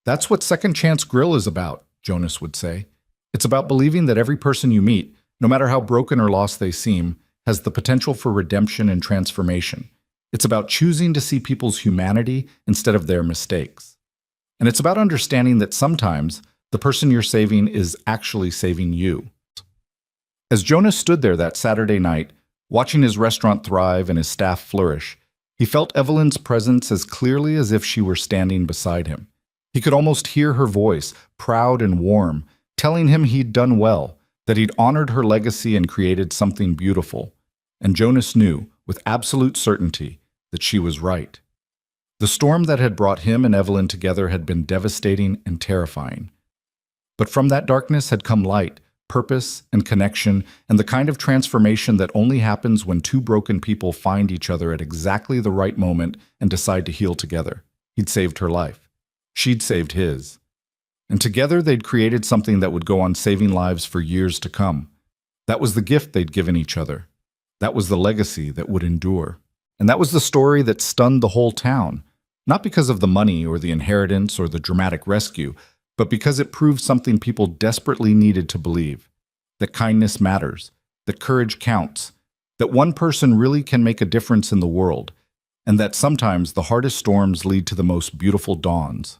"That's what Second Chance Grill is about," Jonas would say. "It's about believing that every person you meet, no matter how broken or lost they seem, has the potential for redemption and transformation. It's about choosing to see people's humanity instead of their mistakes. And it's about understanding that sometimes the person you're saving is actually saving you." As Jonas stood there that Saturday night, watching his restaurant thrive and his staff flourish, he felt Evelyn's presence as clearly as if she were standing beside him. He could almost hear her voice, proud and warm, telling him he'd done well, that he'd honored her legacy and created something beautiful. And Jonas knew, with absolute certainty, that she was right. The storm that had brought him and Evelyn together had been devastating and terrifying. But from that darkness had come light, purpose, and connection, and the kind of transformation that only happens when two broken people find each other at exactly the right moment and decide to heal together. He'd saved her life. She'd saved his. And together they'd created something that would go on saving lives for years to come. That was the gift they'd given each other. That was the legacy that would endure. And that was the story that stunned the whole town, not because of the money or the inheritance or the dramatic rescue, but because it proved something people desperately needed to believe: that kindness matters, that courage counts, that one person really can make a difference in the world, and that sometimes the hardest storms lead to the most beautiful dawns.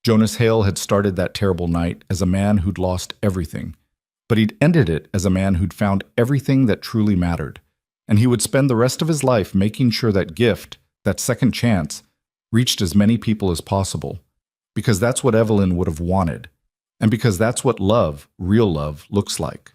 Jonas Hale had started that terrible night as a man who'd lost everything, but he'd ended it as a man who'd found everything that truly mattered, and he would spend the rest of his life making sure that gift, that second chance, reached as many people as possible, because that's what Evelyn would have wanted, and because that's what love, real love, looks like.